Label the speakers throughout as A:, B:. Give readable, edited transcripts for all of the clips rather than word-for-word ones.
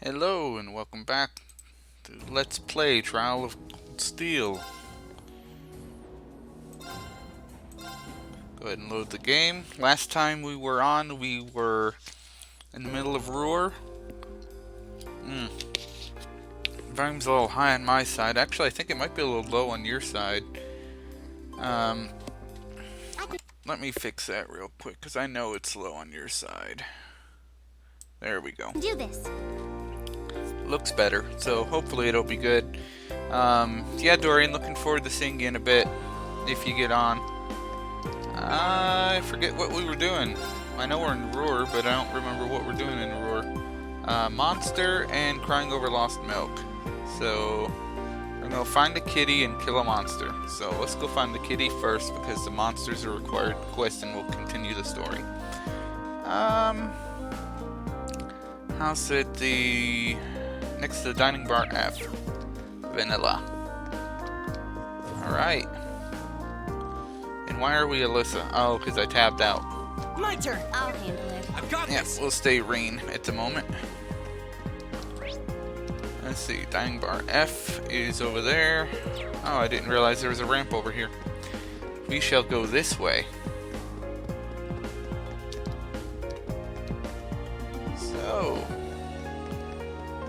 A: Hello and welcome back to Let's Play Trial of Steel. Go ahead and load the game. Last time we were on, we were in the middle of Ruhr. Volume's a little high on my side. Actually, I think it might be a little low on your side. Let me fix that real quick because I know it's low on your side. There we go.
B: Do this.
A: Looks better, so hopefully it'll be good. Yeah, Dorian, looking forward to seeing you in a bit if you get on. I forget what we were doing. I know we're in Ruhr, but I don't remember what we're doing in Ruhr. Monster and crying over lost milk. So we're gonna find a kitty and kill a monster. So let's go find the kitty first because the monsters are a required quest and we'll continue the story. House at the next to the dining bar F. Vanilla. Alright. And why are we Alyssa? Oh, because I tabbed out.
B: My turn. I'll handle it.
C: I've got
A: Yes, we'll stay Reen at the moment. Let's see, dining bar F is over there. Oh, I didn't realize there was a ramp over here. We shall go this way. So,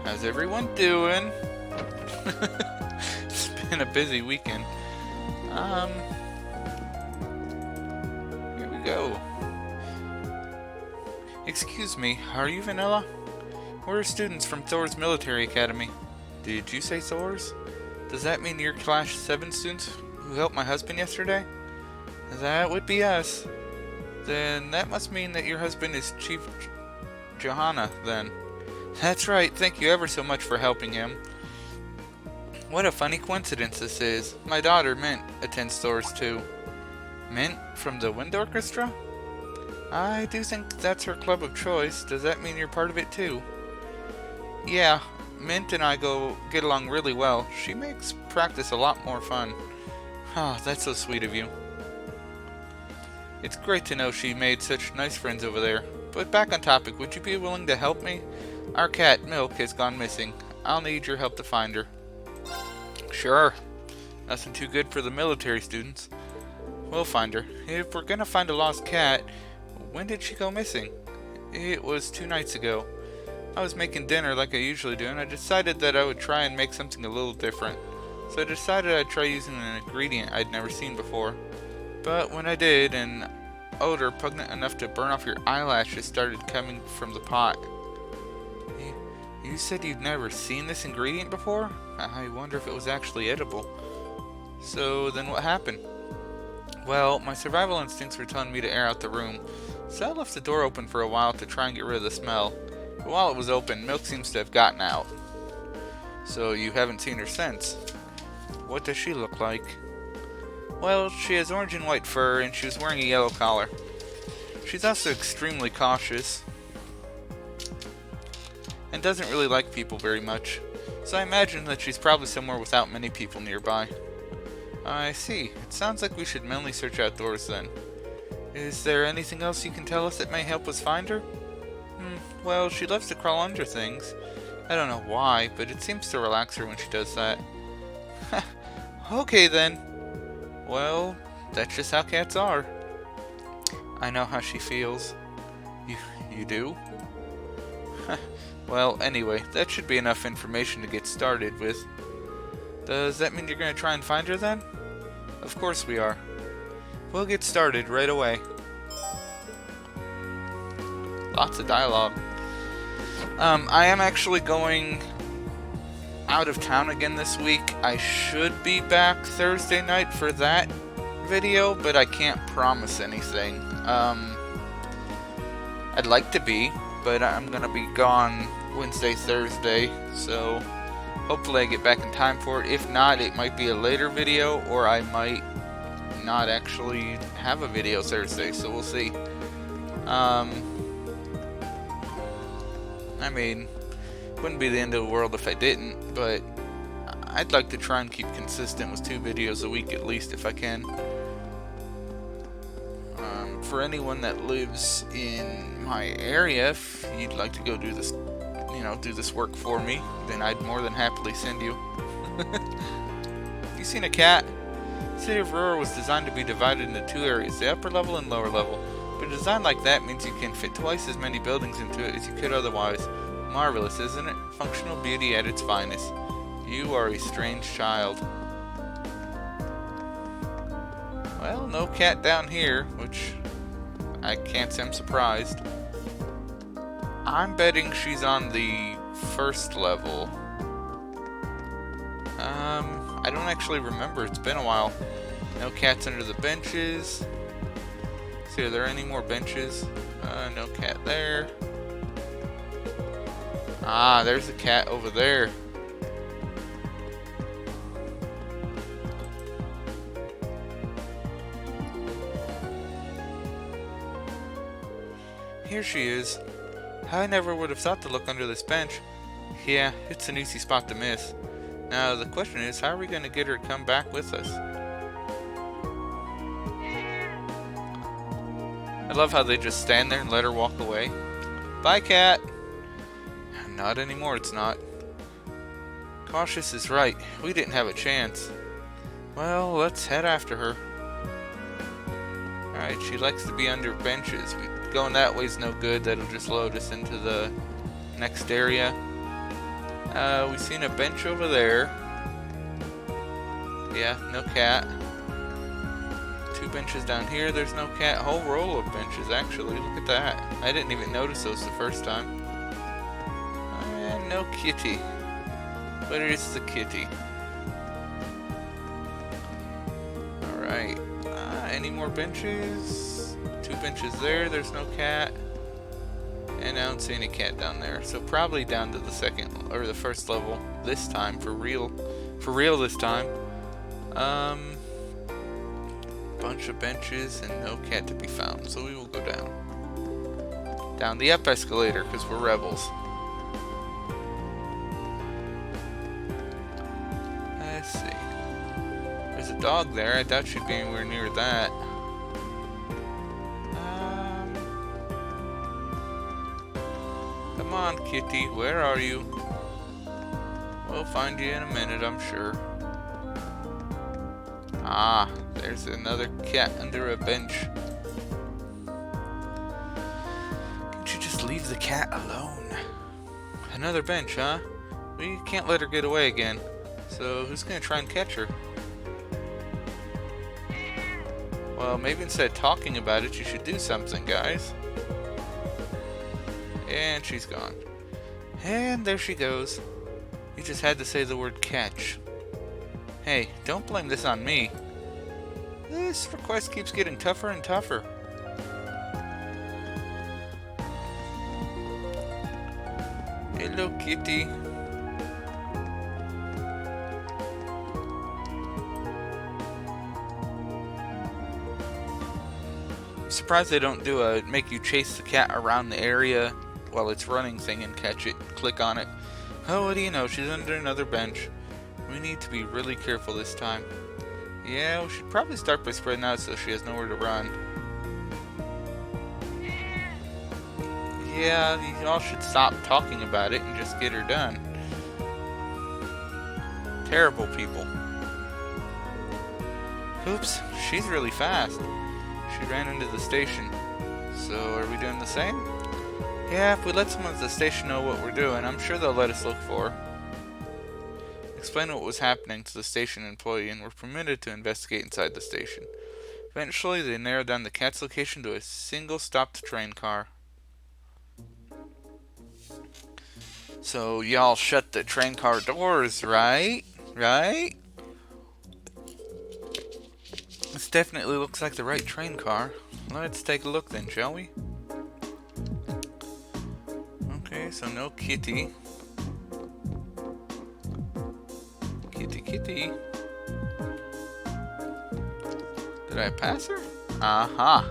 A: how's everyone doing? It's been a busy weekend. Here we go. Excuse me, are you Vanilla? We're students from Thor's Military Academy. Did you say Thor's? Does that mean you're Class 7 students who helped my husband yesterday? That would be us. Then that must mean that your husband is Chief Johanna, then. That's right, thank you ever so much for helping him. What a funny coincidence this is. My daughter, Mint, attends Thor's too. Mint? From the Wind Orchestra? I do think that's her club of choice. Does that mean you're part of it too? Yeah, Mint and I get along really well. She makes practice a lot more fun. Ah, that's so sweet of you. It's great to know she made such nice friends over there. But back on topic, would you be willing to help me? Our cat, Milk, has gone missing. I'll need your help to find her. Sure. Nothing too good for the military students. We'll find her. If we're gonna find a lost cat, when did she go missing? It was 2 nights ago. I was making dinner like I usually do, and I decided that I would try and make something a little different. So I decided I'd try using an ingredient I'd never seen before. But when I did, an odor pungent enough to burn off your eyelashes started coming from the pot. You said you'd never seen this ingredient before? I wonder if it was actually edible. So then what happened? Well, my survival instincts were telling me to air out the room, so I left the door open for a while to try and get rid of the smell. But while it was open, Milk seems to have gotten out. So you haven't seen her since. What does she look like? Well, she has orange and white fur, and she was wearing a yellow collar. She's also extremely cautious, and doesn't really like people very much. So I imagine that she's probably somewhere without many people nearby. I see. It sounds like we should mainly search outdoors then. Is there anything else you can tell us that may help us find her? Well, she loves to crawl under things. I don't know why, but it seems to relax her when she does that. Okay then. Well, that's just how cats are. I know how she feels. You do? Well, anyway, that should be enough information to get started with. Does that mean you're going to try and find her then? Of course we are. We'll get started right away. Lots of dialogue. I am actually going out of town again this week. I should be back Thursday night for that video, but I can't promise anything. I'd like to be, but I'm gonna be gone Wednesday, Thursday, so hopefully I get back in time for it. If not, it might be a later video, or I might not actually have a video Thursday, so we'll see. I mean, wouldn't be the end of the world if I didn't, but I'd like to try and keep consistent with 2 videos a week at least if I can. For anyone that lives in my area, if you'd like to go do this you know, do this work for me, then I'd more than happily send you. You seen a cat? The city of Aurora was designed to be divided into two areas, the upper level and lower level. But a design like that means you can fit twice as many buildings into it as you could otherwise. Marvelous, isn't it? Functional beauty at its finest. You are a strange child. Well, no cat down here, which I can't say I'm surprised. I'm betting she's on the first level. I don't actually remember. It's been a while. No cats under the benches. See, are there any more benches? No cat there. Ah, there's a cat over there. Here she is. I never would have thought to look under this bench. Yeah, it's an easy spot to miss. Now, the question is, how are we going to get her to come back with us? I love how they just stand there and let her walk away. Bye, cat! Not anymore, it's not. Cautious is right. We didn't have a chance. Well, let's head after her. Alright, she likes to be under benches. Going that way's no good. That'll just load us into the next area. We've seen a bench over there. Yeah, no cat. Two benches down here. There's no cat. Whole row of benches, actually. Look at that. I didn't even notice those the first time. And no kitty. But it is the kitty. Alright. Any more benches? Two benches there. There's no cat. And I don't see any cat down there. So probably down to the second or the first level this time, for real. For real this time. Bunch of benches and no cat to be found. So we will go down. Down the up escalator, because we're rebels. Let's see. There's a dog there. I doubt she'd be anywhere near that. Come on, kitty. Where are you? We'll find you in a minute, I'm sure. Ah, there's another cat under a bench. Can't you just leave the cat alone? Another bench, huh? We can't let her get away again. So who's gonna try and catch her? Well, maybe instead of talking about it, you should do something, guys. And she's gone. And there she goes. You just had to say the word catch. Hey, don't blame this on me. This request keeps getting tougher and tougher. Hello, kitty. I'm surprised they don't do a make you chase the cat around the area while it's running thing and catch it. Click on it. Oh, what do you know? She's under another bench. We need to be really careful this time. Yeah, we should probably start by spreading out so she has nowhere to run. Yeah, you all should stop talking about it and just get her done. Terrible people. Oops, she's really fast. She ran into the station. So, are we doing the same? Yeah, if we let someone at the station know what we're doing, I'm sure they'll let us look for her. Explained what was happening to the station employee and were permitted to investigate inside the station. Eventually, they narrowed down the cat's location to a single stopped train car. So, y'all shut the train car doors, right? Right? This definitely looks like the right train car. Let's take a look then, shall we? Okay, so no kitty. Kitty. Did I pass her? Aha.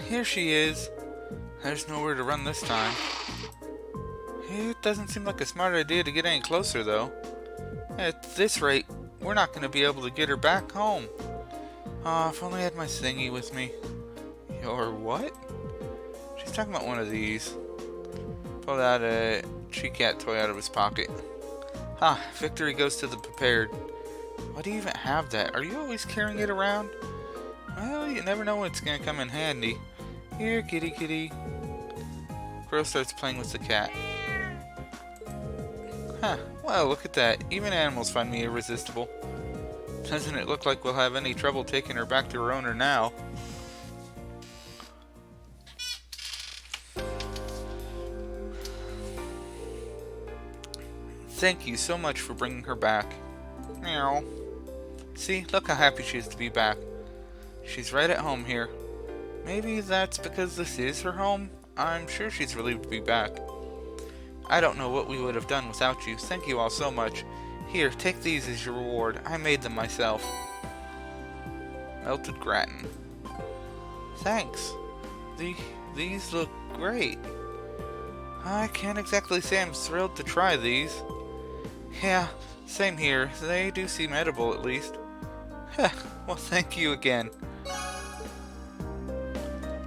A: Here she is. There's nowhere to run this time. It doesn't seem like a smart idea to get any closer, though. At this rate, we're not going to be able to get her back home. Oh, if only I had my thingy with me. Your what? She's talking about one of these. Pulled out a Chi-Cat toy out of his pocket. Ha! Victory goes to the prepared. Why do you even have that? Are you always carrying it around? Well, you never know when it's gonna come in handy. Here, kitty kitty. Crow starts playing with the cat. Huh, well, look at that. Even animals find me irresistible. Doesn't it look like we'll have any trouble taking her back to her owner now? Thank you so much for bringing her back. Meow. See, look how happy she is to be back. She's right at home here. Maybe that's because this is her home? I'm sure she's relieved to be back. I don't know what we would have done without you. Thank you all so much. Here, take these as your reward. I made them myself. Melted gratin. Thanks. These look great. I can't exactly say I'm thrilled to try these. Yeah, same here. They do seem edible at least. Heh, well, thank you again.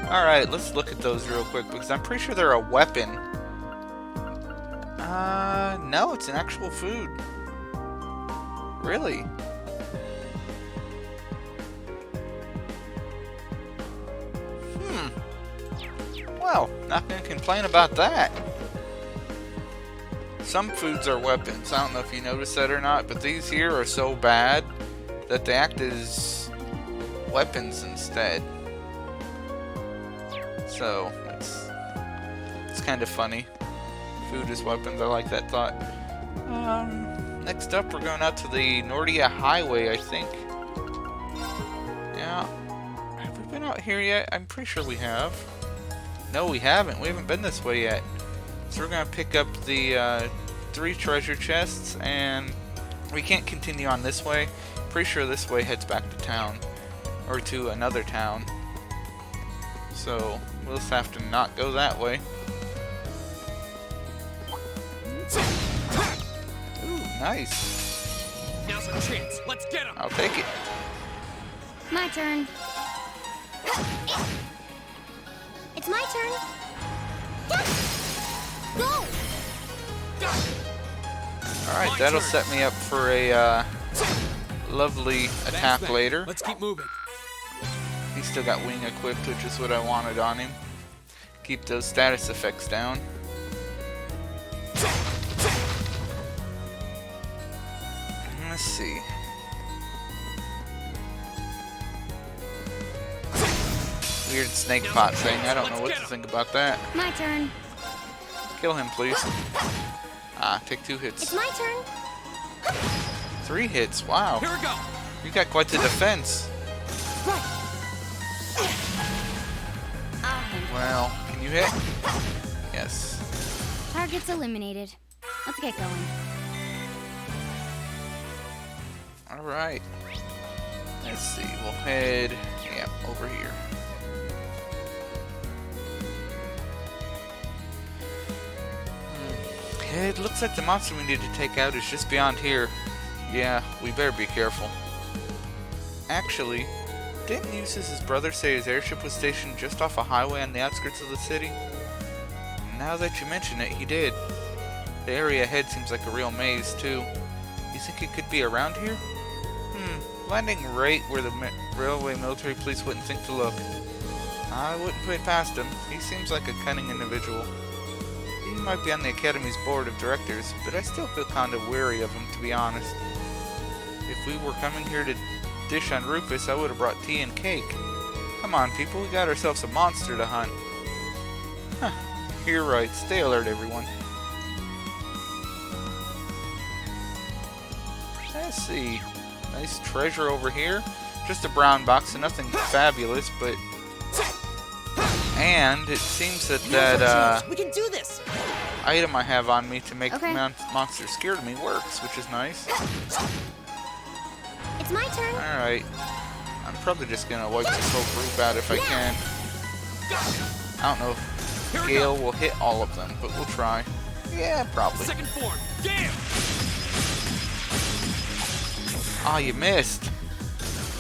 A: Alright, let's look at those real quick because I'm pretty sure they're a weapon. No, it's an actual food. Really? Well, not gonna complain about that. Some foods are weapons. I don't know if you noticed that or not, but these here are so bad that they act as weapons instead. So, it's kind of funny. Food as weapons, I like that thought. Next up, we're going out to the Nordia Highway, I think. Yeah. Have we been out here yet? I'm pretty sure we have. No, we haven't. We haven't been this way yet. So we're going to pick up the 3 treasure chests, and we can't continue on this way. Pretty sure this way heads back to town. Or to another town. So, we'll just have to not go that way. Ooh, nice.
C: Now's our chance. Let's get him.
A: I'll take it.
B: My turn. It's my turn. Go!
A: Alright, that'll set me up for a lovely attack later.
C: Let's keep moving.
A: He's still got wing equipped, which is what I wanted on him. Keep those status effects down. Let's see. Weird snake pot thing. I don't know what to think about that.
B: My turn.
A: Kill him, please. Ah, take 2 hits.
B: It's my turn.
A: 3 hits. Wow.
C: Here we go.
A: You got quite the defense.
B: Right. I'll handle
A: Well, can you hit? Yes.
B: it. Target's eliminated. Let's get going.
A: Alright. Let's see. We'll head over here. It looks like the monster we need to take out is just beyond here. Yeah, we better be careful. Actually, didn't Eustace's brother say his airship was stationed just off a highway on the outskirts of the city? Now that you mention it, he did. The area ahead seems like a real maze, too. You think it could be around here? Landing right where the railway military police wouldn't think to look. I wouldn't put it past him. He seems like a cunning individual. He might be on the Academy's board of directors, but I still feel kind of wary of him, to be honest. If we were coming here to dish on Rufus, I would have brought tea and cake. Come on, people, we got ourselves a monster to hunt. Huh, you're right. Stay alert, everyone. Let's see. Nice treasure over here. Just a brown box, so nothing fabulous, but... And it seems that
C: we can do this.
A: Item I have on me to make
B: Okay.
A: monsters scared of me works, which is nice.
B: It's my turn.
A: Alright. I'm probably just gonna wipe this whole group out if I can. I don't know if Gale will hit all of them, but we'll try. Yeah, probably.
C: Second form. Damn.
A: Ah, you missed.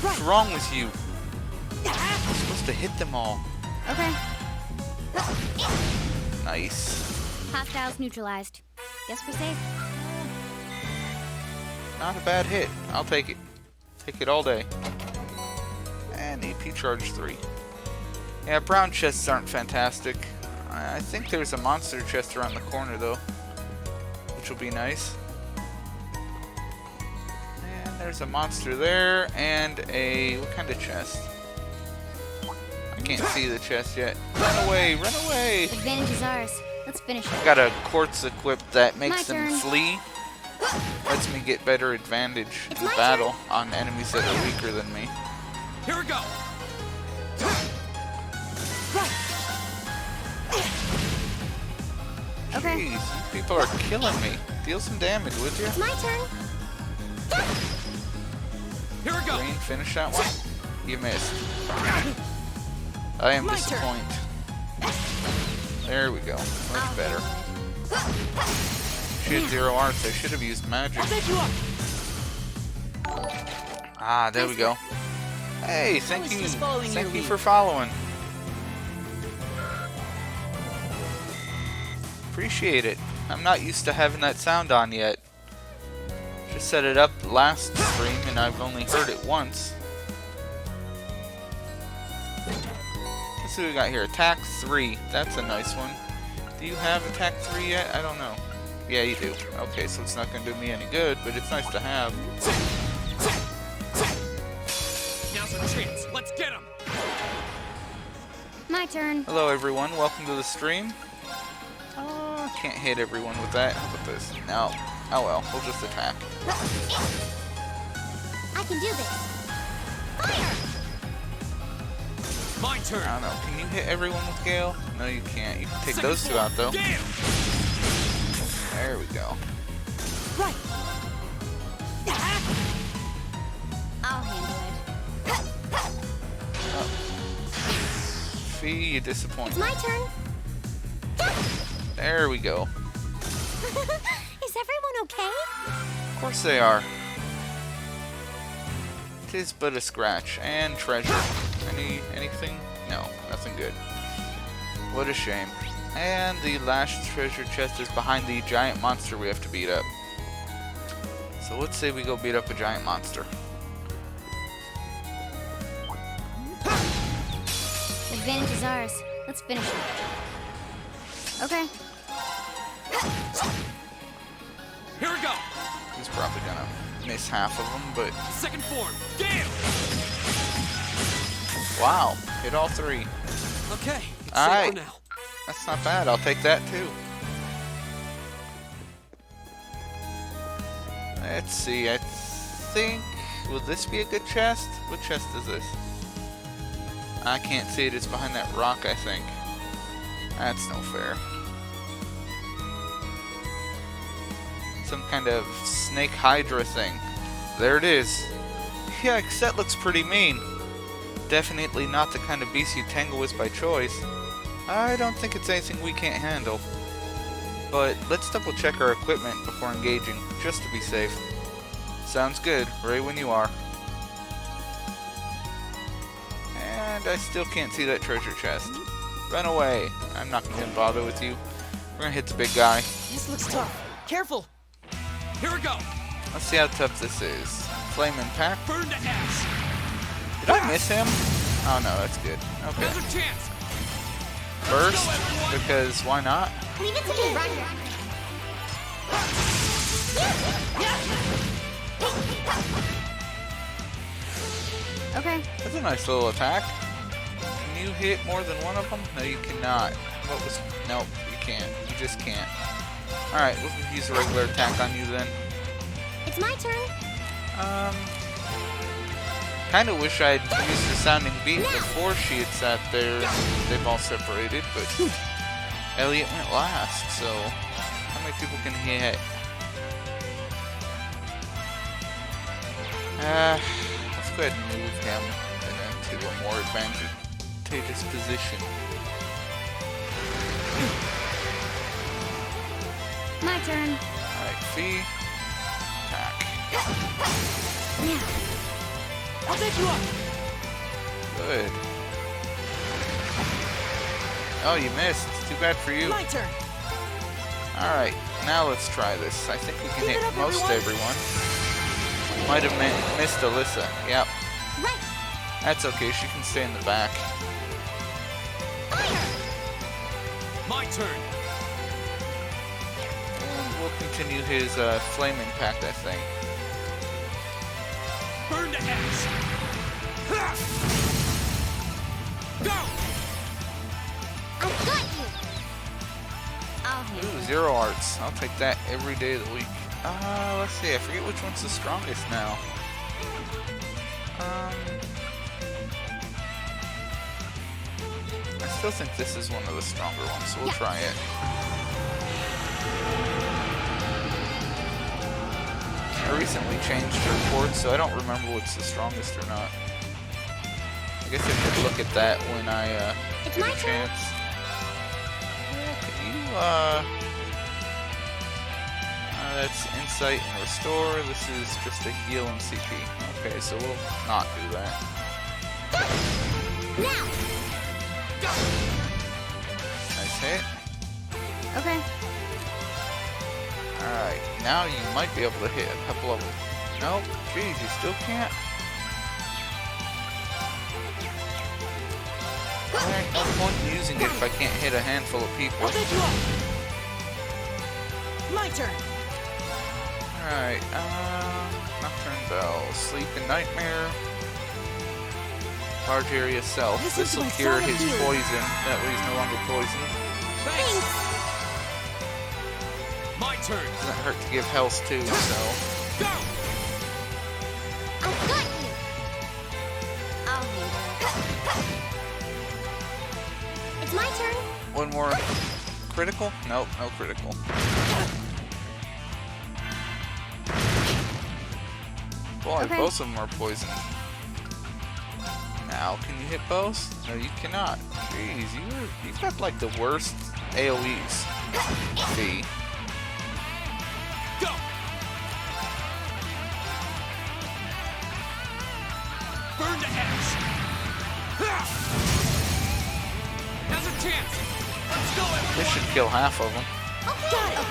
A: What's wrong with you? You're supposed to hit them all.
B: Okay.
A: Nice.
B: Hostiles neutralized. Guess we're safe.
A: Not a bad hit. I'll take it. Take it all day. And EP charge 3. Yeah, brown chests aren't fantastic. I think there's a monster chest around the corner though, which will be nice. And there's a monster there, and a... what kind of chest? I can't see the chest yet. Run away! Run away!
B: Advantage is ours. Let's finish it.
A: Got a quartz equipped that makes
B: My
A: them
B: turn.
A: flee. Lets me get better advantage
B: It's
A: in
B: my
A: battle on enemies that are weaker than me.
C: Here we go.
B: Okay.
A: Jeez, you people are killing me. Deal some damage, would you?
B: It's my turn.
C: Here we go.
A: Green, finish that one. You missed. I am
C: My turn.
A: disappointed. There we go. Much
B: I'll
A: better.
B: handle it.
A: She had 0 arts. I should have used magic.
C: I'll take you up.
A: Ah, there we go. Hey, thank
C: was
A: you.
C: just following
A: Thank
C: your
A: you
C: lead.
A: for following. Appreciate it. I'm not used to having that sound on yet. Just set it up last stream and I've only heard it once. Let's see what we got here. Attack 3. That's a nice one. Do you have attack 3 yet? I don't know. Yeah, you do. Okay, so it's not going to do me any good, but it's nice to have.
C: Now's our chance. Let's get him.
B: My turn.
A: Hello everyone, welcome to the stream. Can't hit everyone with that. How about this? No. Oh well, we'll just attack.
B: I can do this. Fire!
C: My turn.
A: I don't know. Can you hit everyone with Gale? No, you can't. You can take
C: Second
A: those two
C: floor.
A: out though.
C: Damn.
A: There we go.
C: Right.
B: I'll handle it.
A: Fee, you disappoint.
B: It's my turn.
A: There we go.
B: Is everyone okay?
A: Of course they are. Tis but a scratch. And treasure. Anything? No, nothing good. What a shame. And the last treasure chest is behind the giant monster we have to beat up. So let's say we go beat up a giant monster.
B: Advantage is ours. Let's finish it. Okay.
C: Here we go.
A: He's probably gonna miss half of them, but
C: Second form. Damn.
A: wow, hit all 3.
C: Okay. It's
A: All
C: safe
A: right.
C: for now.
A: That's not bad. I'll take that too. Let's see. I think... will this be a good chest? What chest is this? I can't see it. It's behind that rock, I think. That's no fair. Some kind of snake hydra thing. There it is. Yikes, that looks pretty mean. Definitely not the kind of beast you tangle with by choice. I don't think it's anything we can't handle. But let's double check our equipment before engaging, just to be safe. Sounds good, right when you are. And I still can't see that treasure chest. Run away. I'm not gonna bother with you. We're gonna hit the big guy.
C: This looks tough. Careful. Here we go.
A: Let's see how tough this is. Flame impact.
C: Burn to ash.
A: Did I miss him? Oh no, that's good. Okay.
C: Now's our chance.
A: First,
C: go, everyone.
A: because why not?
B: Leave it to me, Roger. Okay.
A: That's a nice little attack. Can you hit more than one of them? No, you cannot. What was... Nope, you can't. You just can't. Alright, we'll use a regular attack on you then.
B: It's my turn.
A: Kinda wish I'd used the sounding beat before she had sat there. They've all separated, but Elliot went last, so how many people can he hit? Let's go ahead and move him into a more advantageous position.
B: My turn.
A: Alright, Fee. Attack.
B: Now.
C: I'll take you up.
A: Good. Oh, you missed. Too bad for you.
C: My turn.
A: Alright, now let's try this. I think we can
C: Keep it
A: hit
C: up,
A: most everyone. Might have missed Alyssa. Yep.
B: Right.
A: That's okay, she can stay in the back.
B: Fire.
C: My turn.
A: And we'll continue his flame impact, I think.
C: Burn to ash. Ha! Go.
B: I've got you. I'll handle
A: Ooh,
B: it.
A: 0 arts. I'll take that every day of the week. Let's see, I forget which one's the strongest now. I still think this is one of the stronger ones, so we'll try it. I recently changed the report, so I don't remember what's the strongest or not. I guess I should look at that when I
B: It's
A: get
B: my
A: a
B: turn.
A: chance. Can you, that's Insight and Restore. This is just a heal and CP. Okay, so we'll not do that.
B: Now.
A: Nice hit.
B: Okay.
A: Alright, now you might be able to hit a couple of them. Nope, geez, you still can't? There ain't no point in using it if I can't hit a handful of people.
C: I'll take you up. My turn.
A: Alright, Nocturne Bell, Sleep and Nightmare, Large Area Self.
C: Listen
A: This
C: to
A: will
C: my
A: cure
C: song of
A: his
C: healing.
A: poison, that way he's no longer poisoned.
C: Thanks. My turn.
A: Doesn't hurt to give health too, so...
C: Go.
B: I've got you. I'll handle it. It's my turn.
A: One more critical? Nope, no critical. Boy,
B: Okay.
A: both of them are poisoned. Now, can you hit both? No, you cannot. Jeez, you've got like the worst AoEs. See?
C: Go. Burn to ash. Ha! Now's a chance. Let's go, everyone.
A: This should kill half of them.
B: Okay.
C: Got it.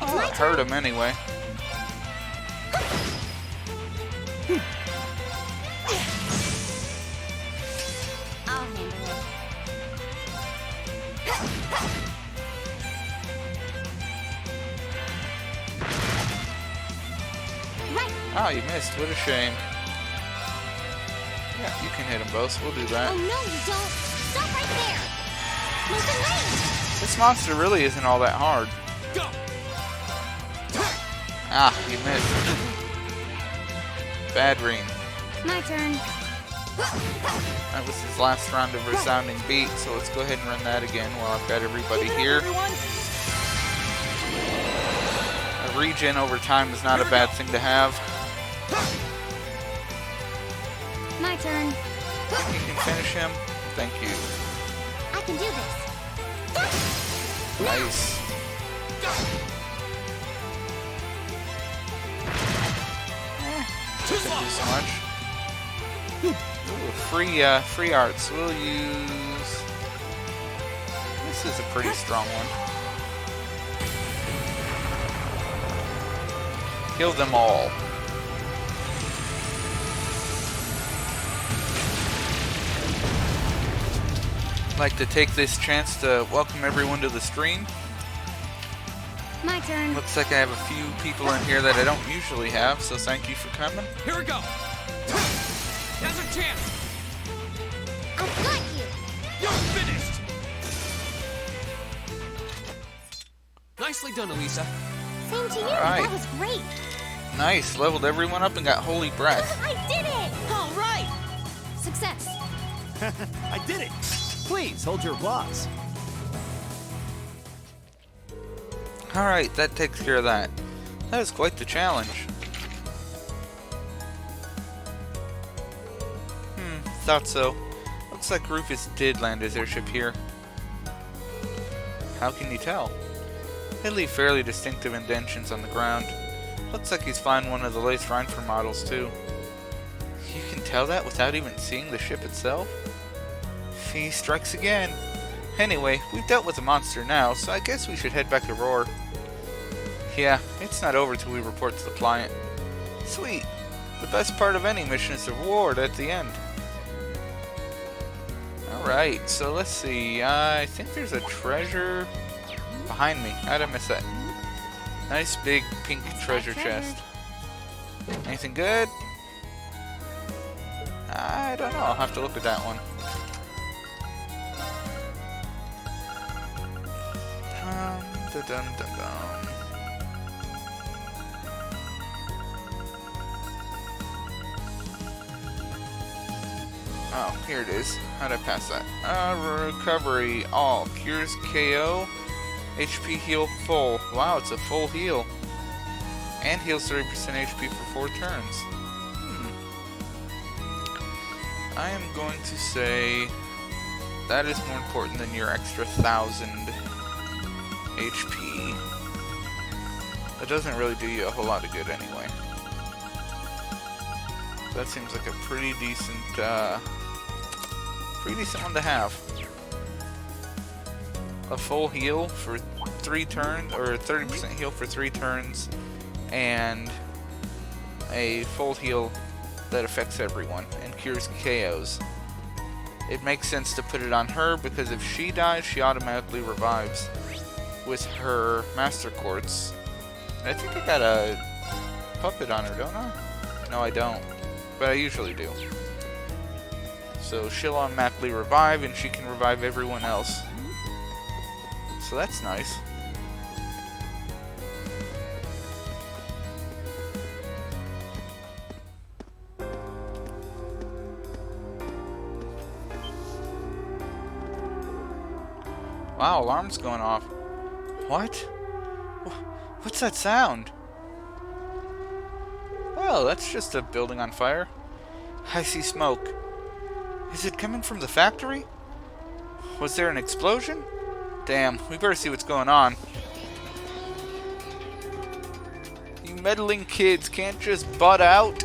A: Oh, it hurt him anyway.
B: I'll handle it. Right.
A: Oh, you missed. What a shame. Yeah, you can hit them both. We'll do
B: Oh
A: that.
B: no, you don't. Stop right there. Motion range.
A: This monster really isn't all that hard.
C: Go.
A: Ah, you missed. Bad Ring.
B: My turn.
A: That was his last round of Resounding Beat, so let's go ahead and run that again while I've got everybody
C: Keep it up,
A: here.
C: everyone.
A: A regen over time is not a bad thing to have.
B: My turn.
A: You can finish him. Thank you.
B: I can do this.
A: Nice.
C: Too
A: Didn't do
C: slow.
A: so much. Ooh, free arts. We'll use... This is a pretty strong one. Kill them all. I'd like to take this chance to welcome everyone to the stream.
B: My turn.
A: Looks like I have a few people in here that I don't usually have, so thank you for coming.
C: Here we go. Now's our chance.
B: I've got you.
C: You're finished. Nicely done, Elisa.
B: Same to you.
A: Alright.
B: That was great.
A: Nice, leveled everyone up and got Holy Breath.
B: I did it.
C: All right.
B: Success.
D: I did it! Please hold your applause.
A: Alright, that takes care of that. That was quite the challenge. Thought so. Looks like Rufus did land his airship here. How can you tell? They leave fairly distinctive indentions on the ground. Looks like he's flying one of the Lace Reinfer models too. You can tell that without even seeing the ship itself? He strikes again. Anyway, we've dealt with the monster now, so I guess we should head back to Roar. Yeah, it's not over till we report to the client. Sweet. The best part of any mission is the reward at the end. Alright, so let's see. I think there's a treasure behind me. How'd I miss that? Nice big pink treasure chest. Anything good? I don't know. I'll have to look at that one. Dum-dum-dum-dum. Oh, here it is. How'd I pass that? Recovery all. Cures KO. HP heal full. Wow, it's a full heal. And heals 30% HP for 4 turns. I am going to say that is more important than your extra 1,000 HP. That doesn't really do you a whole lot of good anyway. That seems like a pretty decent one to have. A full heal for 3 turns, or 30% heal for 3 turns, and a full heal that affects everyone and cures KOs. It makes sense to put it on her because if she dies, she automatically revives with her Master Quartz. I think I got a puppet on her, don't I? No, I don't. But I usually do. So she'll automatically revive, and she can revive everyone else. So that's nice. Wow, alarm's going off. What? What's that sound? Well, that's just a building on fire. I see smoke. Is it coming from the factory? Was there an explosion? Damn, we better see what's going on. You meddling kids can't just butt out.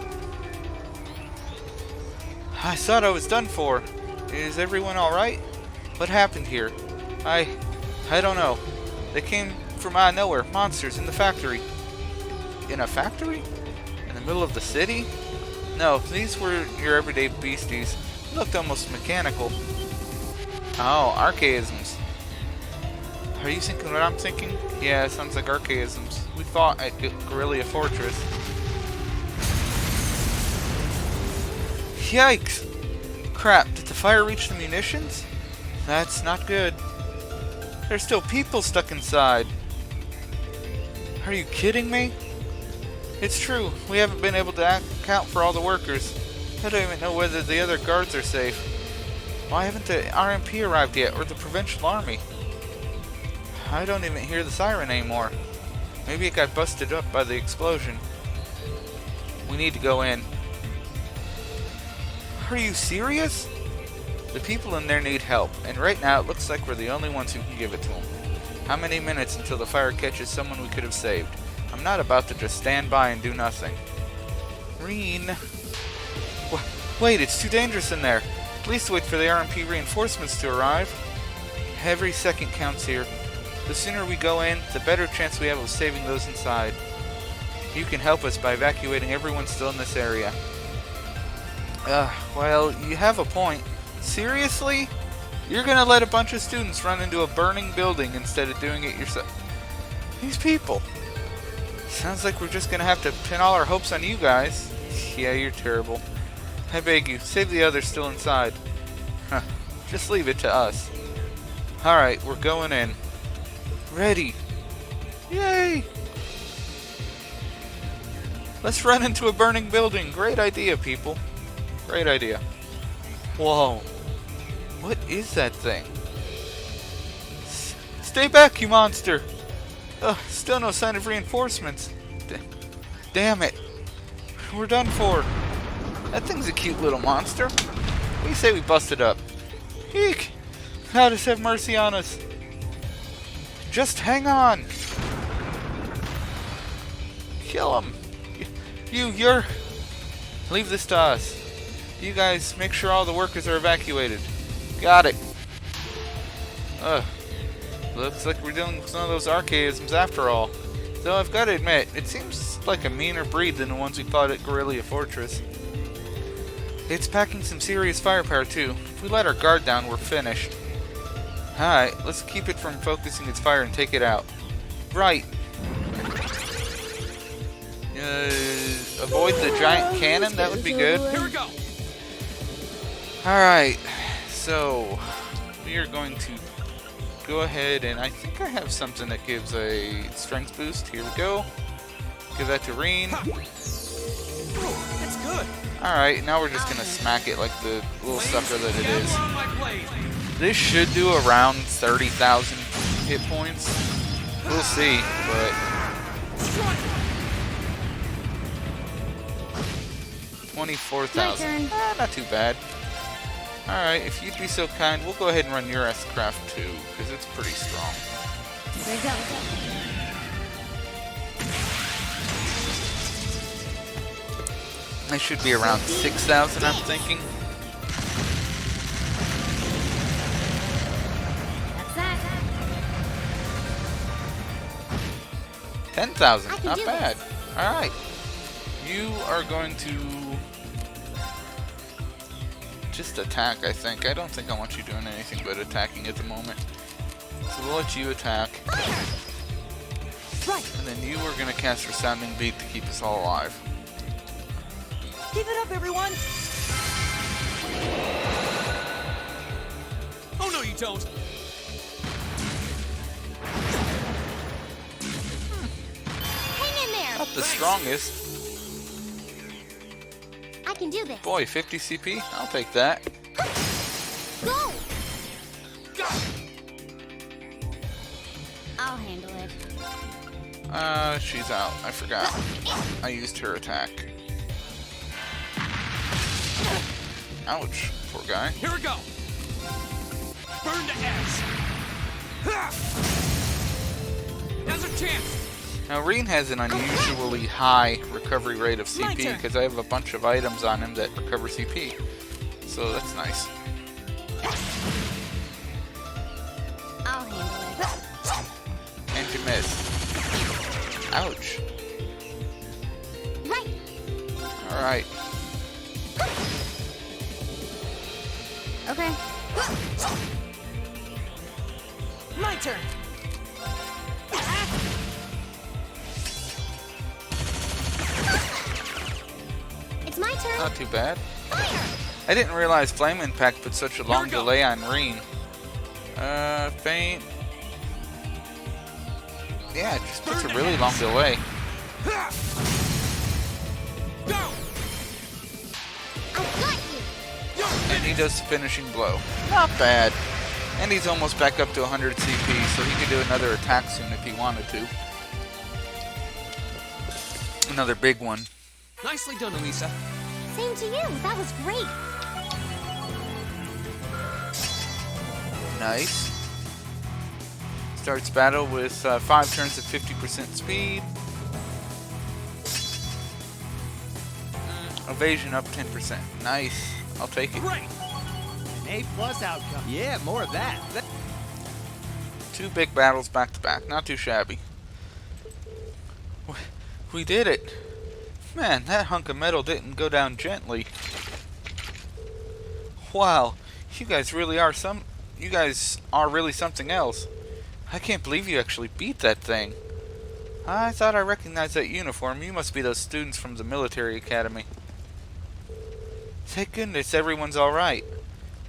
A: I thought I was done for. Is everyone alright? What happened here? I don't know. They came from out of nowhere. Monsters in the factory. In a factory? In the middle of the city? No, these were your everyday beasties. They looked almost mechanical. Oh, archaisms. Are you thinking what I'm thinking? Yeah, it sounds like archaisms. We fought at Guerrilla Fortress. Yikes! Crap, did the fire reach the munitions? That's not good. There's still people stuck inside. Are you kidding me? It's true. We haven't been able to account for all the workers. I don't even know whether the other guards are safe. Why haven't the RMP arrived yet, or the Provincial Army? I don't even hear the siren anymore. Maybe it got busted up by the explosion. We need to go in. Are you serious? The people in there need help, and right now it looks like we're the only ones who can give it to them. How many minutes until the fire catches someone we could have saved? I'm not about to just stand by and do nothing. Reen. Wait, it's too dangerous in there. Please wait for the RMP reinforcements to arrive. Every second counts here. The sooner we go in, the better chance we have of saving those inside. You can help us by evacuating everyone still in this area. Well, you have a point. Seriously? You're gonna let a bunch of students run into a burning building instead of doing it yourself? These people. Sounds like we're just gonna have to pin all our hopes on you guys. Yeah, you're terrible. I beg you, save the others still inside. Huh. Just leave it to us. Alright, we're going in. Ready. Yay! Let's run into a burning building. Great idea, people. Great idea. Whoa. What is that thing? Stay back, you monster! Still no sign of reinforcements. Damn it. We're done for. That thing's a cute little monster. What do you say we bust it up? Eek! God, just have mercy on us. Just hang on. Kill him! You're... Leave this to us. You guys, make sure all the workers are evacuated. Got it. Ugh. Looks like we're dealing with one of those archaisms after all. Though I've got to admit, it seems like a meaner breed than the ones we fought at Guerrilla Fortress. It's packing some serious firepower too. If we let our guard down, we're finished. Alright, let's keep it from focusing its fire and take it out. Right. Avoid the giant cannon, that would be good.
C: Here we go.
A: Alright, so we are going to go ahead, and I think I have something that gives a strength boost. Here we go. Give that to Reen.
C: Oh, that's good.
A: Alright, now we're just going to smack it like the little sucker that it is.
C: Camera on my blade.
A: This should do around 30,000 hit points. We'll see, but... 24,000. Not too bad. Alright, if you'd be so kind, we'll go ahead and run your S-Craft too, because it's pretty strong.
B: Here we go.
A: They should be around 6,000, I'm thinking.
B: That's that.
A: 10,000,
B: I can
A: not
B: do
A: bad. Alright. You are going to just attack, I think. I don't think I want you doing anything but attacking at the moment. So we'll let you attack.
C: Right.
A: And then you are going to cast Resounding Beat to keep us all alive.
C: Keep it up, everyone. Oh no, you don't.
B: Hang in there.
A: Not the strongest.
B: I can do this.
A: Boy, 50 CP? I'll take that.
B: Go. I'll handle it.
A: She's out. I forgot. I used her attack. Ouch. Poor guy.
C: Here we go. Burn to ash. Ha! Now's our chance.
A: Now, Reen has an unusually high recovery rate of
C: My
A: CP
C: turn.
A: because I have a bunch of items on him that recover CP. So that's nice.
B: I'll handle it.
A: And you miss. Ouch.
B: Right.
A: Alright.
B: Okay.
C: My turn.
B: It's my turn.
A: Not too bad.
B: Fire.
A: I didn't realize Flame Impact put such a long
C: we go.
A: delay on Reen. Faint. Yeah, it just puts a really long delay.
C: Ha! Go.
B: I got you.
A: And he does the finishing blow. Not bad. And he's almost back up to 100 CP, so he could do another attack soon if he wanted to. Another big one.
C: Nicely done, Elisa.
B: Same to you. That was great.
A: Nice. Starts battle with 5 turns at 50% speed. Evasion up 10%. Nice. I'll take it.
C: Great.
D: An A+ outcome. Yeah, more of that.
A: 2 big battles back to back. Not too shabby. We did it. Man, that hunk of metal didn't go down gently. Wow, you guys really are really something else. I can't believe you actually beat that thing. I thought I recognized that uniform. You must be those students from the military academy. Thank goodness everyone's alright.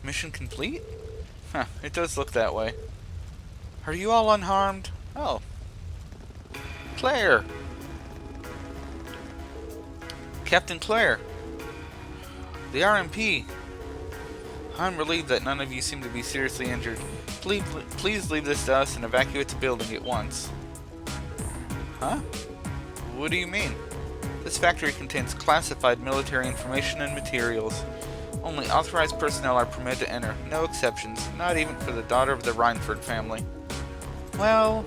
A: Mission complete? Huh, it does look that way. Are you all unharmed? Oh. Claire! Captain Claire! The RMP! I'm relieved that none of you seem to be seriously injured. Please leave this to us and evacuate the building at once. Huh? What do you mean? This factory contains classified military information and materials. Only authorized personnel are permitted to enter. No exceptions, not even for the daughter of the Reinford family. Well,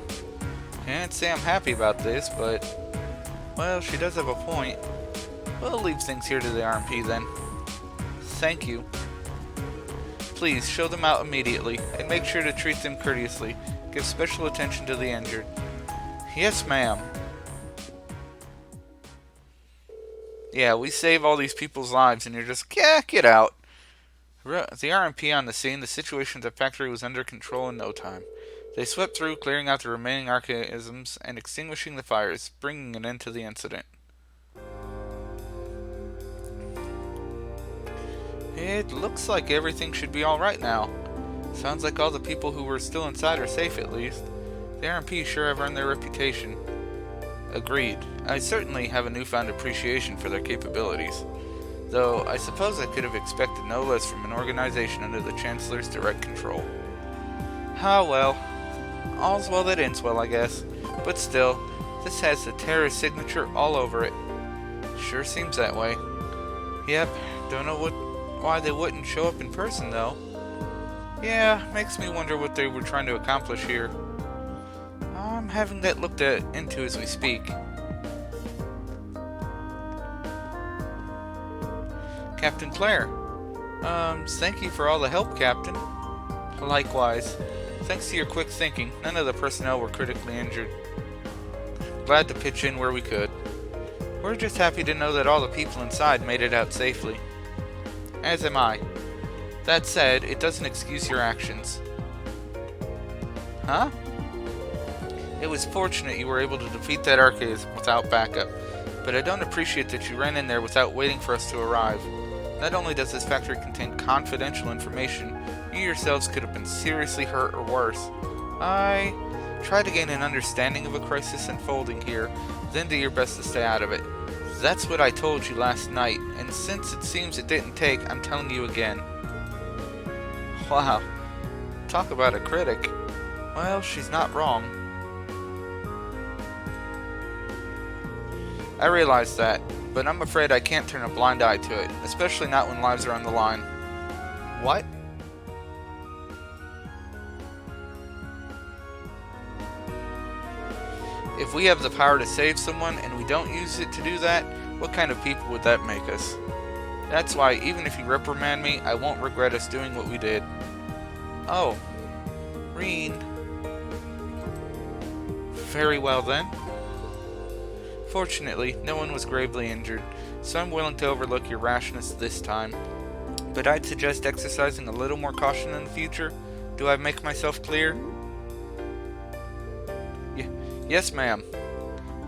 A: can't say I'm happy about this, but Well, she does have a point. We'll leave things here to the RMP then. Thank you. Please, show them out immediately, and make sure to treat them courteously. Give special attention to the injured. Yes, ma'am. Yeah, we save all these people's lives, and you're just, yeah, get out. The RMP on the scene, the situation at the factory was under control in no time. They swept through, clearing out the remaining archaisms and extinguishing the fires, bringing an end to the incident. It looks like everything should be alright now. Sounds like all the people who were still inside are safe at least. The RMP sure have earned their reputation. Agreed. I certainly have a newfound appreciation for their capabilities. Though I suppose I could have expected no less from an organization under the Chancellor's direct control. Ah well. All's well that ends well, I guess. But still, this has the terrorist signature all over it. Sure seems that way. Yep, don't know why they wouldn't show up in person though. Yeah, makes me wonder what they were trying to accomplish here. I'm having that looked into as we speak. Captain Claire. Thank you for all the help, Captain. Likewise. Thanks to your quick thinking, none of the personnel were critically injured. Glad to pitch in where we could. We're just happy to know that all the people inside made it out safely. As am I. That said, it doesn't excuse your actions. Huh? It was fortunate you were able to defeat that archaism without backup, but I don't appreciate that you ran in there without waiting for us to arrive. Not only does this factory contain confidential information, you yourselves could have been seriously hurt or worse. I try to gain an understanding of a crisis unfolding here, then do your best to stay out of it. That's what I told you last night, and since it seems it didn't take, I'm telling you again. Wow. Talk about a critic. Well, she's not wrong. I realize that, but I'm afraid I can't turn a blind eye to it, especially not when lives are on the line. What? If we have the power to save someone and we don't use it to do that, what kind of people would that make us? That's why, even if you reprimand me, I won't regret us doing what we did. Oh. Reen. Very well then. Fortunately, no one was gravely injured, so I'm willing to overlook your rashness this time. But I'd suggest exercising a little more caution in the future. Do I make myself clear? Yes, ma'am.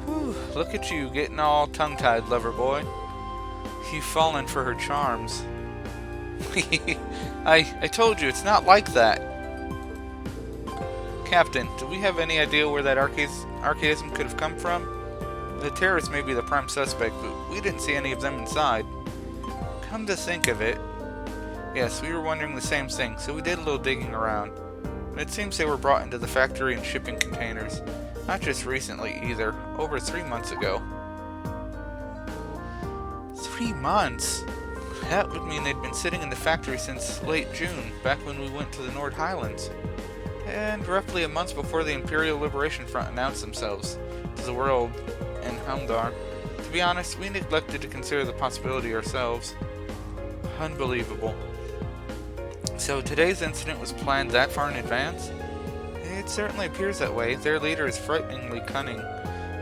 A: Whew, look at you, getting all tongue-tied, lover boy. You've fallen for her charms. I told you, it's not like that. Captain, do we have any idea where that archaism could have come from? The terrorists may be the prime suspect, but we didn't see any of them inside. Come to think of it, yes, we were wondering the same thing, so we did a little digging around. And it seems they were brought into the factory in shipping containers. Not just recently, either. Over 3 months ago. 3 months? That would mean they'd been sitting in the factory since late June, back when we went to the Nord Highlands. And roughly a month before the Imperial Liberation Front announced themselves to the world in Helmdar. To be honest, we neglected to consider the possibility ourselves. Unbelievable. So today's incident was planned that far in advance? It certainly appears that way. Their leader is frighteningly cunning,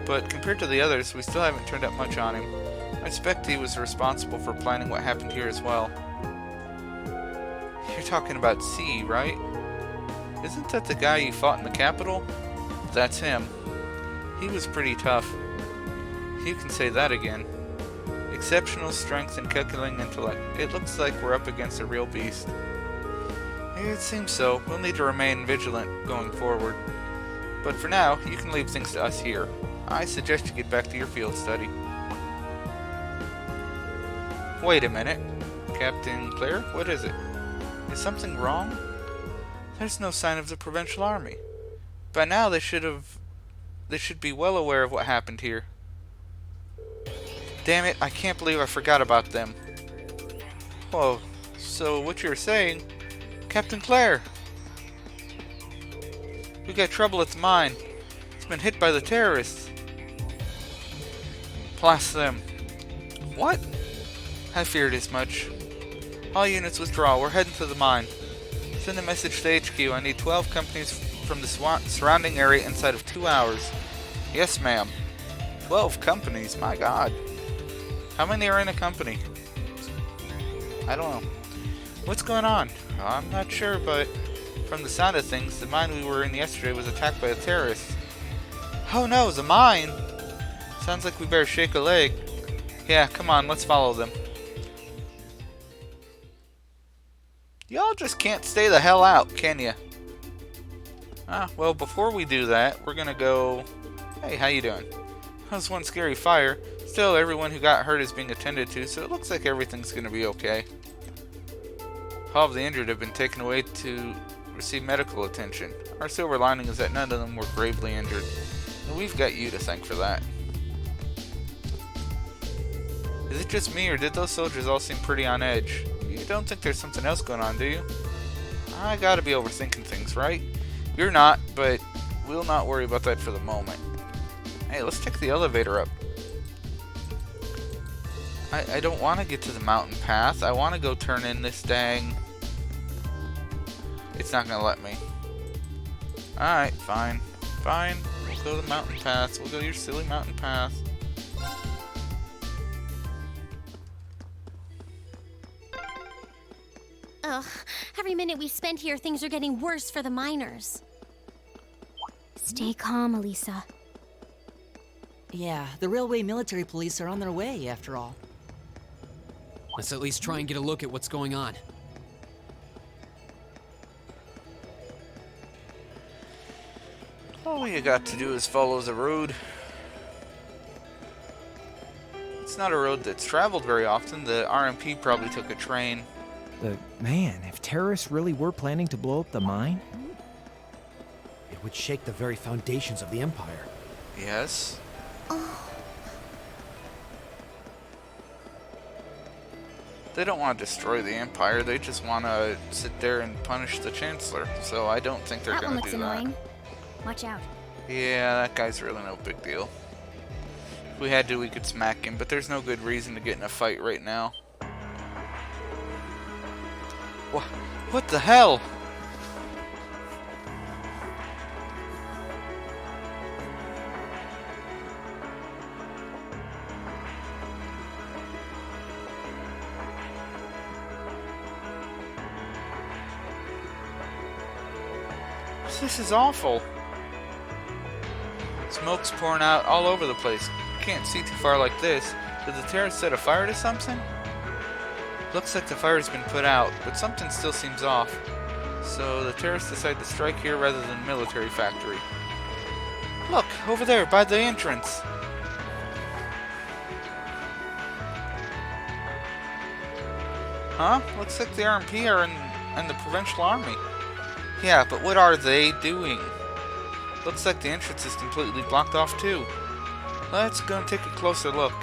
A: but compared to the others, we still haven't turned up much on him. I suspect he was responsible for planning what happened here as well. You're talking about C, right? Isn't that the guy you fought in the capital? That's him. He was pretty tough. You can say that again. Exceptional strength and calculating intellect. It looks like we're up against a real beast. It seems so. We'll need to remain vigilant going forward. But for now, you can leave things to us here. I suggest you get back to your field study. Wait a minute. Captain Claire, what is it? Is something wrong? There's no sign of the Provincial Army. By now they should be well aware of what happened here. Damn it, I can't believe I forgot about them. Whoa, so what you're saying... Captain Claire! We got trouble at the mine. It's been hit by the terrorists. Blast them. What? I feared as much. All units withdraw. We're heading to the mine. Send a message to HQ. I need 12 companies from the surrounding area inside of 2 hours. Yes, ma'am. 12 companies? My god. How many are in a company? I don't know. What's going on? I'm not sure, but from the sound of things, the mine we were in yesterday was attacked by a terrorist. Oh no, the mine! Sounds like we better shake a leg. Yeah, come on, let's follow them. Y'all just can't stay the hell out, can ya? Well, before we do that, we're gonna go... Hey, how you doing? That was one scary fire. Still, everyone who got hurt is being attended to, so it looks like everything's gonna be okay. All of the injured have been taken away to receive medical attention. Our silver lining is that none of them were gravely injured. And we've got you to thank for that. Is it just me, or did those soldiers all seem pretty on edge? You don't think there's something else going on, do you? I gotta be overthinking things, right? You're not, but we'll not worry about that for the moment. Hey, let's take the elevator up. I don't want to get to the mountain path. I want to go turn in this dang... It's not going to let me. Alright, fine. Fine. We'll go to the mountain path. We'll go to your silly mountain path.
B: Ugh, every minute we spend here, things are getting worse for the miners. Stay calm, Elisa.
E: Yeah, the railway military police are on their way, after all.
C: Let's at least try and get a look at what's going on.
A: All you got to do is follow the road. It's not a road that's traveled very often. The RMP probably took a train.
D: But man, if terrorists really were planning to blow up the mine,
F: It would shake the very foundations of the Empire.
A: Yes. They don't want to destroy the Empire. They just want to sit there and punish the Chancellor. So I don't think they're
B: That one
A: going to
B: looks
A: do that.
B: annoying. Watch out.
A: Yeah, that guy's really no big deal. If we had to, we could smack him, but there's no good reason to get in a fight right now. What the hell? This is awful. Smoke's pouring out all over the place. Can't see too far like this. Did the terrorists set a fire to something? Looks like the fire's been put out, but something still seems off. So the terrorists decide to strike here rather than a military factory. Look, over there, by the entrance. Huh? Looks like the RMP are in the Provincial Army. Yeah, but what are they doing? Looks like the entrance is completely blocked off too. Let's go and take a closer look.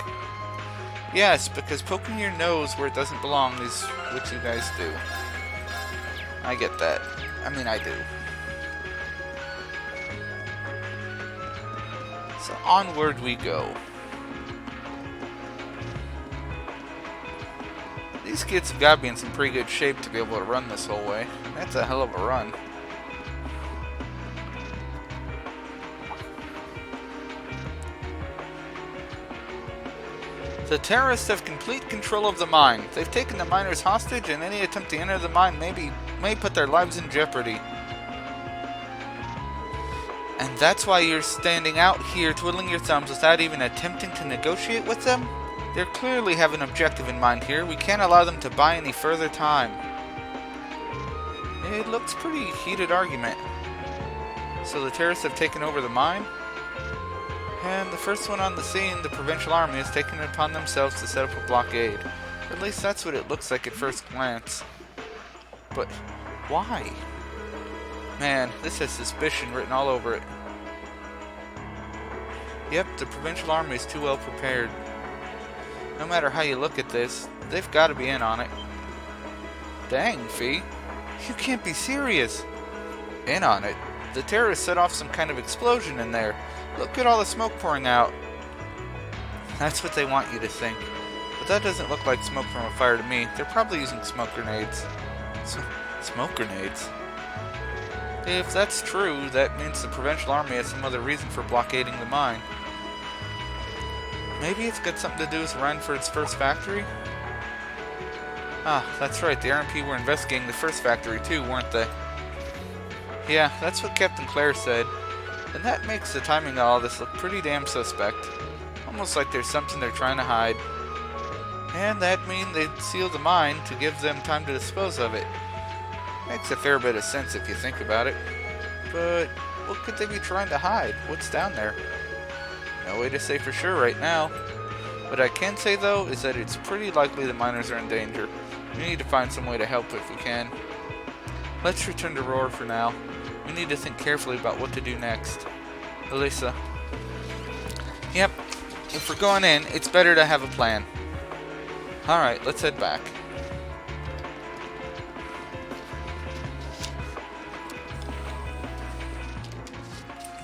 A: Yes, because poking your nose where it doesn't belong is what you guys do. I get that. I mean, I do. So onward we go. These kids have got to be in some pretty good shape to be able to run this whole way. That's a hell of a run. The terrorists have complete control of the mine. They've taken the miners hostage, and any attempt to enter the mine may put their lives in jeopardy. And that's why you're standing out here twiddling your thumbs without even attempting to negotiate with them? They clearly have an objective in mind here. We can't allow them to buy any further time. It looks pretty heated argument. So the terrorists have taken over the mine? And the first one on the scene, the Provincial Army, has taken it upon themselves to set up a blockade. At least that's what it looks like at first glance. But why? Man, this has suspicion written all over it. Yep, the Provincial Army is too well prepared. No matter how you look at this, they've got to be in on it. Dang, Fee. You can't be serious. In on it? The terrorists set off some kind of explosion in there. Look at all the smoke pouring out. That's what they want you to think. But that doesn't look like smoke from a fire to me. They're probably using smoke grenades. Smoke grenades? If that's true, that means the Provincial Army has some other reason for blockading the mine. Maybe it's got something to do with Reinford's first factory? Ah, that's right, the RMP were investigating the first factory too, weren't they? Yeah, that's what Captain Claire said. And that makes the timing of all this look pretty damn suspect. Almost like there's something they're trying to hide. And that means they'd seal the mine to give them time to dispose of it. Makes a fair bit of sense if you think about it. But what could they be trying to hide? What's down there? No way to say for sure right now. What I can say though is that it's pretty likely the miners are in danger. We need to find some way to help if we can. Let's return to Roar for now. We need to think carefully about what to do next. Elisa. Yep, if we're going in, it's better to have a plan. Alright, let's head back.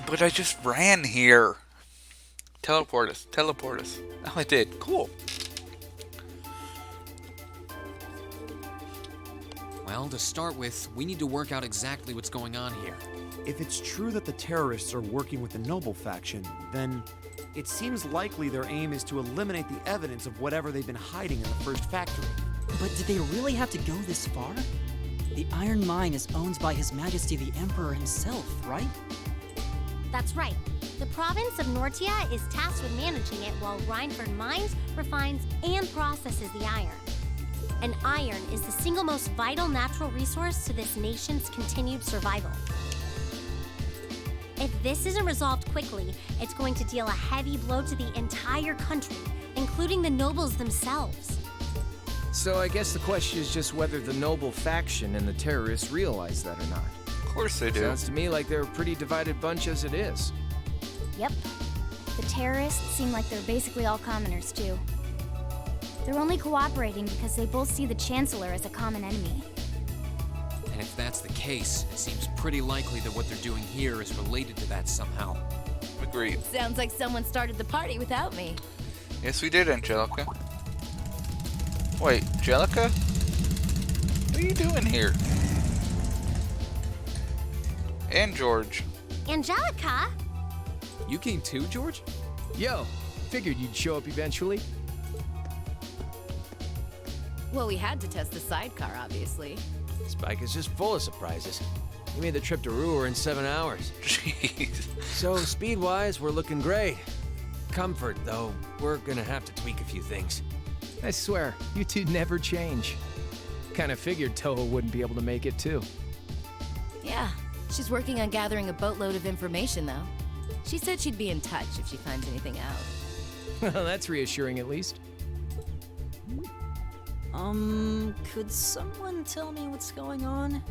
A: But I just ran here. Teleport us. Teleport us. Oh, I did. Cool.
G: Well, to start with, we need to work out exactly what's going on here.
F: If it's true that the terrorists are working with the Noble faction, then it seems likely their aim is to eliminate the evidence of whatever they've been hiding in the first factory.
E: But did they really have to go this far? The Iron Mine is owned by His Majesty the Emperor himself, right?
B: That's right. The province of Nortia is tasked with managing it while Reinford mines, refines, and processes the iron. And iron is the single most vital natural resource to this nation's continued survival. If this isn't resolved quickly, it's going to deal a heavy blow to the entire country, including the nobles themselves.
H: So I guess the question is just whether the Noble faction and the terrorists realize that or not.
A: Of course they do.
H: Sounds to me like they're a pretty divided bunch as it is.
I: Yep. The terrorists seem like they're basically all commoners, too. They're only cooperating because they both see the Chancellor as a common enemy.
G: And if that's the case, it seems pretty likely that what they're doing here is related to that somehow.
A: Agreed.
J: Sounds like someone started the party without me.
A: Yes, we did, Angelica. Wait, Angelica? What are you doing here? And George.
B: Angelica?
G: You came too, George?
H: Yo, figured you'd show up eventually.
J: Well, we had to test the sidecar, obviously.
D: Spike is just full of surprises. He made the trip to Ruhr in 7 hours.
A: Jeez.
D: So, speed-wise, we're looking great. Comfort, though, we're gonna have to tweak a few things.
H: I swear, you two never change. Kinda figured Toho wouldn't be able to make it, too.
J: Yeah, she's working on gathering a boatload of information, though. She said she'd be in touch if she finds anything out.
H: Well, that's reassuring at least.
E: Could someone tell me what's going on?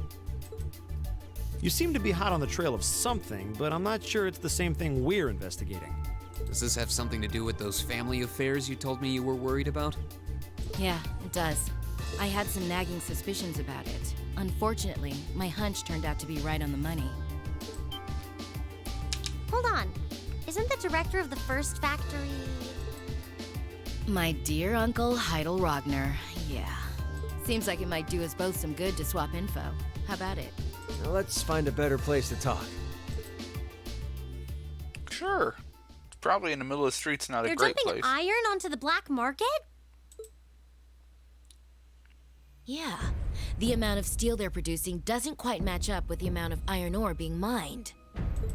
F: You seem to be hot on the trail of something, but I'm not sure it's the same thing we're investigating.
G: Does this have something to do with those family affairs you told me you were worried about?
J: Yeah, it does. I had some nagging suspicions about it. Unfortunately, my hunch turned out to be right on the money.
B: Hold on. Isn't the director of the first factory...
J: My dear Uncle Heidel Rogner, yeah. Seems like it might do us both some good to swap info. How about it?
D: Now let's find a better place to talk.
A: Sure. It's probably in the middle of the streets, not a
B: They're
A: great
B: dumping
A: place.
B: iron onto the black market?
J: Yeah. The amount of steel they're producing doesn't quite match up with the amount of iron ore being mined.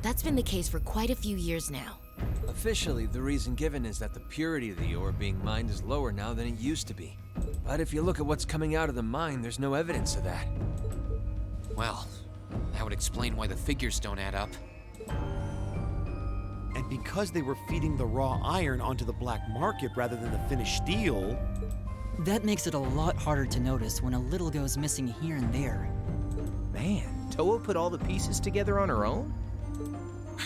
J: That's been the case for quite a few years now.
D: Officially, the reason given is that the purity of the ore being mined is lower now than it used to be. But if you look at what's coming out of the mine, there's no evidence of that.
G: Well, that would explain why the figures don't add up.
F: And because they were feeding the raw iron onto the black market rather than the finished steel...
E: That makes it a lot harder to notice when a little goes missing here and there.
H: Man, Toa put all the pieces together on her own?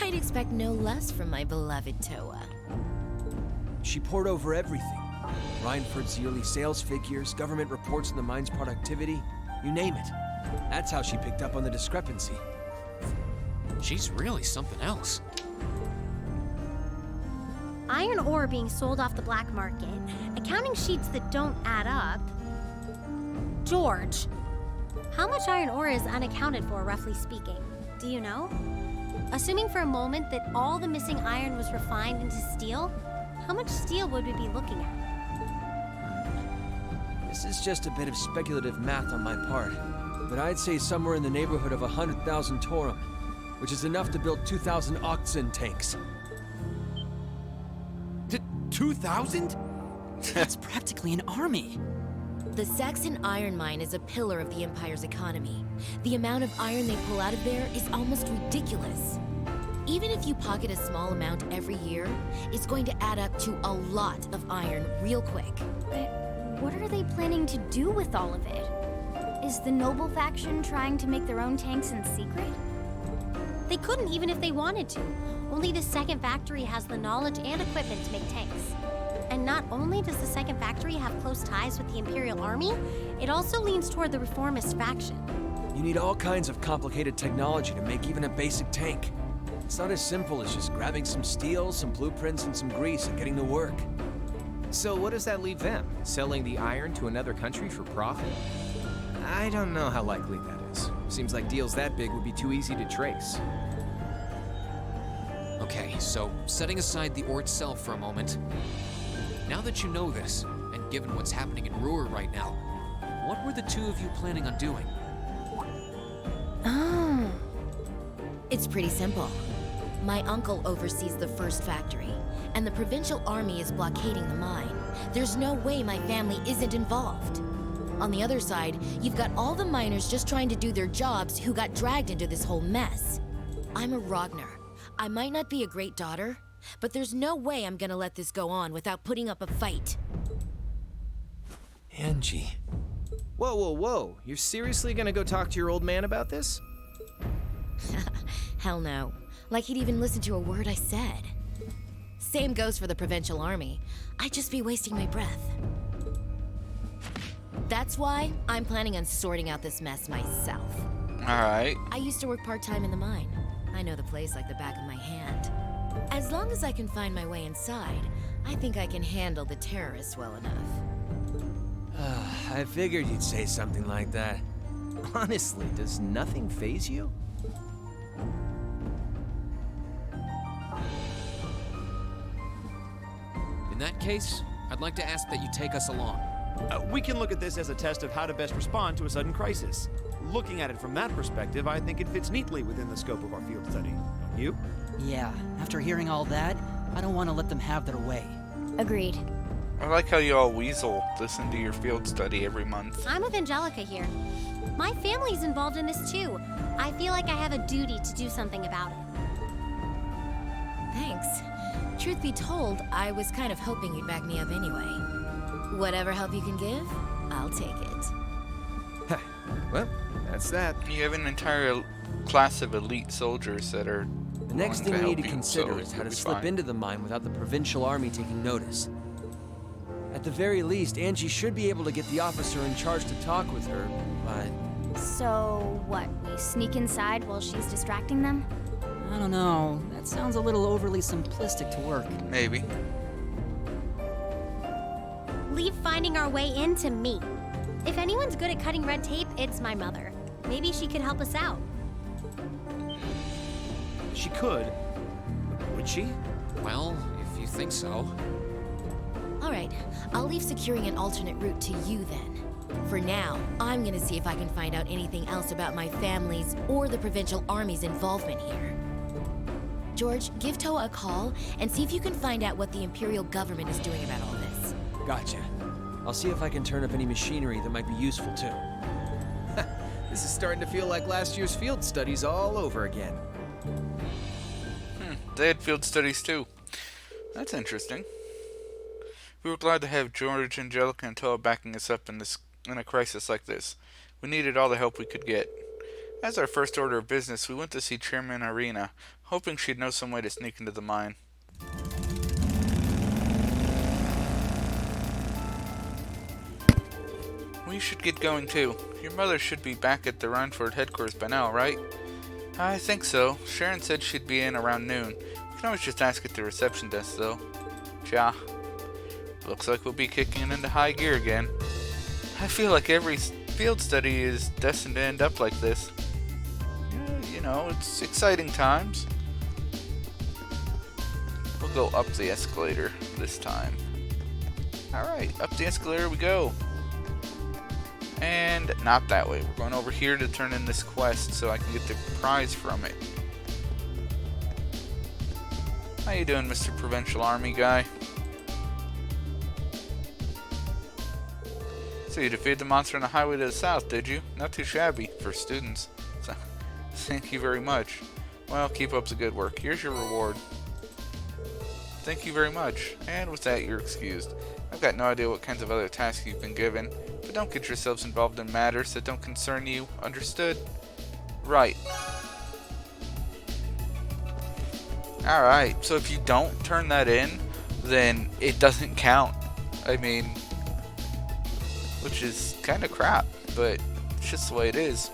J: I'd expect no less from my beloved Toa.
D: She poured over everything. Reinford's yearly sales figures, government reports on the mine's productivity, you name it. That's how she picked up on the discrepancy.
G: She's really something else.
B: Iron ore being sold off the black market, accounting sheets that don't add up. George, how much iron ore is unaccounted for, roughly speaking? Do you know? Assuming for a moment that all the missing iron was refined into steel, how much steel would we be looking at?
D: This is just a bit of speculative math on my part, but I'd say somewhere in the neighborhood of 100,000 Torum, which is enough to build 2,000 oxen tanks.
F: 2,000?
E: That's practically an army.
J: The Saxon iron mine is a pillar of the Empire's economy. The amount of iron they pull out of there is almost ridiculous. Even if you pocket a small amount every year, it's going to add up to a lot of iron real quick.
I: But what are they planning to do with all of it? Is the noble faction trying to make their own tanks in secret?
B: They couldn't even if they wanted to. Only the second factory has the knowledge and equipment to make tanks. And not only does the second factory have close ties with the Imperial Army, it also leans toward the reformist faction.
D: You need all kinds of complicated technology to make even a basic tank. It's not as simple as just grabbing some steel, some blueprints, and some grease and getting to work.
H: So what does that leave them? Selling the iron to another country for profit? I don't know how likely that is. Seems like deals that big would be too easy to trace.
G: Okay, so setting aside the ore itself for a moment, now that you know this, and given what's happening in Ruhr right now, what were the two of you planning on doing?
J: Oh. It's pretty simple. My uncle oversees the first factory, and the provincial army is blockading the mine. There's no way my family isn't involved. On the other side, you've got all the miners just trying to do their jobs who got dragged into this whole mess. I'm a Ragnar. I might not be a great daughter, but there's no way I'm gonna let this go on without putting up a fight.
H: Angie. Whoa, whoa, whoa. You're seriously gonna go talk to your old man about this?
J: Hell no. Like he'd even listen to a word I said. Same goes for the provincial army. I'd just be wasting my breath. That's why I'm planning on sorting out this mess myself.
A: Alright.
J: I used to work part-time in the mine. I know the place like the back of my hand. As long as I can find my way inside, I think I can handle the terrorists well enough.
D: I figured you'd say something like that.
H: Honestly, does nothing faze you?
G: In that case, I'd like to ask that you take us along.
F: We can look at this as a test of how to best respond to a sudden crisis. Looking at it from that perspective, I think it fits neatly within the scope of our field study. Don't you?
E: Yeah, after hearing all that, I don't want to let them have their way.
I: Agreed.
A: I like how you all weasel listen to your field study every month.
B: I'm with Angelica here. My family's involved in this too. I feel like I have a duty to do something about it.
J: Thanks. Truth be told, I was kind of hoping you'd back me up anyway. Whatever help you can give, I'll take it.
H: Well, that's that.
A: You have an entire class of elite soldiers that are.
D: The next thing
A: willing
D: we need to
A: help you,
D: consider
A: so
D: is how
A: you'll
D: to
A: be
D: slip
A: fine.
D: into the mine without the provincial army taking notice. At the very least, Angie should be able to get the officer in charge to talk with her, but...
I: So, what, we sneak inside while she's distracting them?
E: I don't know. That sounds a little overly simplistic to work.
A: Maybe.
B: Leave finding our way in to me. If anyone's good at cutting red tape, it's my mother. Maybe she could help us out.
F: She could. Would she?
G: Well, if you think so.
J: All right, I'll leave securing an alternate route to you then. For now, I'm gonna see if I can find out anything else about my family's or the provincial army's involvement here. George, give Toa a call and see if you can find out what the Imperial government is doing about all this.
D: Gotcha. I'll see if I can turn up any machinery that might be useful too.
H: This is starting to feel like last year's field studies all over again.
A: They had field studies too. That's interesting. We were glad to have George, Angelica, and Toa backing us up in a crisis like this. We needed all the help we could get. As our first order of business, we went to see Chairman Arena, hoping she'd know some way to sneak into the mine. We should get going too. Your mother should be back at the Rhineford headquarters by now, right? I think so. Sharon said she'd be in around noon. We can always just ask at the reception desk, though. Ja. Looks like we'll be kicking into high gear again. I feel like every field study is destined to end up like this. You know, it's exciting times. We'll go up the escalator this time. Alright, up the escalator we go. And not that way. We're going over here to turn in this quest so I can get the prize from it. How you doing, Mr. Provincial Army guy? So you defeated the monster on the highway to the south, did you? Not too shabby for students. So, thank you very much. Well, keep up the good work. Here's your reward. Thank you very much. And with that, you're excused. I've got no idea what kinds of other tasks you've been given, but don't get yourselves involved in matters that don't concern you. Understood? Right. Alright, so if you don't turn that in, then it doesn't count. I mean, which is kind of crap, but it's just the way it is.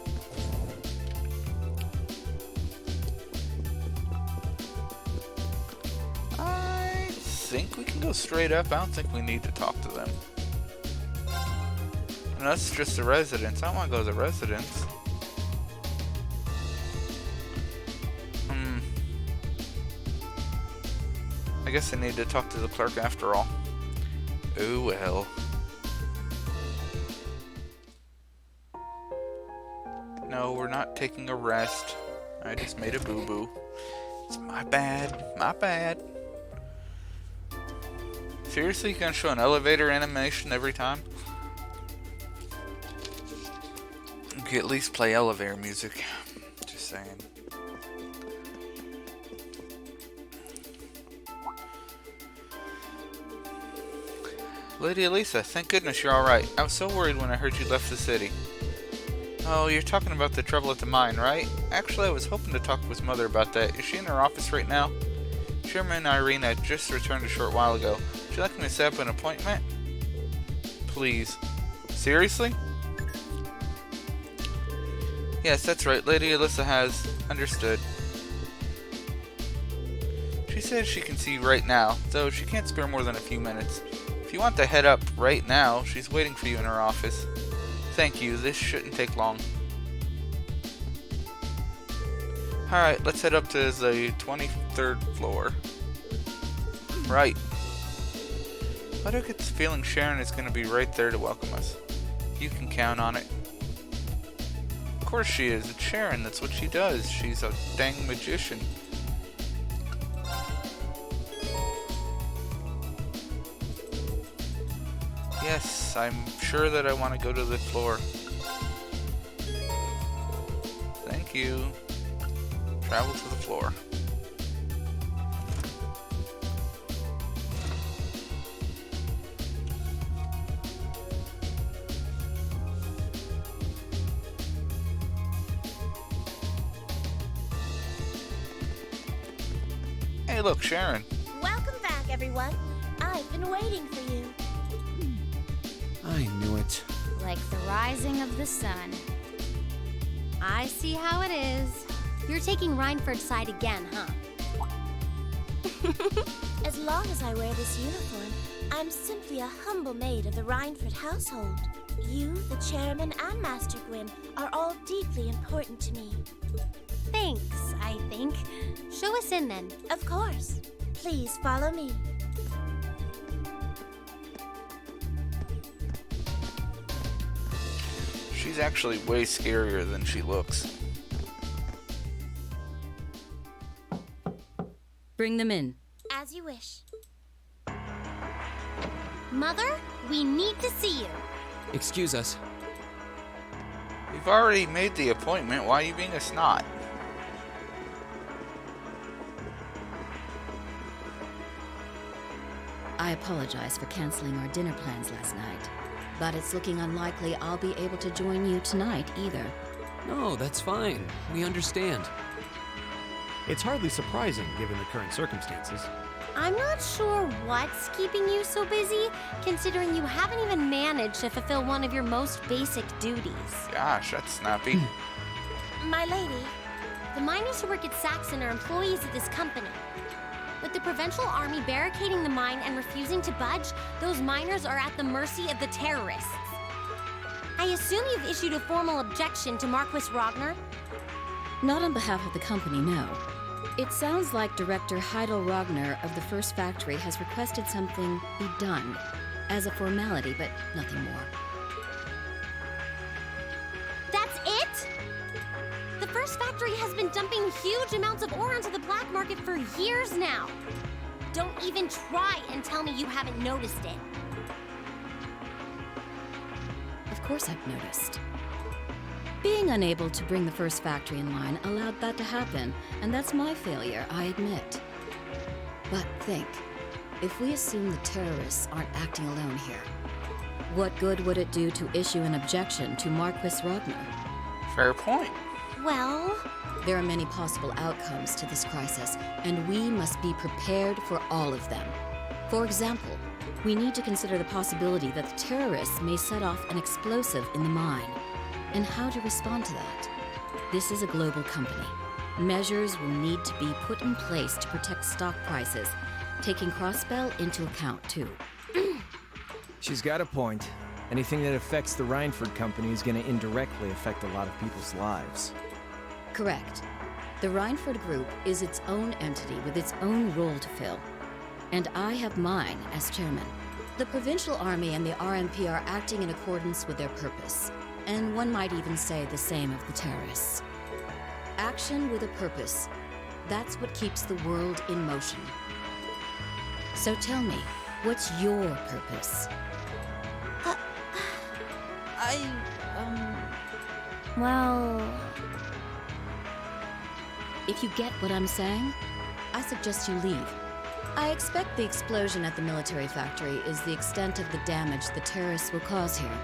A: I think we can go straight up. I don't think we need to talk to them. And that's just the residence. I don't want to go to the residence. I guess I need to talk to the clerk after all. Oh well. No, we're not taking a rest. I just made a boo-boo. It's my bad. My bad. Seriously, you gonna show an elevator animation every time? You could at least play elevator music. Just saying. Lady Elisa, thank goodness you're alright. I was so worried when I heard you left the city. Oh, you're talking about the trouble at the mine, right? Actually, I was hoping to talk with Mother about that. Is she in her office right now? Chairman Irina just returned a short while ago. Would you like me to set up an appointment? Please. Seriously? Yes, that's right. Lady Elisa has. Understood. She says she can see you right now, though she can't spare more than a few minutes. If you want to head up right now, she's waiting for you in her office. Thank you, this shouldn't take long. Alright, let's head up to the 23rd floor. Right. Why do I get this feeling Sharon is going to be right there to welcome us? You can count on it. Of course she is, it's Sharon, that's what she does. She's a dang magician. Yes, I'm sure that I want to go to the floor. Thank you. Travel to the floor. Hey, look, Sharon.
K: Welcome back, everyone. I've been waiting for you.
F: I knew it.
I: Like the rising of the sun.
B: I see how it is. You're taking Reinford's side again, huh?
K: As long as I wear this uniform, I'm simply a humble maid of the Reinford household. You, the chairman, and Master Gwyn are all deeply important to me.
B: Thanks, I think. Show us in then.
K: Of course. Please follow me.
A: She's actually way scarier than she looks.
L: Bring them in.
K: As you wish.
B: Mother, we need to see you.
H: Excuse us.
A: We've already made the appointment. Why are you being a snot?
L: I apologize for canceling our dinner plans last night, but it's looking unlikely I'll be able to join you tonight either.
G: No, that's fine. We understand.
F: It's hardly surprising given the current circumstances.
B: I'm not sure what's keeping you so busy, considering you haven't even managed to fulfill one of your most basic duties.
A: Gosh, that's snappy.
K: My lady.
B: The miners who work at Saxon are employees of this company. With the Provincial Army barricading the mine and refusing to budge, those miners are at the mercy of the terrorists. I assume you've issued a formal objection to Marquis Ragnar?
L: Not on behalf of the company, no. It sounds like Director Heidel Ragnar of the First Factory has requested something be done as a formality, but nothing more.
B: That's it? The First Factory has been dumping huge amounts of ore onto the black market for years now. Don't even try and tell me you haven't noticed it.
L: Of course I've noticed. Being unable to bring the First Factory in line allowed that to happen, and that's my failure, I admit. But think, if we assume the terrorists aren't acting alone here, what good would it do to issue an objection to Marquis Ragnar?
A: Fair point.
B: Well,
L: there are many possible outcomes to this crisis, and we must be prepared for all of them. For example, we need to consider the possibility that the terrorists may set off an explosive in the mine, and how to respond to that. This is a global company. Measures will need to be put in place to protect stock prices, taking Crossbell into account, too.
H: She's got a point. Anything that affects the Reinford Company is going to indirectly affect a lot of people's lives.
L: Correct. The Reinford Group is its own entity with its own role to fill. And I have mine as chairman. The Provincial Army and the RMP are acting in accordance with their purpose. And one might even say the same of the terrorists. Action with a purpose. That's what keeps the world in motion. So tell me, what's your purpose?
I: Well...
L: If you get what I'm saying, I suggest you leave. I expect the explosion at the military factory is the extent of the damage the terrorists will cause here.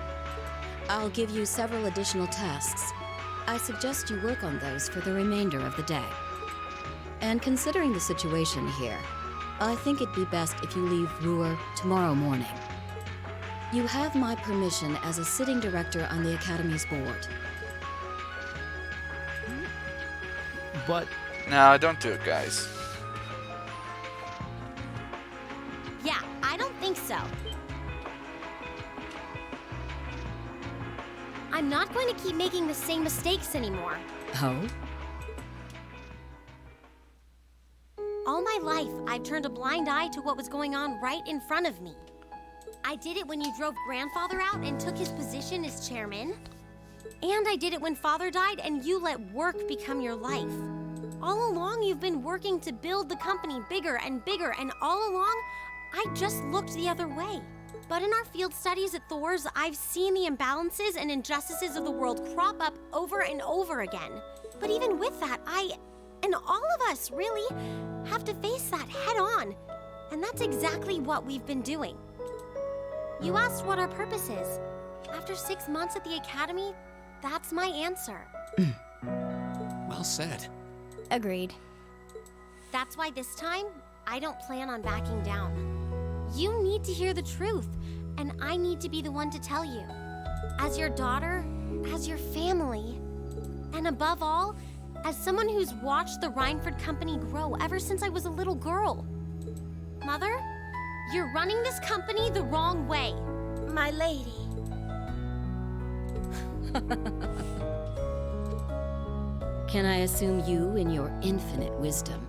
L: I'll give you several additional tasks. I suggest you work on those for the remainder of the day. And considering the situation here, I think it'd be best if you leave Ruhr tomorrow morning. You have my permission as a sitting director on the Academy's board.
H: But...
A: No, don't do it, guys.
B: yeah, I don't think so. I'm not going to keep making the same mistakes anymore.
L: Oh?
B: All my life, I've turned a blind eye to what was going on right in front of me. I did it when you drove Grandfather out and took his position as chairman. And I did it when Father died and you let work become your life. All along, you've been working to build the company bigger, and all along, I just looked the other way. But in our field studies at Thor's, I've seen the imbalances and injustices of the world crop up over and over again. But even with that, I, and all of us, really, have to face that head on. And that's exactly what we've been doing. You asked what our purpose is. After 6 months at the Academy, that's my answer.
G: Well said.
I: Agreed.
B: That's why this time, I don't plan on backing down. You need to hear the truth, and I need to be the one to tell you. As your daughter, as your family, and above all, as someone who's watched the Reinford Company grow ever since I was a little girl. Mother, you're running this company the wrong way.
K: My lady.
L: Can I assume you, in your infinite wisdom,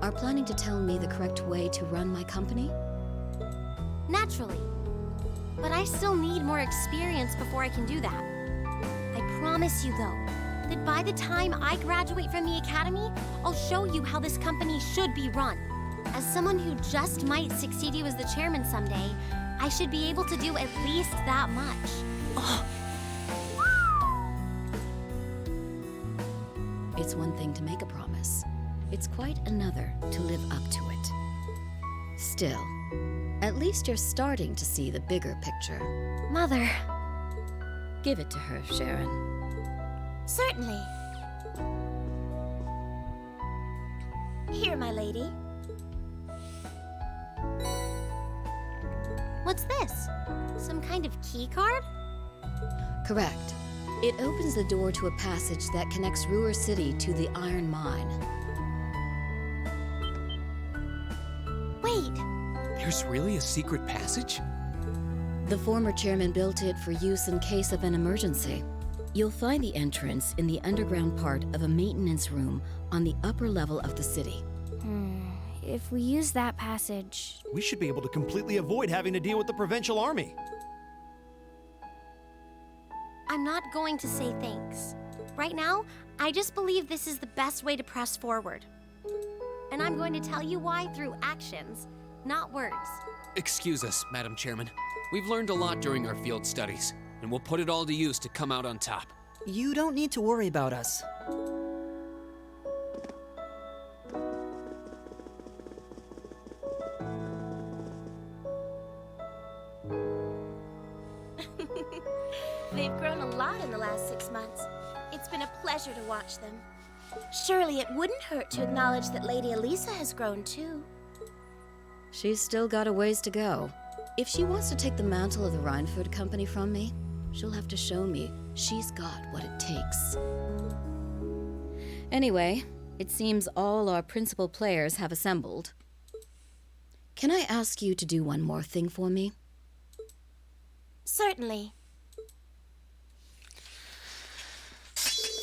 L: are planning to tell me the correct way to run my company?
B: Naturally. But I still need more experience before I can do that. I promise you, though, that by the time I graduate from the Academy, I'll show you how this company should be run. As someone who just might succeed you as the chairman someday, I should be able to do at least that much.
L: Oh. It's one thing to make a promise. It's quite another to live up to it. Still, at least you're starting to see the bigger picture.
B: Mother.
L: Give it to her, Sharon.
K: Certainly. Here, my lady.
B: What's this? Some kind of key card?
L: Correct. It opens the door to a passage that connects Ruhr City to the iron mine.
G: There's really a secret passage?
L: The former chairman built it for use in case of an emergency. You'll find the entrance in the underground part of a maintenance room on the upper level of the city.
I: If we use that passage...
F: We should be able to completely avoid having to deal with the Provincial Army.
B: I'm not going to say thanks. Right now, I just believe this is the best way to press forward. And I'm going to tell you why through actions, not words.
G: Excuse us, Madam Chairman. We've learned a lot during our field studies, and we'll put it all to use to come out on top.
E: You don't need to worry about us.
K: They've grown a lot in the last 6 months. It's been a pleasure to watch them. Surely it wouldn't hurt to acknowledge that Lady Elisa has grown too.
L: She's still got a ways to go. If she wants to take the mantle of the Rhineford Company from me, she'll have to show me she's got what it takes. Anyway, it seems all our principal players have assembled. Can I ask you to do one more thing for me?
K: Certainly.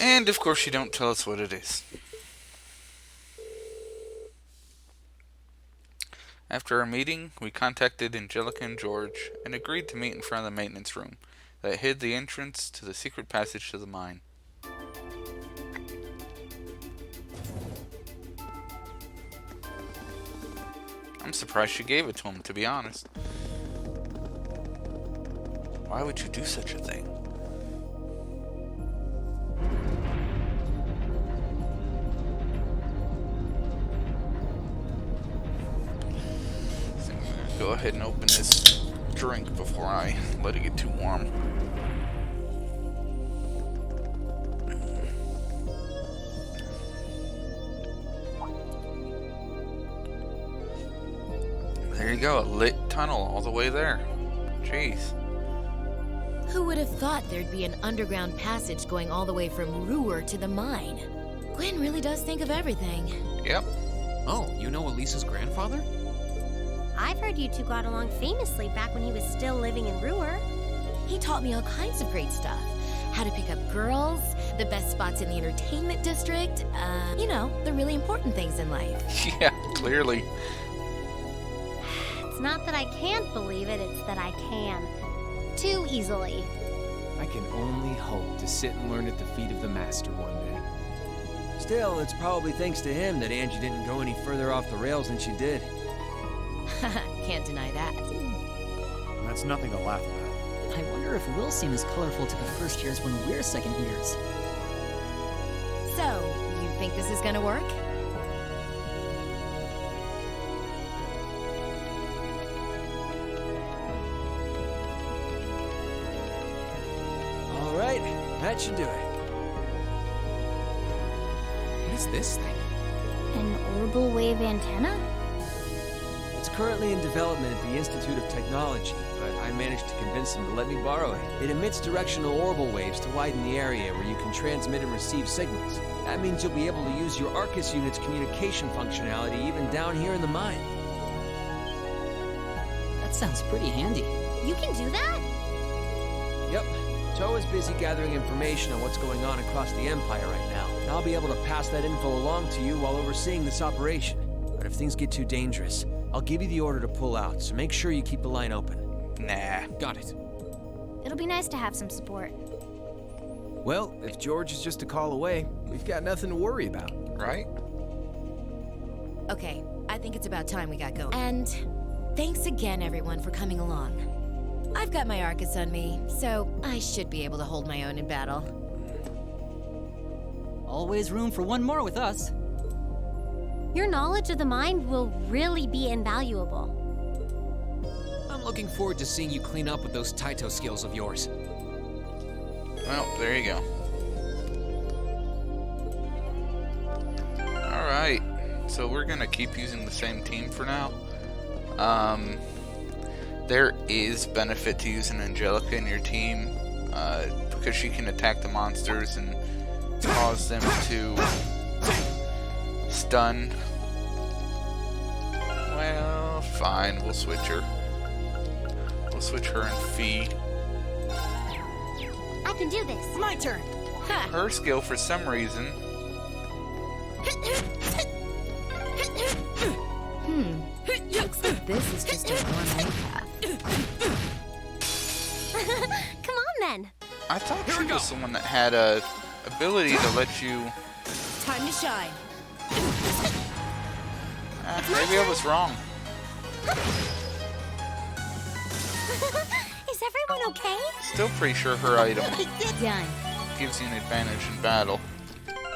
A: And of course you don't tell us what it is. After our meeting, we contacted Angelica and George and agreed to meet in front of the maintenance room that hid the entrance to the secret passage to the mine. I'm surprised she gave it to him, to be honest. Why would you do such a thing? So I'm gonna go ahead and open this drink before I let it get too warm. There you go, a lit tunnel all the way there. Jeez.
J: Who would have thought there'd be an underground passage going all the way from Ruhr to the mine? Gwen really does think of everything.
A: Yep.
G: Oh, you know Elisa's grandfather?
B: I've heard you two got along famously back when he was still living in Ruhr.
J: He taught me all kinds of great stuff. How to pick up girls, the best spots in the entertainment district, you know, the really important things in life.
A: Yeah, clearly.
B: It's not that I can't believe it, it's that I can. Too easily.
H: I can only hope to sit and learn at the feet of the Master one day.
D: Still, it's probably thanks to him that Angie didn't go any further off the rails than she did.
J: Can't deny that.
F: That's nothing to laugh at.
E: I wonder if we'll seem as colorful to the first years when we're second years.
J: So, you think this is gonna work?
D: All right, that should do it.
G: What is this thing?
I: An orbital wave antenna?
D: It's currently in development at the Institute of Technology, but I managed to convince them to let me borrow it. It emits directional orbital waves to widen the area where you can transmit and receive signals. That means you'll be able to use your Arcus unit's communication functionality even down here in the mine.
E: That sounds pretty handy.
B: You can do that?
D: Yep. Joe is busy gathering information on what's going on across the Empire right now. And I'll be able to pass that info along to you while overseeing this operation. But if things get too dangerous, I'll give you the order to pull out, so make sure you keep the line open.
A: Nah.
G: Got it.
I: It'll be nice to have some support.
H: Well, if George is just a call away, we've got nothing to worry about.
A: Right?
J: Okay, I think it's about time we got going. And thanks again, everyone, for coming along. I've got my Arcus on me, so I should be able to hold my own in battle.
E: Always room for one more with us.
B: Your knowledge of the mind will really be invaluable.
G: I'm looking forward to seeing you clean up with those Taito skills of yours.
A: Well, there you go. Alright, so we're gonna keep using the same team for now. There is benefit to using Angelica in your team, because she can attack the monsters and cause them to stun. Well, fine. We'll switch her. We'll switch her and Fee.
B: I can do this.
E: My turn.
A: Her skill, for some reason...
L: Looks like this is just a one-way path.
B: Come on, then.
A: I thought she was the one that had a ability to let you...
J: Time to shine.
A: Maybe I was wrong.
B: Is everyone okay?
A: Still pretty sure her item
L: Done.
A: gives you an advantage in battle.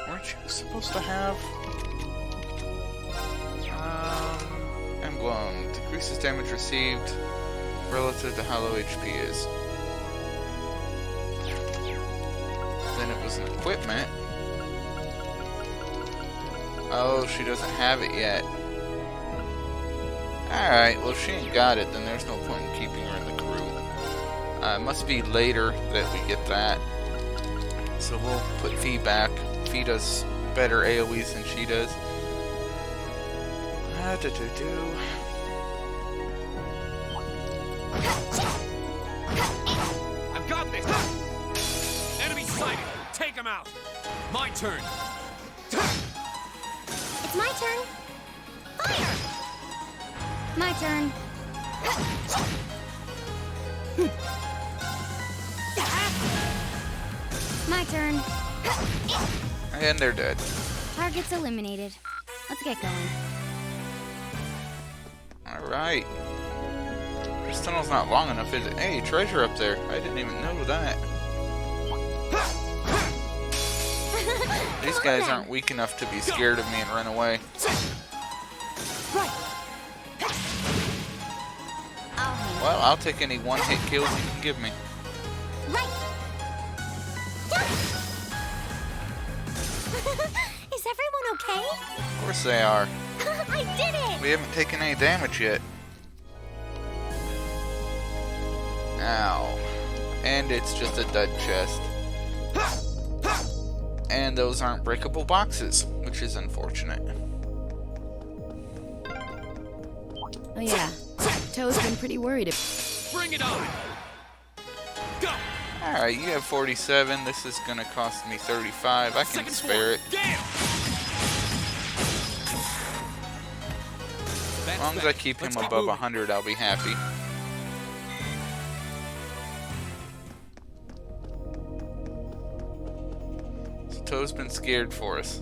A: Weren't you supposed to have... Emblem. Decreases damage received relative to how low HP is. Then it was an equipment. Oh, she doesn't have it yet. Alright, well if she ain't got it, then there's no point in keeping her in the crew. It must be later that we get that. So we'll put Fee back. Fee does better AoEs than she does.
C: I've got this! Enemy sighted! Take him out! My turn!
B: It's my turn. Fire!
I: My turn. My turn.
A: And they're dead.
I: Target's eliminated. Let's get going.
A: Alright. This tunnel's not long enough, is it? Hey, treasure up there. I didn't even know that. These guys aren't weak enough to be scared of me and run away. Well, I'll take any one-hit kills you can give me.
B: Is everyone okay?
A: Of course they are.
B: I did it!
A: We haven't taken any damage yet. Ow. And it's just a dud chest. And those aren't breakable boxes, which is unfortunate.
L: Oh yeah, Toe's been pretty worried.
C: Bring it on! Go!
A: Alright, you have 47. This is gonna cost me 35. I can spare it. As long as I keep him above 100, I'll be happy. So Toe's been scared for us.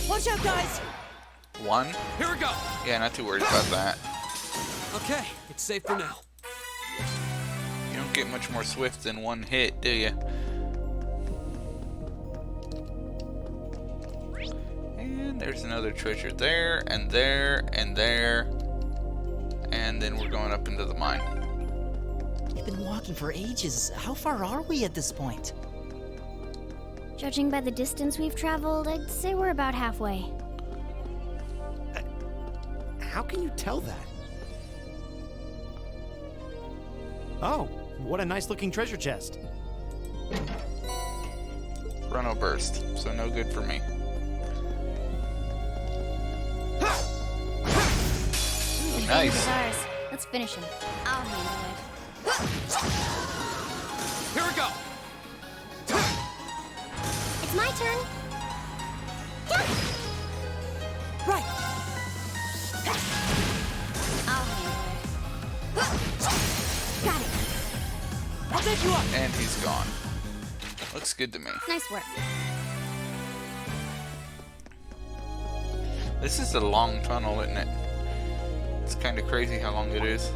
E: Watch out, guys!
A: One?
C: Here we go!
A: Yeah, not too worried about that.
E: Okay, it's safe for now.
A: You don't get much more swift than one hit, do you? And there's another treasure there, and there, and there. And then we're going up into the mine.
E: We've been walking for ages. How far are we at this point?
I: Judging by the distance we've traveled, I'd say we're about halfway.
F: How can you tell that? Oh, what a nice looking treasure chest.
A: Chrono burst, so no good for me. Ooh, nice.
I: Ours. Let's finish him. I'll handle it.
C: Here we go!
B: It's my turn.
E: Right!
B: I'll handle it. Got it.
E: I'll take you up!
A: And he's gone. Looks good to me.
I: Nice work.
A: This is a long tunnel, isn't it? It's kind of crazy how long it is.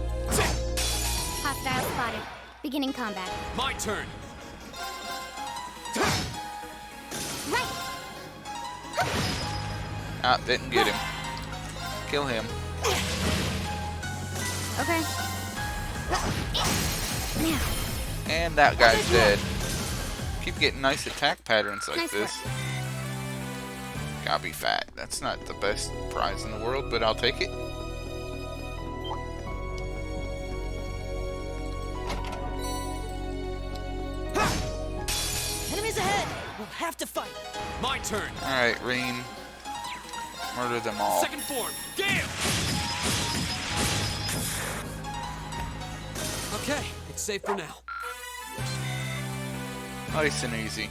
I: Hostile spotted. Beginning combat.
C: My turn!
B: Right.
A: Ah, didn't get him. Kill him.
I: Okay. Now.
A: And that guy's dead. Keep getting nice attack patterns like
I: Nice
A: this. Gotta be fat. That's not the best prize in the world, but I'll take it.
E: Enemies ahead! We'll have to fight!
C: My turn!
A: Alright, Reen. Murder them all.
C: Second form, Gale!
D: Okay, it's safe for now.
A: Nice and easy.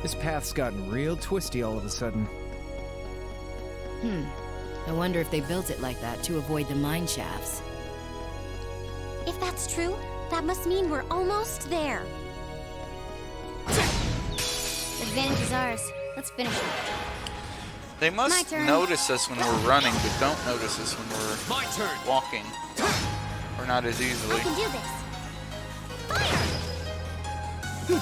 H: This path's gotten real twisty all of a sudden.
J: I wonder if they built it like that to avoid the mine shafts.
B: If that's true, that must mean we're almost there.
I: Advantage is ours. Let's finish it.
A: They
I: My
A: must
I: turn.
A: notice us when we're running, but don't notice us when we're
C: My turn!
A: walking. Or not as easily.
B: I can do this.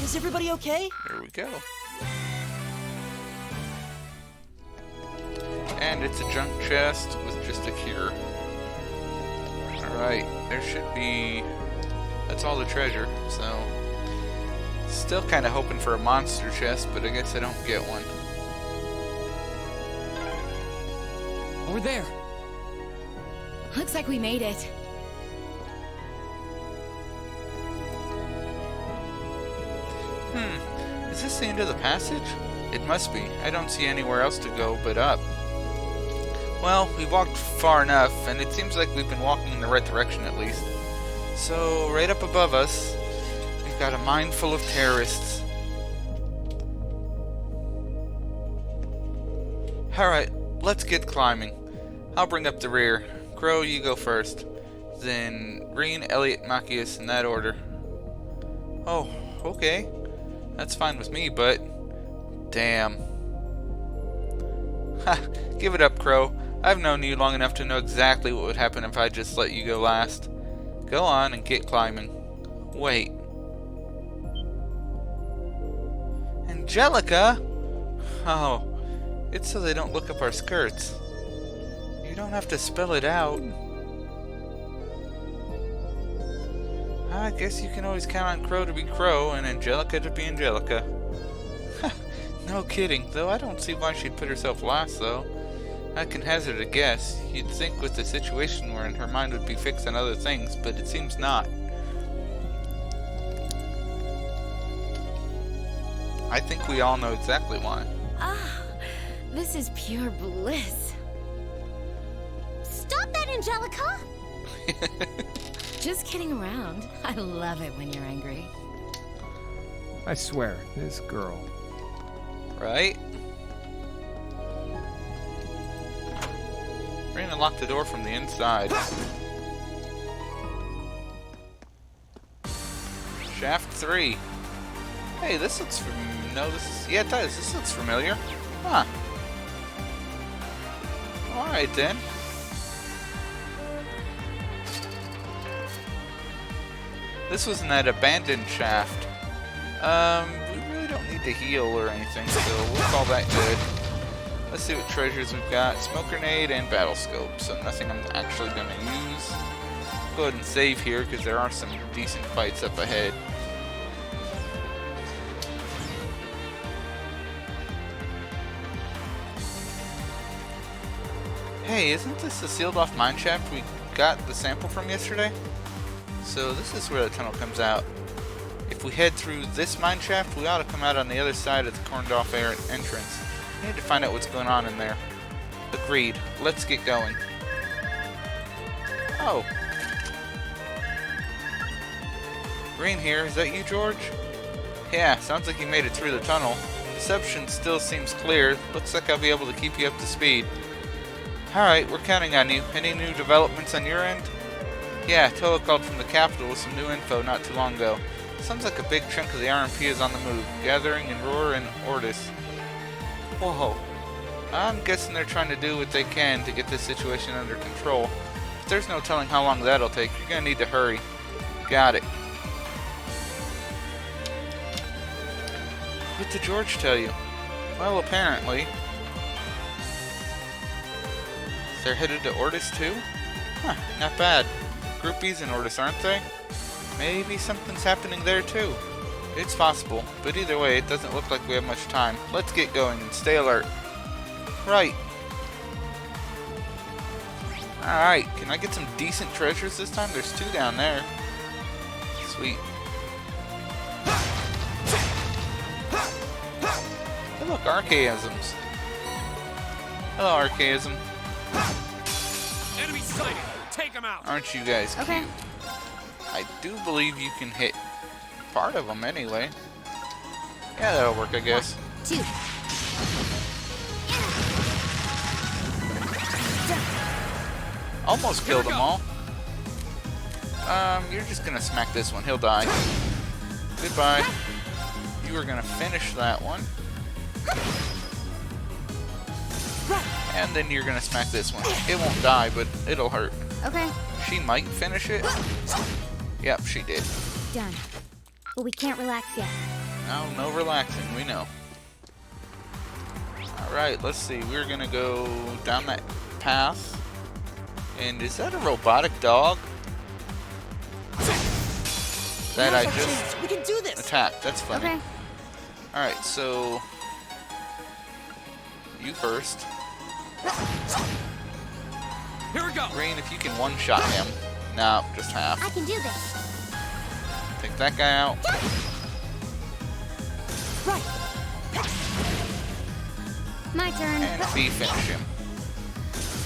E: Is everybody okay?
A: Here we go. And it's a junk chest with just a cure. Alright, there should be... That's all the treasure, so... Still kind of hoping for a monster chest, but I guess I don't get one.
D: Over there.
J: Looks like we made it.
A: Is this the end of the passage? It must be. I don't see anywhere else to go but up. Well, we walked far enough, and it seems like we've been walking in the right direction at least. So, right up above us, we've got a mine full of terrorists. Alright, let's get climbing. I'll bring up the rear. Crow, you go first. Then Reen, Elliot, Machias in that order. Oh, okay. That's fine with me, but... Damn. Ha! Give it up, Crow. I've known you long enough to know exactly what would happen if I just let you go last. Go on and get climbing. Wait. Angelica? Oh, it's so they don't look up our skirts. You don't have to spell it out. I guess you can always count on Crow to be Crow and Angelica to be Angelica. No kidding, though I don't see why she'd put herself last, though. I can hazard a guess. You'd think with the situation we're in, her mind would be fixed on other things, but it seems not. I think we all know exactly why.
J: Ah, this is pure bliss.
B: Stop that, Angelica!
J: Just kidding around. I love it when you're angry.
H: I swear, this girl.
A: Right? We're gonna lock the door from the inside. Shaft 3. Hey, this looks no, this is... Yeah, it does. This looks familiar. Huh. Alright, then. This was in that abandoned shaft. We really don't need to heal or anything, so we'll call that good. Let's see what treasures we've got. Smoke grenade and battle scope, so nothing I'm actually going to use. Go ahead and save here, because there are some decent fights up ahead. Hey, isn't this the sealed off mine shaft we got the sample from yesterday? So this is where the tunnel comes out. If we head through this mine shaft, we ought to come out on the other side of the corned off entrance. We need to find out what's going on in there. Agreed. Let's get going. Oh. Green here. Is that you, George? Yeah, sounds like you made it through the tunnel. Reception still seems clear. Looks like I'll be able to keep you up to speed. Alright, we're counting on you. Any new developments on your end? Yeah, Toa called from the capital with some new info not too long ago. Sounds like a big chunk of the RMP is on the move, gathering in Roar and Ordis. Whoa. I'm guessing they're trying to do what they can to get this situation under control. But there's no telling how long that'll take. You're gonna need to hurry. Got it. What did George tell you? Well, apparently... They're headed to Ordis too? Huh, not bad. Groupies in Ordis, aren't they? Maybe something's happening there too. It's possible, but either way, it doesn't look like we have much time. Let's get going and stay alert. Right. Alright, can I get some decent treasures this time? There's 2 down there. Sweet. look, Archaisms. Hello, Archaism.
C: Enemy sighted. Take him out.
A: Aren't you guys cute?
I: Okay.
A: I do believe you can hit part of them anyway. Yeah, that'll work, I guess.
B: 2.
A: Almost killed them all. You're just gonna smack this one. He'll die. Goodbye. You were gonna finish that one. And then you're gonna smack this one. It won't die, but it'll hurt.
I: Okay.
A: She might finish it. Yep, she did.
I: Done. But we can't relax yet.
A: No, no relaxing, we know. Alright, let's see. We're gonna go down that path. And is that a robotic dog? That I just
E: We can do this.
A: attacked. That's funny.
I: Okay.
A: Alright, so you first.
C: Here we go.
A: Rain, if you can one-shot him. No, just half.
B: I can do this.
A: Take that guy out.
I: My turn.
A: And B, finish him.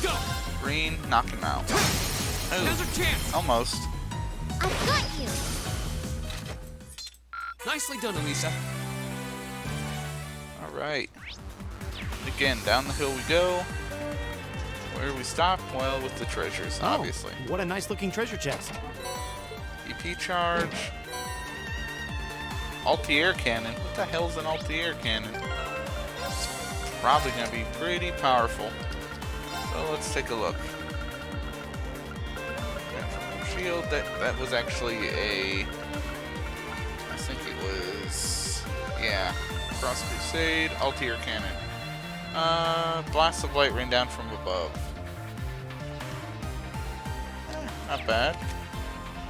C: Go.
A: Green, knock him out.
C: Now's
A: Ooh,
C: our chance.
A: almost.
B: I've got you.
G: Nicely done, Elisa.
A: Alright. Again, down the hill we go. Where do we stop? Well, with the treasures, obviously.
F: Oh, what a nice looking treasure chest.
A: EP charge. Altair cannon. What the hell's an Altair cannon? It's probably going to be pretty powerful. So let's take a look. Shield. That was actually a... I think it was... Yeah. Cross Crusade. Altair cannon. Blast of light rain down from above. Not bad.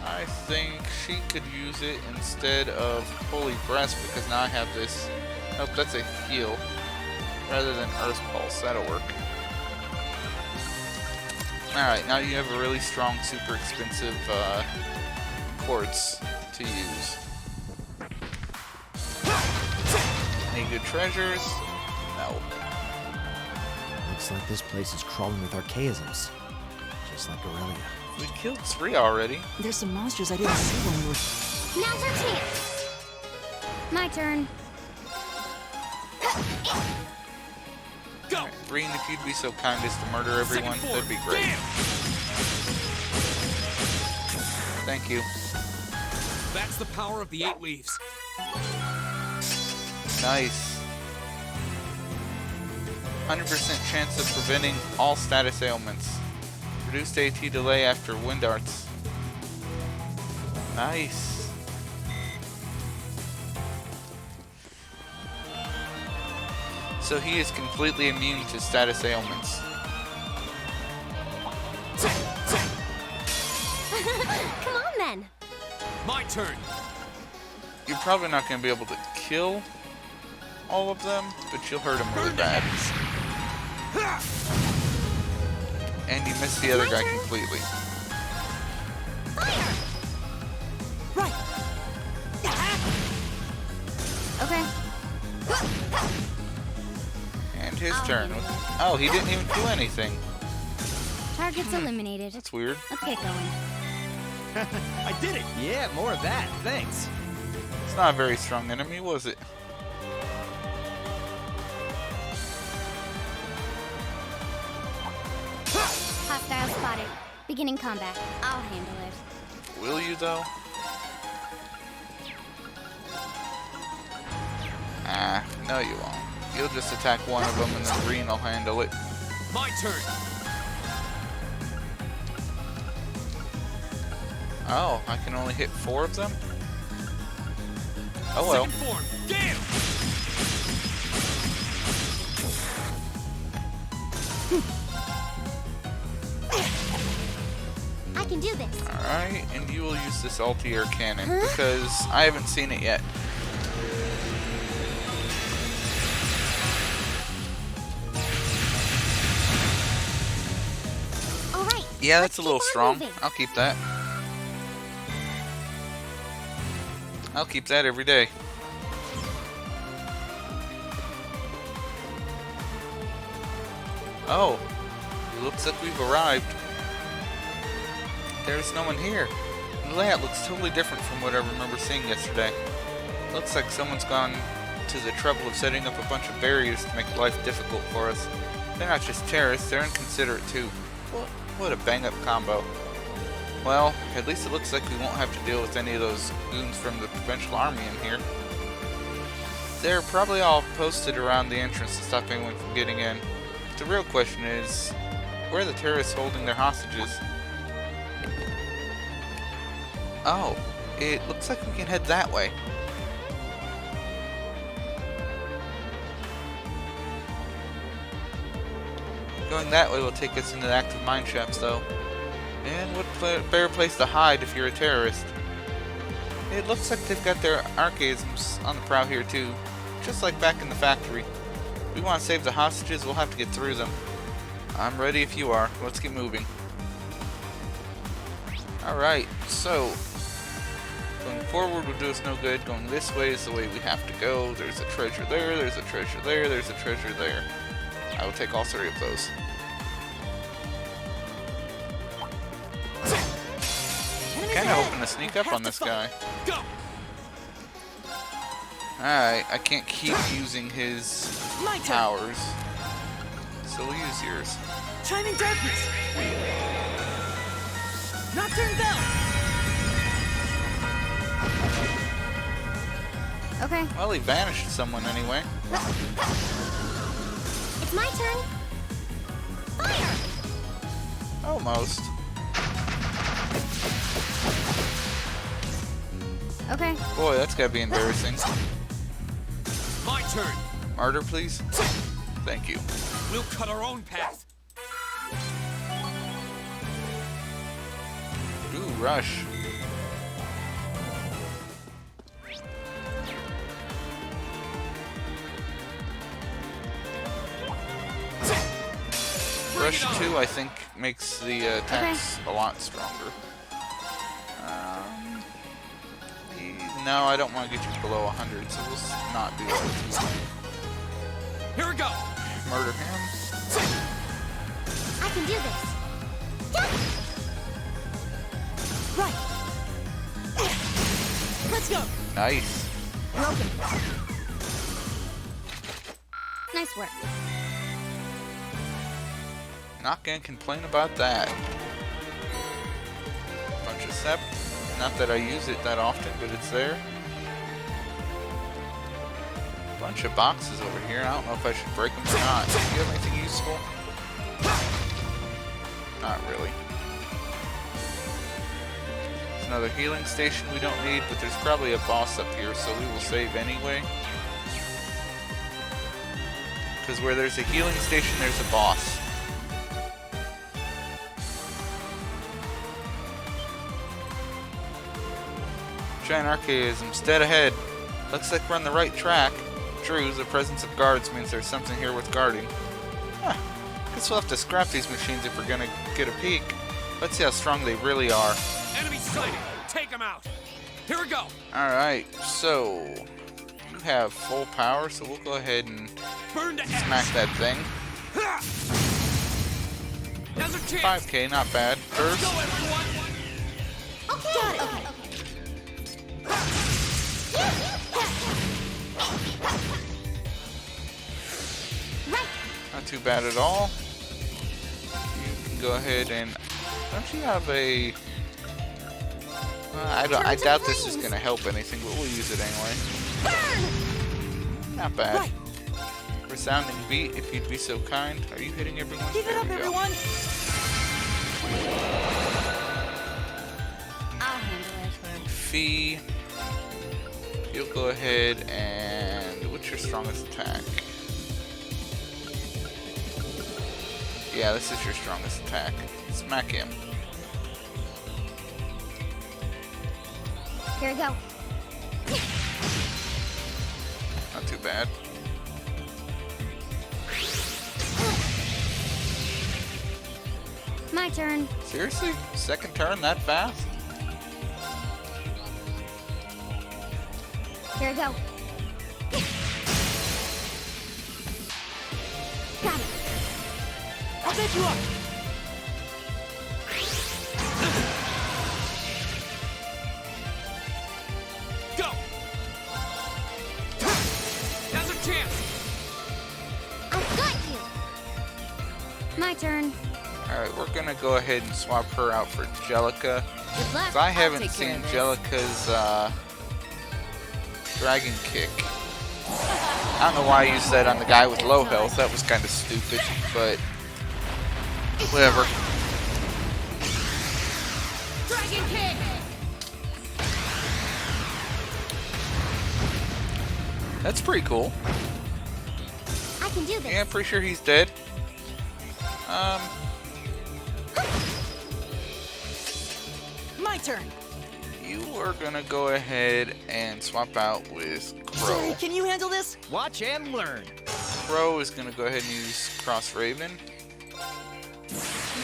A: I think she could use it instead of Holy Breast because now I have this. Nope, that's a heal rather than Earth Pulse. That'll work. Alright, now you have a really strong, super expensive quartz to use. Any good treasures? No.
F: Looks like this place is crawling with archaisms. Just like Aurelia.
A: We killed 3 already.
E: There's some monsters I didn't see when we were...
B: Now's our chance.
I: My turn.
C: Go.
A: Right, Green, if you'd be so kind as to murder everyone,
C: Second
A: that'd be
C: form.
A: great.
C: Damn.
A: Thank you.
C: That's the power of the 8 leaves.
A: Nice. 100% chance of preventing all status ailments. Reduced AT delay after wind arts. Nice. So he is completely immune to status ailments.
B: Come on then.
C: My turn.
A: You're probably not going to be able to kill all of them, but you'll hurt them really bad. And you missed the other guy completely.
I: Okay.
A: And his turn. Oh, he didn't even do anything.
I: Target's eliminated.
A: That's weird.
I: Let's get going.
F: I did it!
H: Yeah, more of that. Thanks.
A: It's not a very strong enemy, was it?
I: Hostile spotted. Beginning combat. I'll handle it.
A: Will you, though? Ah, no you won't. You'll just attack one of them and then Green will handle it.
C: My turn.
A: Oh, I can only hit 4 of them? Oh well.
C: Second form. Damn.
B: I can do this.
A: Alright, and you will use this Altair cannon because I haven't seen it yet.
B: All right.
A: Yeah,
B: let's
A: that's a little
B: keep on
A: strong.
B: moving.
A: I'll keep that. I'll keep that every day. Oh, it looks like we've arrived. There's no one here. The layout looks totally different from what I remember seeing yesterday. Looks like someone's gone to the trouble of setting up a bunch of barriers to make life difficult for us. They're not just terrorists, they're inconsiderate too. What a bang-up combo. Well, at least it looks like we won't have to deal with any of those goons from the provincial army in here. They're probably all posted around the entrance to stop anyone from getting in. But the real question is, where are the terrorists holding their hostages? Oh, it looks like we can head that way. Going that way will take us into the active mine shafts, though. And what better place to hide if you're a terrorist? It looks like they've got their archaisms on the prowl here, too. Just like back in the factory. If we want to save the hostages, we'll have to get through them. I'm ready if you are. Let's get moving. Alright, so going forward will do us no good. Going this way is the way we have to go. There's a treasure there, there's a treasure there, there's a treasure there. I will take all three of those. Kinda hoping to sneak up on this guy. Alright, I can't keep using his powers. So we'll use yours.
E: Chiming darkness! Nocturne bell!
I: Okay.
A: Well, he vanished someone anyway.
B: It's my turn. Fire!
A: Almost.
I: Okay.
A: Boy, that's gotta be embarrassing.
C: My turn.
A: Martyr, please. Thank you.
C: We'll cut our own path.
A: Ooh, rush. Rush 2, I think, makes the attacks a lot stronger. No, I don't want to get you below 100, so we'll not do that.
C: Here we go.
A: Murder him.
B: I can do this.
E: Right. Let's go.
A: Nice.
B: Broken. Nice work.
A: Not gonna complain about that. Bunch of sept. Not that I use it that often, but it's there. Bunch of boxes over here. I don't know if I should break them or not. Do you have anything useful? Not really. There's another healing station we don't need, but there's probably a boss up here, so we will save anyway. Because where there's a healing station, there's a boss. Giant archaisms, dead ahead. Looks like we're on the right track. True, the presence of guards means there's something here worth guarding. Huh. Guess we'll have to scrap these machines if we're gonna get a peek. Let's see how strong they really are.
C: Enemy sighted. Take them out. Here we go.
A: Alright, so you have full power, so we'll go ahead and smack that thing.
C: Now's our chance.
A: 5k, not bad. First.
C: Go, everyone.
B: Okay. Got it. Okay. Right.
A: Not too bad at all. You can go ahead and... Don't you have a... I doubt this is going to help anything, but we'll use it anyway. Not bad.
E: Right.
A: Resounding beat, if you'd be so kind. Are you hitting everyone?
E: Give it
A: There
E: up,
A: we go.
E: everyone!
B: I'll handle it.
A: And Fee, you'll go ahead and... What's your strongest attack? Yeah, this is your strongest attack. Smack him.
I: Here we go.
A: Not too bad.
I: My turn.
A: Seriously? Second turn that fast?
I: Here we go. Got it.
C: I'll take you up! Go! Now's our chance!
B: I've got you!
I: My turn.
A: Alright, we're gonna go ahead and swap her out for Jellica.
B: Good luck.
A: 'Cause I
B: I'll
A: haven't
B: take care
A: seen
B: of this.
A: Jellica's Dragon Kick. I don't know why I used that on the guy with low health. That was kind of stupid, but whatever.
B: Dragon kick!
A: That's pretty cool.
B: I can do this.
A: Yeah, I'm pretty sure he's dead.
E: My turn.
A: You are gonna go ahead and swap out with Crow.
E: Sorry, can you handle this?
H: Watch and learn.
A: Crow is gonna go ahead and use Cross Raven.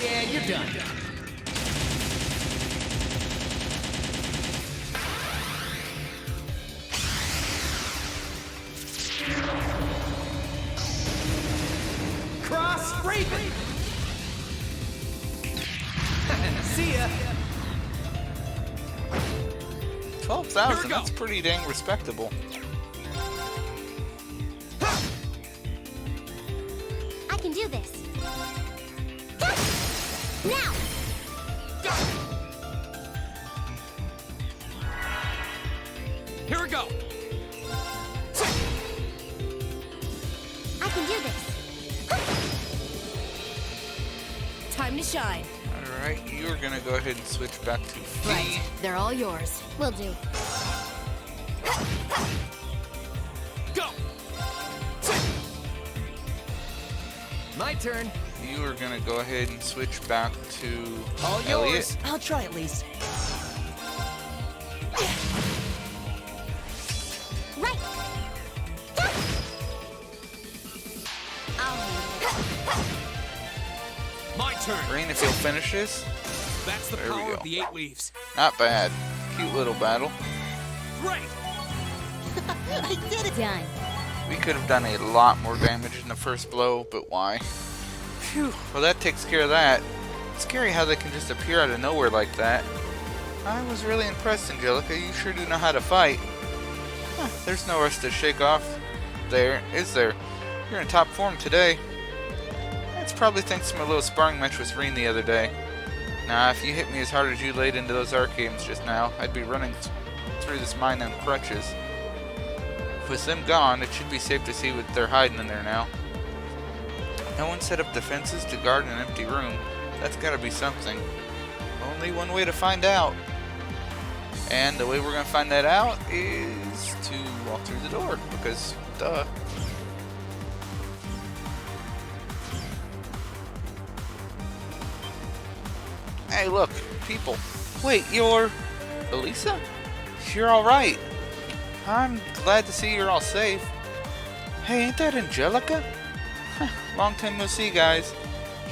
H: Yeah, you're done. Cross Raven. See ya.
A: 12,000, that's pretty dang respectable.
B: I can do this. Now!
C: Here we go!
B: I can do this.
J: Time to shine.
A: Alright, you are gonna go ahead and switch back to Fee.
J: Right. They're all yours.
B: Will do.
C: Go!
H: My turn.
A: You are gonna go ahead and switch back to
H: All
A: Elliot.
H: yours.
E: I'll try at least.
B: Right! I'll handle
C: My turn!
A: Green, if you'll finish this.
C: That's the
A: There we
C: power
A: go.
C: of the 8 leaves.
A: Not bad. Cute little battle.
C: Great!
B: I did it! Done.
A: We could have done a lot more damage in the first blow, but why? Phew. Well, that takes care of that. It's scary how they can just appear out of nowhere like that. I was really impressed, Angelica. You sure do know how to fight. Huh, there's no rest to shake off there, is there? You're in top form today. That's probably thanks to my little sparring match with Reen the other day. Nah, if you hit me as hard as you laid into those arcanes just now, I'd be running through this mine on crutches. With them gone, it should be safe to see what they're hiding in there now. No one set up defenses to guard an empty room. That's gotta be something. Only one way to find out. And the way we're gonna find that out is to walk through the door, because, duh. Hey, look, people. Wait, you're Elisa? You're alright. I'm glad to see you're all safe. Hey, ain't that Angelica? Huh, long time no see, guys.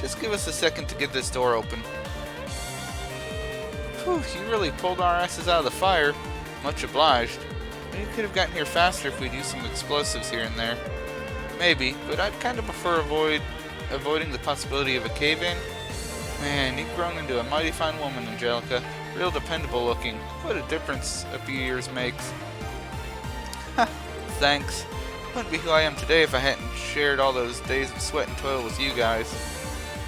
A: Just give us a second to get this door open. Whew, you really pulled our asses out of the fire. Much obliged. We could have gotten here faster if we'd used some explosives here and there. Maybe, but I'd kind of prefer avoiding the possibility of a cave-in. Man, you've grown into a mighty fine woman, Angelica. Real dependable looking. What a difference a few years makes. Ha, thanks. Wouldn't be who I am today if I hadn't shared all those days of sweat and toil with you guys.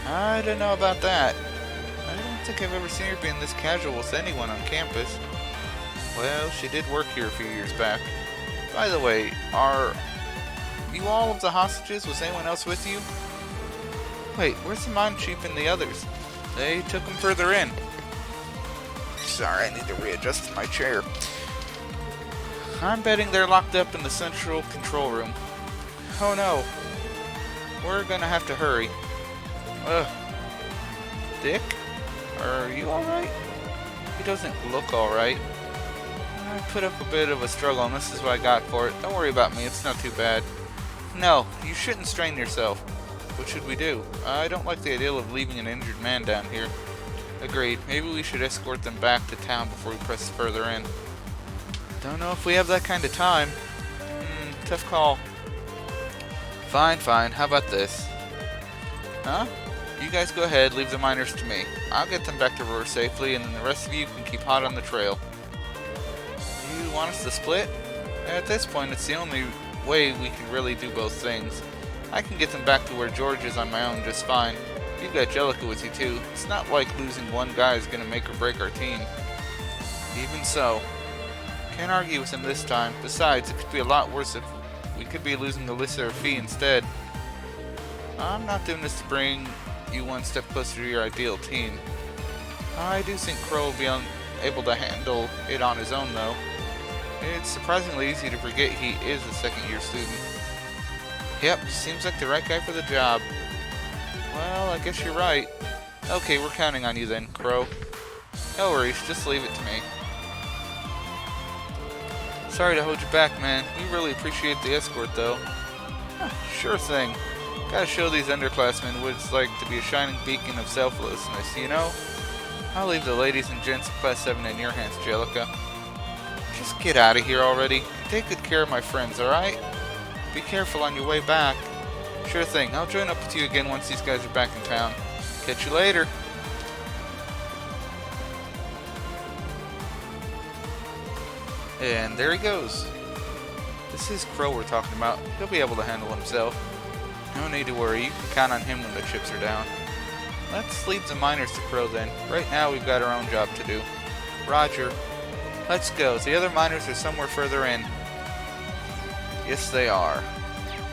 A: I don't know about that. I don't think I've ever seen her being this casual with anyone on campus. Well, she did work here a few years back. By the way, are you all of the hostages? Was anyone else with you? Wait, where's the mine chief and the others? They took them further in. Sorry, I need to readjust my chair. I'm betting they're locked up in the central control room. Oh no. We're gonna have to hurry. Dick? Are you alright? He doesn't look alright. I put up a bit of a struggle and this is what I got for it. Don't worry about me, it's not too bad. No, you shouldn't strain yourself. What should we do? I don't like the idea of leaving an injured man down here. Agreed. Maybe we should escort them back to town before we press further in. Don't know if we have that kind of time. Tough call. Fine, fine. How about this? Huh? You guys go ahead, leave the miners to me. I'll get them back to Roar safely, and then the rest of you can keep hot on the trail. You want us to split? At this point, it's the only way we can really do both things. I can get them back to where George is on my own just fine. You've got Jellica with you too. It's not like losing one guy is gonna make or break our team. Even so, can't argue with him this time. Besides, it could be a lot worse if we could be losing Alyssa or Fee instead. I'm not doing this to bring you one step closer to your ideal team. I do think Crow will be able to handle it on his own though. It's surprisingly easy to forget he is a second-year student. Yep, seems like the right guy for the job. Well, I guess you're right. Okay, we're counting on you then, Crow. No worries, just leave it to me. Sorry to hold you back, man. We really appreciate the escort, though. Sure thing. Gotta show these underclassmen what it's like to be a shining beacon of selflessness, you know? I'll leave the ladies and gents of Class 7 in your hands, Jellica. Just get out of here already. Take good care of my friends, alright? Be careful on your way back. Sure thing. I'll join up with you again once these guys are back in town. Catch you later. And there he goes. This is Crow we're talking about. He'll be able to handle himself. No need to worry. You can count on him when the chips are down. Let's leave the miners to Crow then. Right now we've got our own job to do. Roger. Let's go. The other miners are somewhere further in. Yes, they are.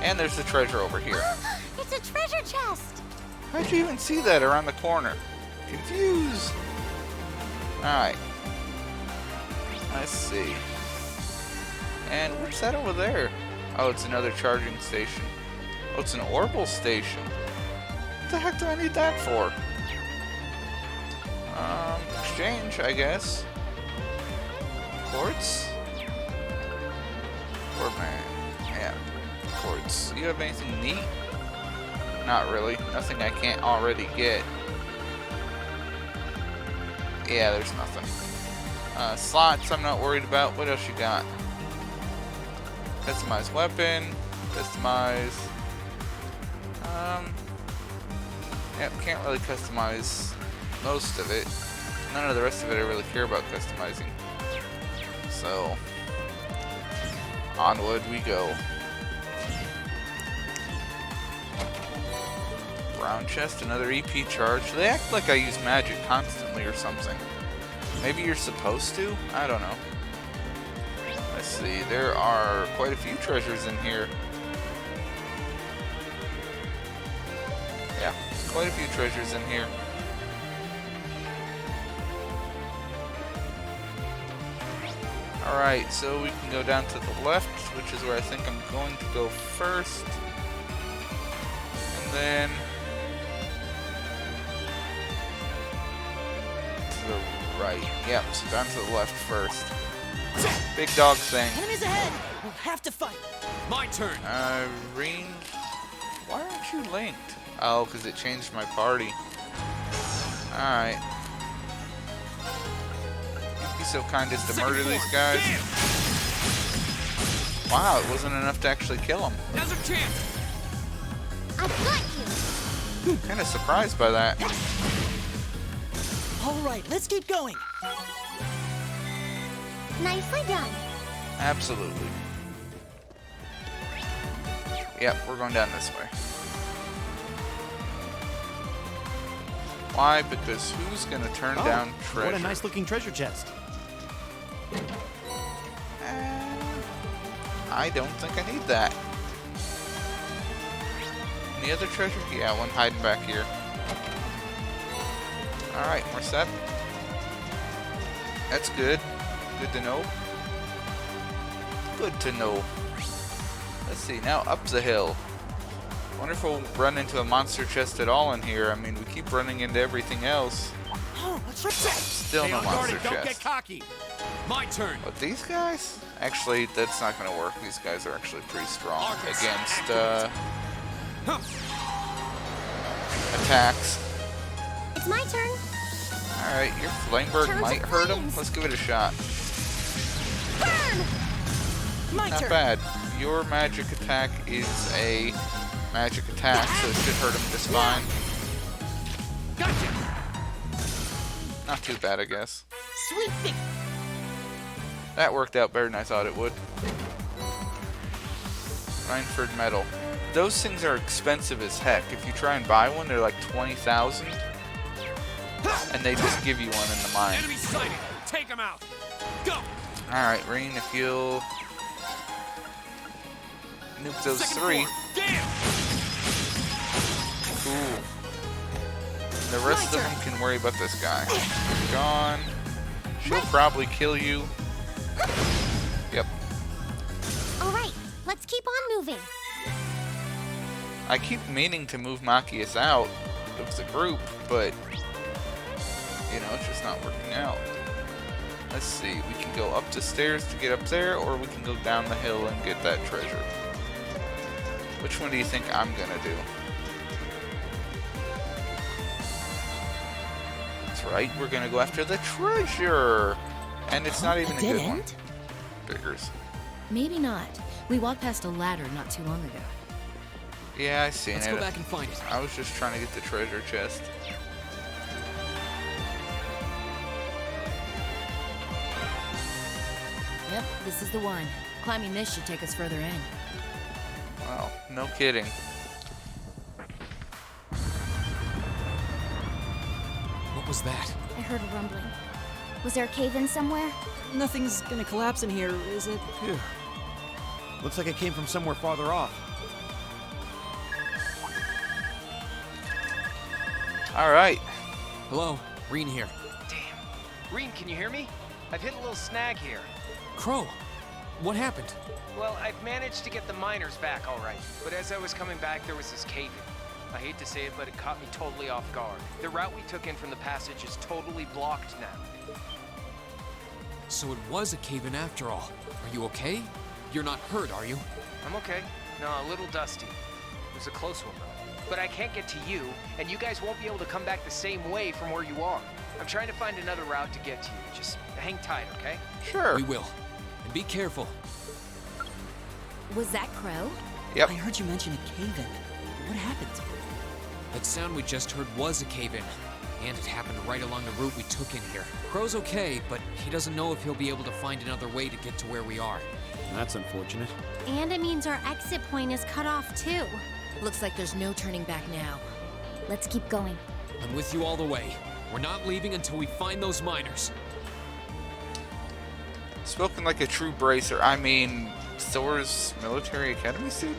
A: And there's the treasure over here.
B: It's a treasure chest!
A: How'd you even see that around the corner? Confused. Alright. Let's see. And what's that over there? Oh, it's another charging station. Oh, it's an orbital station. What the heck do I need that for? Exchange, I guess. Quartz? Man. Yeah. Quartz. You have anything neat? Not really. Nothing I can't already get. Yeah, there's nothing. Slots I'm not worried about. What else you got? Customize weapon. Customize. Yep, can't really customize most of it. None of the rest of it I really care about customizing. So, onward we go. Brown chest, another EP charge. They act like I use magic constantly or something. Maybe you're supposed to? I don't know. Let's see, there are quite a few treasures in here. Yeah, quite a few treasures in here. Alright, so we can go down to the left, which is where I think I'm going to go first. And then to the right. Yep, so down to the left first. Big dog thing.
E: Enemies ahead! We'll have to fight.
C: My turn.
A: Irene, why aren't you linked? Oh, because it changed my party. Alright. Be so kind as to murder these guys. Wow, it wasn't enough to actually kill them.
C: Now's our chance.
B: I've got you!
A: Kind of surprised by that.
E: All right, let's keep going.
B: Nicely done.
A: Absolutely. Yep, we're going down this way. Why? Because who's going to turn down treasure?
F: What a nice looking treasure chest.
A: I don't think I need that. Any other treasure? Yeah, one hiding back here. Alright, we're set. That's good. Good to know. Good to know. Let's see, now up the hill. Wonder if we'll run into a monster chest at all in here. I mean, we keep running into everything else. Still no monster chest.
C: Don't get cocky. My turn.
A: But these guys? Actually, that's not going to work. These guys are actually pretty strong against attacks.
B: It's my turn.
A: Alright, your Flamberg might hurt him. Let's give it a shot.
B: Burn!
E: My
A: Not
E: turn.
A: bad. Your magic attack is a magic attack, so it should hurt him just fine.
C: Gotcha!
A: Not too bad, I guess.
C: Sweet thing!
A: That worked out better than I thought it would. Rhineford Metal. Those things are expensive as heck. If you try and buy one, they're like 20,000. And they just give you one in the mine.
C: Enemy sighted! Take him out! Go!
A: Alright, Rean, if you'll nuke those
C: Second
A: three.
C: floor. Damn!
A: Cool. The rest of them can worry about this guy. Gone. She'll probably kill you. Yep.
B: Alright, let's keep on moving.
A: I keep meaning to move Machias out of the group, but you know, it's just not working out. Let's see, we can go up the stairs to get up there, or we can go down the hill and get that treasure. Which one do you think I'm gonna do? That's right, we're gonna go after the treasure! And it's not even a good one. Figures.
J: Maybe not. We walked past a ladder not too long ago.
A: Yeah, I seen
G: Let's
A: it.
G: go back and find it.
A: I was just trying to get the treasure chest.
J: Yep, this is the one. Climbing this should take us further in.
A: Wow, no kidding.
G: What was that?
I: I heard a rumbling. Was there a cave-in somewhere?
E: Nothing's gonna collapse in here, is it?
F: Phew. Looks like it came from somewhere farther off.
A: Alright.
G: Hello, Rean here.
H: Damn. Rean, can you hear me? I've hit a little snag here.
G: Crow, what happened?
H: Well, I've managed to get the miners back all right, but as I was coming back, there was this cave-in. I hate to say it, but it caught me totally off guard. The route we took in from the passage is totally blocked now.
G: So it was a cave-in after all. Are you okay? You're not hurt, are you?
H: I'm okay. No, a little dusty. It was a close one, though. But I can't get to you, and you guys won't be able to come back the same way from where you are. I'm trying to find another route to get to you. Just hang tight, okay?
A: Sure.
G: We will. And be careful.
J: Was that Crow?
A: Yep.
E: I heard you mention a cave-in. What happened?
G: That sound we just heard was a cave-in. And it happened right along the route we took in here. Crow's okay, but he doesn't know if he'll be able to find another way to get to where we are.
F: That's unfortunate.
B: And it means our exit point is cut off too.
J: Looks like there's no turning back now.
I: Let's keep going.
G: I'm with you all the way. We're not leaving until we find those miners.
A: Spoken like a true bracer. I mean, Thor's military academy student?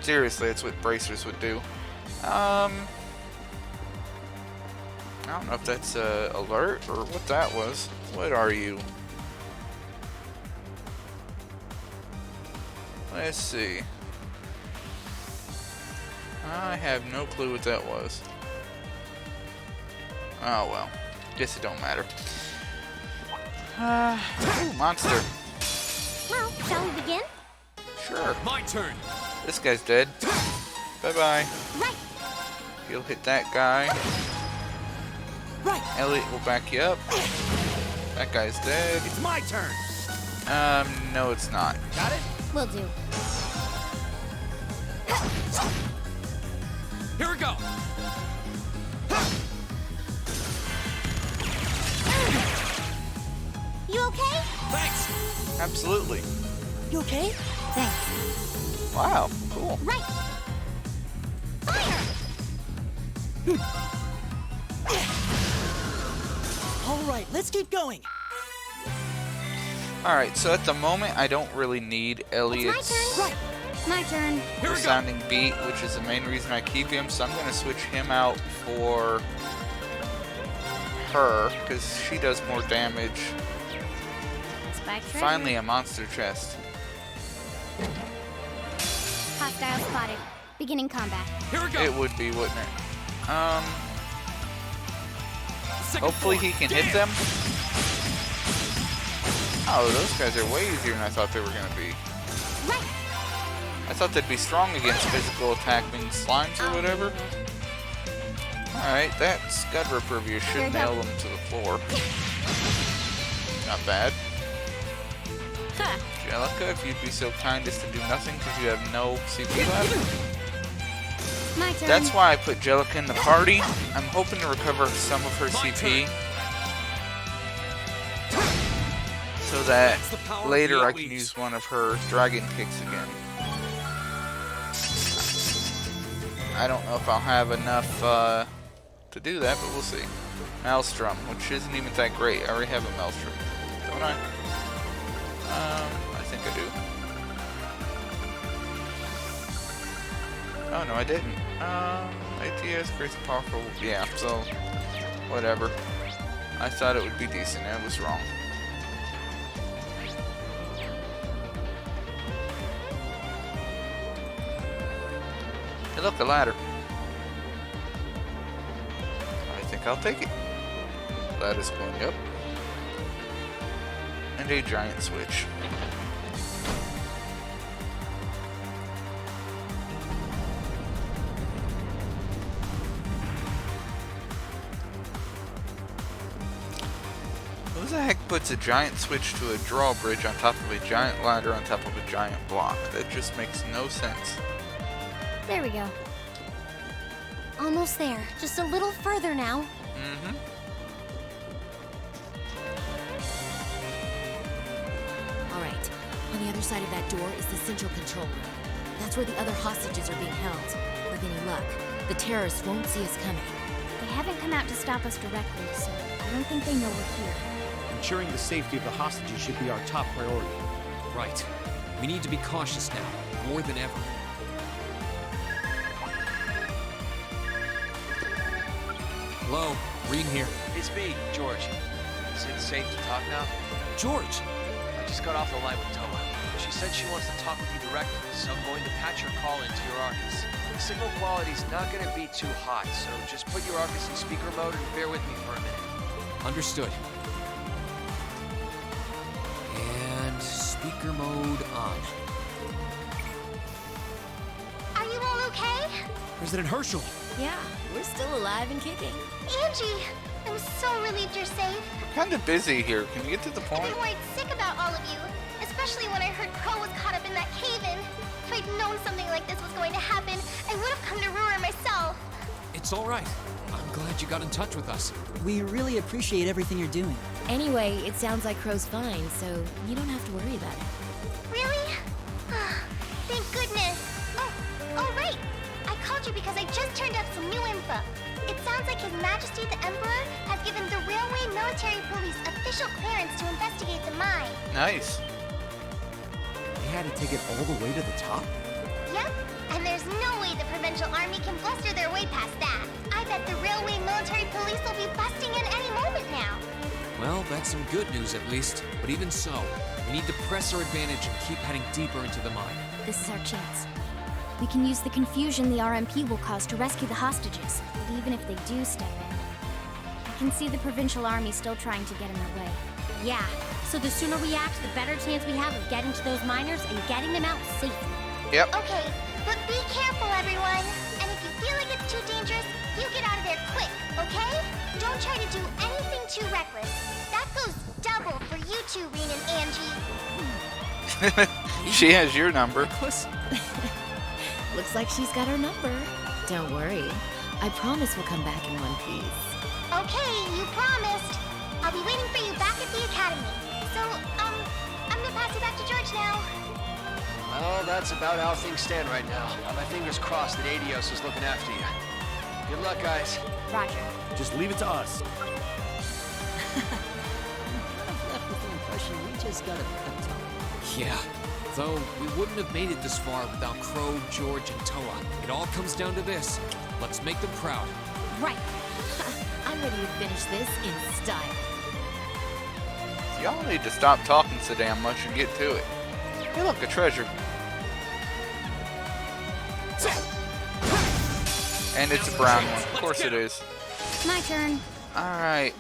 A: Seriously, that's what bracers would do. I don't know if that's alert or what that was. What are you? Let's see. I have no clue what that was. Oh well. Guess it don't matter. Ooh, monster.
B: Well, shall we begin?
A: Sure.
G: My turn.
A: This guy's dead. Bye-bye.
B: Right.
A: He'll hit that guy.
E: Right.
A: Elliot will back you up. That guy's dead.
C: It's my turn!
A: No it's not.
C: Got it?
B: Will do.
C: Here we go!
B: You okay?
C: Thanks!
A: Absolutely.
E: You okay?
B: Thanks.
A: Wow, cool.
B: Right. Fire!
E: All right, let's keep going.
A: Alright, so at the moment I don't really need Elliot's
B: It's my turn. Right. My turn.
C: Here we go!
A: resounding beat, which is the main reason I keep him, so I'm gonna switch him out for her, because she does more damage.
B: Spike treasure.
A: Finally a monster chest.
I: Hostile spotted. Beginning combat.
C: Here we go!
A: It would be, wouldn't it?
C: Second
A: Hopefully
C: floor.
A: he can
C: Damn.
A: hit them. Oh, those guys are way easier than I thought they were gonna be.
B: Right.
A: I thought they'd be strong against physical attacking slimes or whatever. Alright, that Scud Repervier
B: Here
A: should
B: you go.
A: nail them to the floor. Not bad.
B: Huh.
A: Angelica, if you'd be so kind as to do nothing because you have no CP left.
B: My turn.
A: That's why I put Jellica in the party. I'm hoping to recover some of her CP. So that later I can use one of her dragon kicks again. I don't know if I'll have enough to do that, but we'll see. Maelstrom, which isn't even that great. I already have a Maelstrom, don't I? I think I do. Oh no, I didn't. ATS crazy powerful. Yeah, so whatever. I thought it would be decent. I was wrong. Hey, look, a ladder. I think I'll take it. Ladder's going up. And a giant switch. Who the heck puts a giant switch to a drawbridge on top of a giant ladder on top of a giant block? That just makes no sense.
B: There we go. Almost there. Just a little further now.
A: Mm-hmm.
J: All right. On the other side of that door is the central control room. That's where the other hostages are being held. With any luck, the terrorists won't see us coming.
I: They haven't come out to stop us directly, so I don't think they know we're here.
F: Ensuring the safety of the hostages should be our top priority.
G: Right. We need to be cautious now, more than ever. Hello, Reem here.
H: It's me, George. Is it safe to talk now?
G: George!
H: I just got off the line with Toa. She said she wants to talk with you directly, so I'm going to patch her call into your Arcus. The signal quality's not going to be too hot, so just put your Arcus in speaker mode and bear with me for a minute.
G: Understood. And speaker mode on.
K: Are you all okay?
F: President Herschel!
J: Yeah, we're still alive and kicking.
K: Angie! I'm so relieved you're safe.
A: Kind of busy here. Can you get to the
K: I've
A: point?
K: been worried sick about all of you, especially when I heard Crow was caught up in that cave-in. If I'd known something like this was going to happen, I would have come to Ruhr myself.
G: It's all right. I'm glad you got in touch with us.
E: We really appreciate everything you're doing.
J: Anyway, it sounds like Crow's fine, so you don't have to worry about it.
K: Really? Thank goodness. Oh, right. I called you because I just turned up some new info. It sounds like His Majesty the Emperor has given the Railway Military Police official clearance to investigate the mine.
A: Nice.
F: They had to take it all the way to the top?
K: Yep, and there's no way the Provincial Army can bluster their way past that. I bet the Railway Military Police will be busting in any moment now.
G: Well, that's some good news at least. But even so, we need to press our advantage and keep heading deeper into the mine.
I: This is our chance. We can use the confusion the RMP will cause to rescue the hostages. But even if they do step in, I can see the Provincial Army still trying to get in their way.
B: Yeah, so the sooner we act, the better chance we have of getting to those miners and getting them out safely.
A: Yep.
K: Okay, but be careful, everyone. And if you feel like it's too dangerous, you get out of there quick, okay? Don't try to do anything too reckless. That goes double for you two, Reem and Angie.
A: She has your number.
J: Looks like she's got our number. Don't worry. I promise we'll come back in one piece.
K: Okay, you promised. I'll be waiting for you back at the academy. So, I'm gonna pass it back to George now.
H: Well, that's about how things stand right now. Got my fingers crossed that Adios is looking after you. Good luck, guys.
I: Roger.
F: Just leave it to us.
E: I've left with the impression we just got a pep talk.
G: Yeah. Though we wouldn't have made it this far without Crow, George, and Toa. It all comes down to this. Let's make them proud.
B: Right.
J: I'm ready to finish this in style.
A: Y'all need to stop talking so damn much and get to it. Hey, look, a treasure. And it's a brown one. Of course it is.
I: My turn.
A: Alright,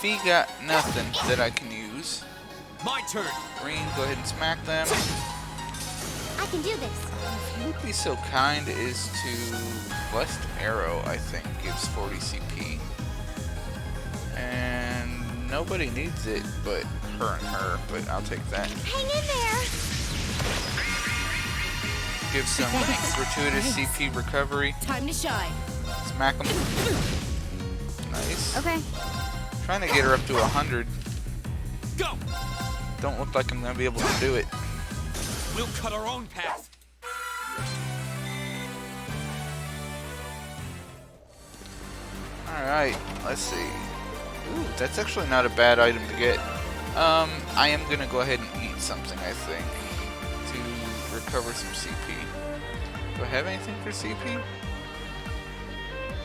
A: Fee got nothing that I can use.
C: My turn.
A: Green, go ahead and smack them.
B: I can do this.
A: If you would be so kind as to... Blessed Arrow, I think, gives 40 CP. And nobody needs it but her and her, but I'll take that.
K: Hang in there.
A: Give some gratuitous CP recovery.
J: Time to shine.
A: Smack him. Nice.
I: Okay.
A: Trying to get her up to 100.
C: Go!
A: Don't look like I'm gonna be able to do it.
C: We'll cut our own path.
A: Alright, let's see. Ooh, that's actually not a bad item to get. I am gonna go ahead and eat something, I think, to recover some CP. Do I have anything for CP?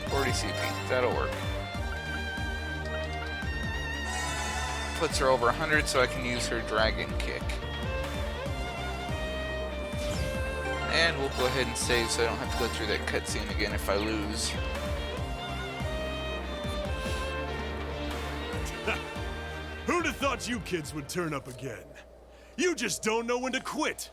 A: 40 CP, that'll work. Puts her over 100 so I can use her dragon kick. And we'll go ahead and save so I don't have to go through that cutscene again if I lose.
C: Who'd have thought you kids would turn up again? You just don't know when to quit.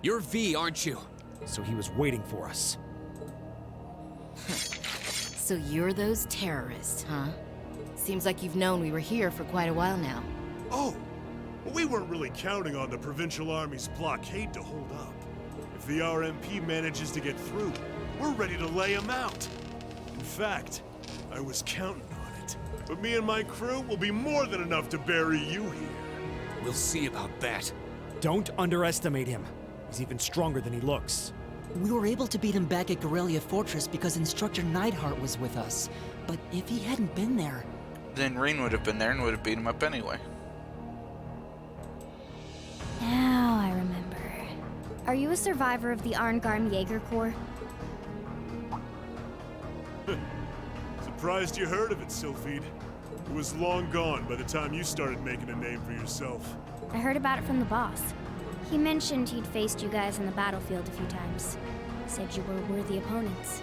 G: You're V, aren't you?
F: So he was waiting for us.
J: So you're those terrorists, huh? Seems like you've known we were here for quite a while now.
C: Oh, well, we weren't really counting on the Provincial Army's blockade to hold up. If the RMP manages to get through, we're ready to lay them out. In fact, I was counting on it. But me and my crew will be more than enough to bury you here.
G: We'll see about that.
F: Don't underestimate him. He's even stronger than he looks.
E: We were able to beat him back at Guerrilla Fortress because Instructor Neidhart was with us. But if he hadn't been there...
A: Then Rean would have been there and would have beat him up anyway.
I: Now I remember. Are you a survivor of the Arngarm Jaeger Corps?
C: Surprised you heard of it, Sylphide. It was long gone by the time you started making a name for yourself.
I: I heard about it from the boss. He mentioned he'd faced you guys on the battlefield a few times. Said you were worthy opponents.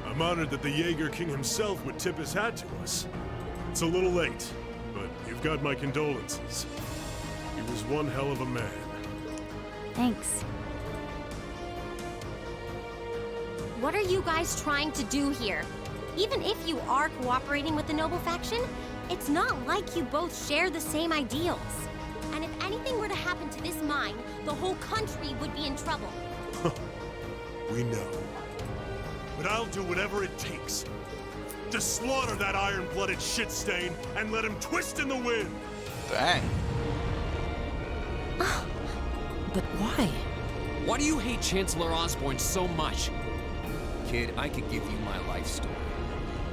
C: I'm honored that the Jaeger King himself would tip his hat to us. It's a little late, but you've got my condolences. He was one hell of a man.
I: Thanks.
B: What are you guys trying to do here? Even if you are cooperating with the Noble faction, it's not like you both share the same ideals. And if anything were to happen to this mine, the whole country would be in trouble.
C: We know. But I'll do whatever it takes to slaughter that iron-blooded shit stain and let him twist in the wind.
A: Dang.
E: But why?
G: Why do you hate Chancellor Osborn so much?
D: Kid, I could give you my life story,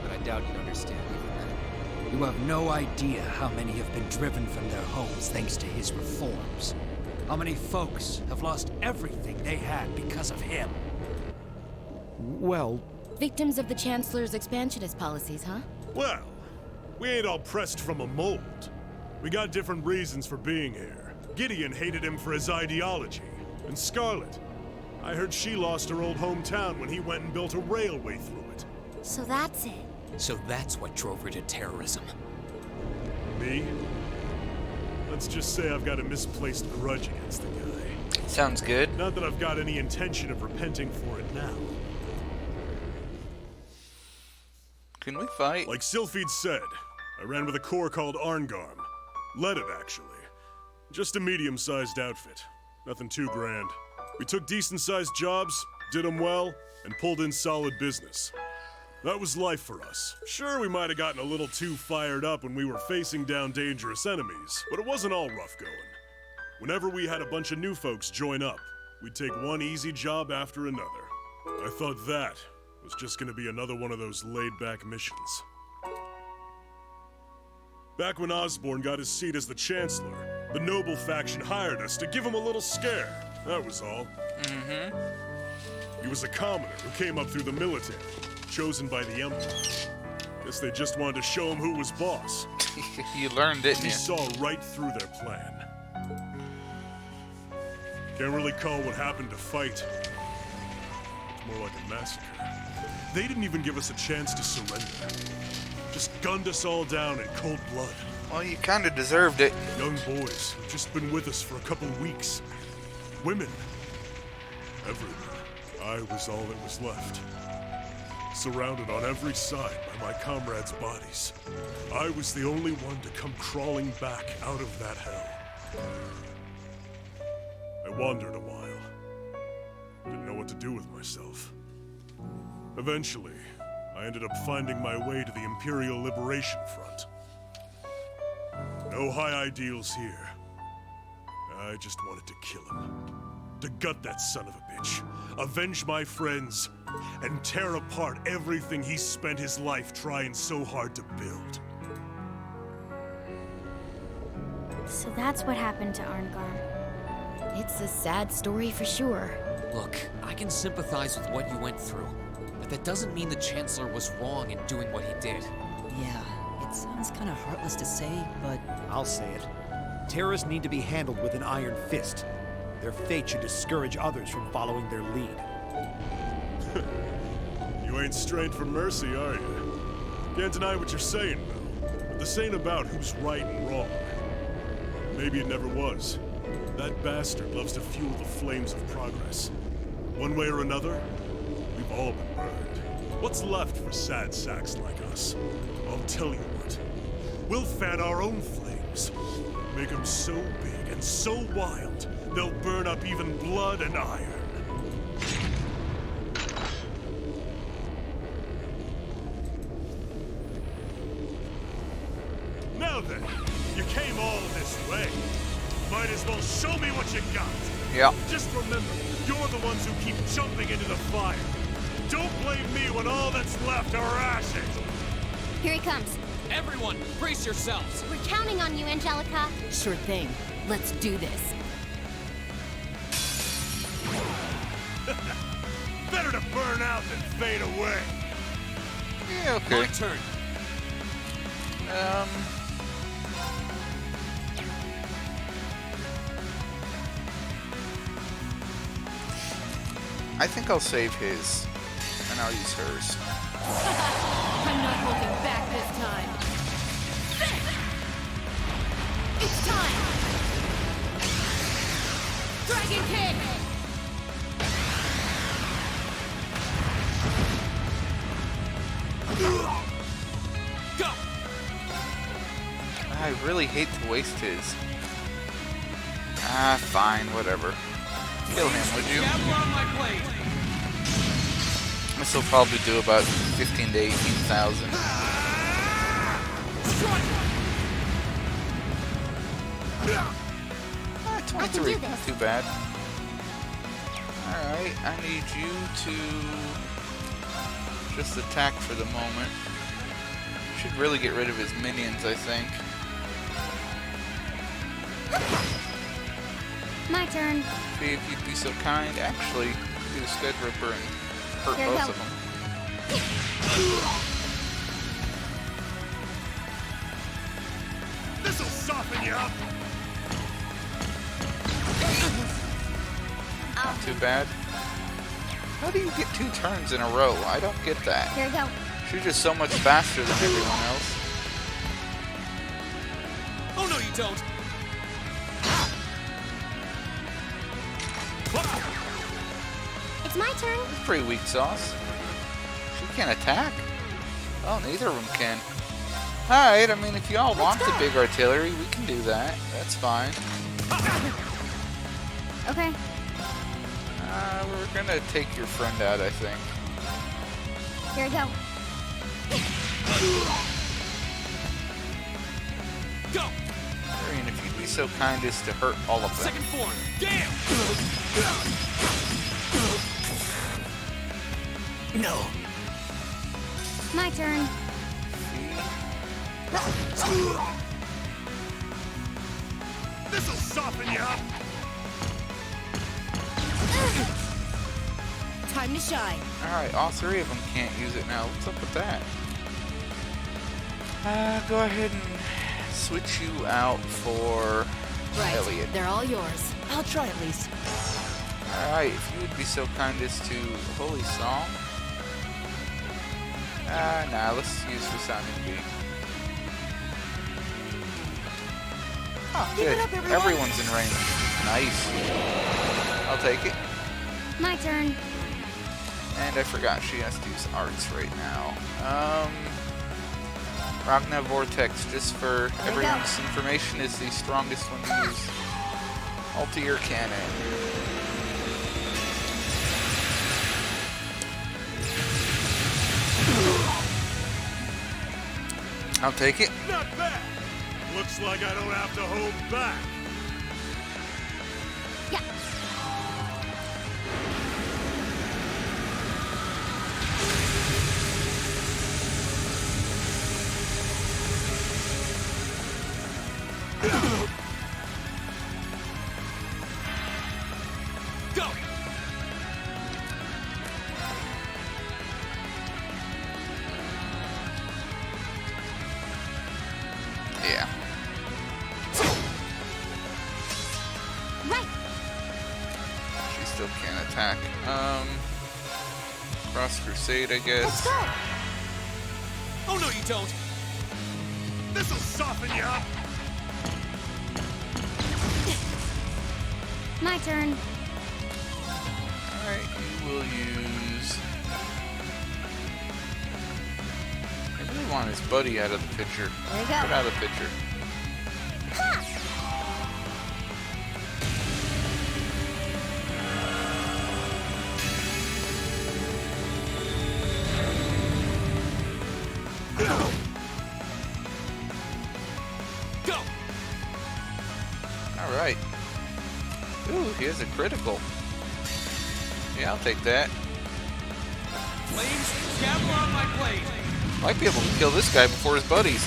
D: but I doubt you'd understand even then. You have no idea how many have been driven from their homes thanks to his reforms. How many folks have lost everything they had because of him.
F: Well...
J: Victims of the Chancellor's expansionist policies, huh?
C: Well, we ain't all pressed from a mold. We got different reasons for being here. Gideon hated him for his ideology. And Scarlet, I heard she lost her old hometown when he went and built a railway through it.
B: So that's it.
G: So that's what drove her to terrorism.
C: Me? Let's just say I've got a misplaced grudge against the guy.
A: Sounds good.
C: Not that I've got any intention of repenting for it now.
A: Can we fight?
C: Like Sylphide said, I ran with a corps called Arngarm. Led it, actually. Just a medium-sized outfit. Nothing too grand. We took decent-sized jobs, did them well, and pulled in solid business. That was life for us. Sure, we might have gotten a little too fired up when we were facing down dangerous enemies, but it wasn't all rough going. Whenever we had a bunch of new folks join up, we'd take one easy job after another. I thought that was just gonna be another one of those laid-back missions. Back when Osborn got his seat as the Chancellor, the Noble faction hired us to give him a little scare. That was all.
A: Mm-hmm.
C: He was a commoner who came up through the military, chosen by the Emperor. Guess they just wanted to show him who was boss.
A: You learned, didn't
C: He
A: you?
C: saw right through their plan. Can't really call what happened a fight. It's more like a massacre. They didn't even give us a chance to surrender. Just gunned us all down in cold blood.
A: Well, you kind of deserved it.
C: Young boys who've just been with us for a couple weeks. Women. Everyone. I was all that was left. surrounded on every side by my comrades' bodies. I was the only one to come crawling back out of that hell. I wandered a while. Didn't know what to do with myself. Eventually, I ended up finding my way to the Imperial Liberation Front. No high ideals here. I just wanted to kill him. To gut that son of a bitch, avenge my friends, and tear apart everything he spent his life trying so hard to build.
I: So that's what happened to Arngrim.
J: It's a sad story for sure.
G: Look, I can sympathize with what you went through, but that doesn't mean the Chancellor was wrong in doing what he did.
E: Yeah, it sounds kind of heartless to say, but...
F: I'll say it. Terrorists need to be handled with an iron fist. Their fate should discourage others from following their lead.
C: You ain't strained for mercy, are you? Can't deny what you're saying, though. But this ain't about who's right and wrong. Maybe it never was. That bastard loves to fuel the flames of progress. One way or another, we've all been burned. What's left for sad sacks like us? I'll tell you what. We'll fan our own flames. Make them so big and so wild, they'll burn up even blood and iron. Now then, you came all this way. Might as well show me what you got.
A: Yeah.
C: Just remember, you're the ones who keep jumping into the fire. Don't blame me when all that's left are ashes.
I: Here he comes.
G: Everyone, brace yourselves!
B: We're counting on you, Angelica.
J: Sure thing. Let's do this.
C: Better to burn out than fade away.
A: Yeah, okay.
G: My turn.
A: I think I'll save his, and I'll use hers.
J: I'm not holding back this time. It's time! Dragon Kick!
G: Go!
A: I really hate to waste his. Ah, fine, whatever. Kill him, would you?
G: On my blade.
A: This will probably do about 15 to 18,000. 23, not too bad. Alright, I need you to just attack for the moment. Should really get rid of his minions, I think.
I: My turn.
A: See if you'd be so kind. Actually, do a Scud Ripper and hurt
I: Here,
A: both
I: go.
A: of them.
C: This'll soften you up.
A: Not too bad. How do you get 2 turns in a row? I don't get that.
I: Here we go.
A: You're just so much faster than everyone else.
G: Oh no, you don't!
B: It's my turn.
A: It's pretty weak sauce. She can't attack. Oh, neither of them can. Alright, I mean, if you all want the big artillery, we can do that. That's fine.
I: Okay.
A: We're gonna take your friend out, I think.
I: Here we go.
G: Go!
A: Arian, if you'd be so kind as to hurt all of them.
G: Second form! Damn!
F: No.
I: My turn.
C: This'll soften you up.
J: Time to shine.
A: Alright, all 3 of them can't use it now. What's up with that? Go ahead and switch you out for
J: Right.
A: Elliot.
J: They're all yours.
E: I'll try at least.
A: Alright, if you would be so kind as to Holy Song. Nah, let's use Resounding Beat. Oh,
E: Keep
A: good.
E: it up, everyone.
A: Everyone's in range. Nice. I'll take it.
I: My turn.
A: And I forgot she has to use arts right now. Ragna Vortex, just for everyone's information, is the strongest one to use. Altair Cannon. I'll take it.
C: Not bad. Looks like I don't have to hold back.
B: Yeah.
F: Go!
A: Yeah.
B: Right.
A: She still can't attack. Cross Crusade, I guess.
B: Let's go.
F: Oh no, you don't!
C: This'll soften you up.
I: My turn.
A: Alright, you will use... I really want his buddy out of the picture.
I: There you go.
A: Get out of the picture.
F: Go!
A: Alright. Ooh, he has a critical. Yeah, I'll take that.
F: Flames, gavel on my blade!
A: Might be able to kill this guy before his buddies.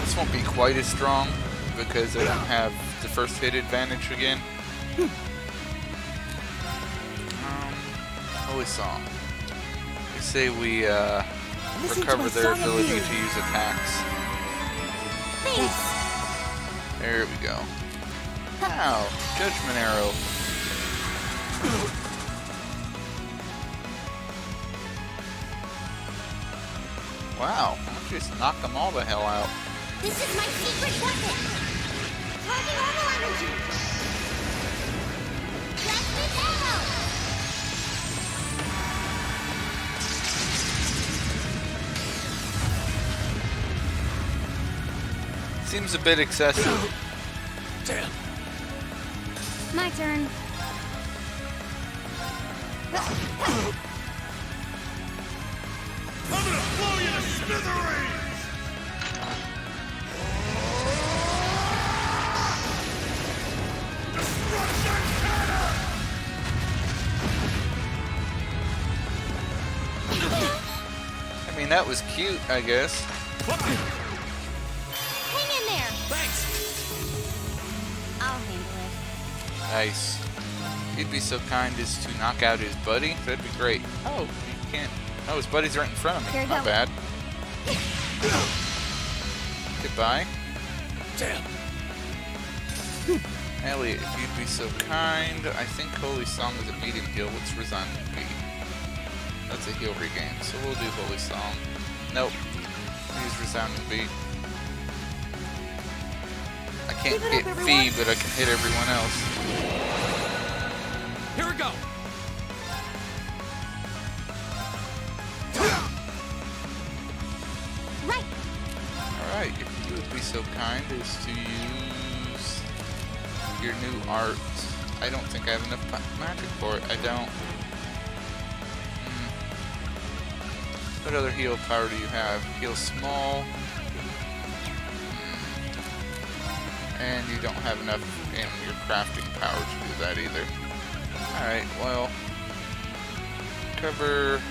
A: This won't be quite as strong because I don't have the first hit advantage again. Holy Song. We say we recover their ability to use attacks. There we go. Wow, Judgment Arrow. Wow, I just knocked them all the hell out.
K: This is my secret weapon. Charging orbital energy. Plasmid arrow.
A: Seems a bit excessive.
F: Damn!
I: My turn.
C: I'm gonna blow you to smithereens! Destruction cannon!
A: I mean, that was cute, I guess.
B: Hang in there.
F: Thanks!
B: I'll handle it.
A: Nice. He'd be so kind as to knock out his buddy. That'd be great. Oh, you can't. Oh, his buddy's right in front of me.
B: Here you
A: Not
B: go.
A: bad. Goodbye.
F: Damn!
A: Elliot, if you'd be so kind. I think Holy Song is a medium heal. What's Resounding B? That's a heal regain, so we'll do Holy Song. Nope. Use Resounding B. I can't hit V, but I can hit everyone else.
F: Here we go!
B: Right.
A: Alright, if you would be so kind as to use your new art. I don't think I have enough magic for it. I don't. What other heal power do you have? Heal small. And you don't have enough in your crafting power to do that either. Alright, well. Cover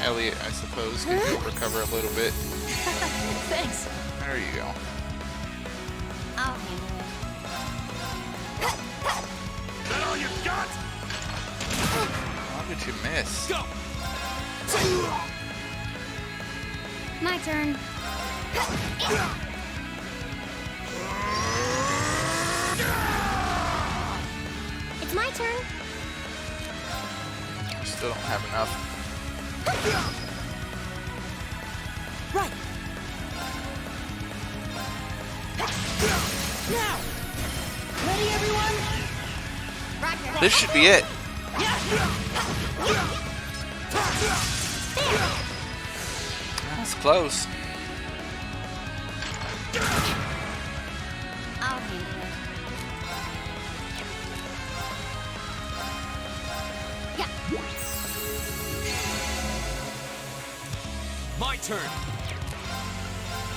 A: Elliot, I suppose, because he'll recover a little bit.
B: Thanks.
A: There you go.
B: I'll handle it.
C: That all you got?
A: How did you miss?
F: Go!
I: My turn.
B: It's my turn.
A: Still don't have enough.
E: Right. Now. Ready, everyone?
A: This should be it. That's close.
B: I'll handle it.
D: My turn.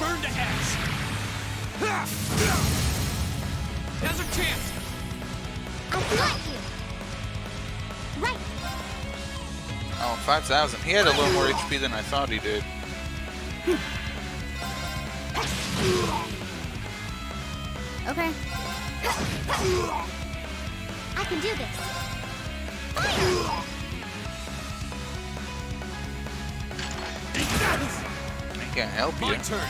D: Burn to X. Now's our chance.
K: I've got you.
B: Right.
A: Oh, 5,000. He had a little more HP than I thought he did.
B: Okay. I can do this.
A: He can't help you.
D: My turn.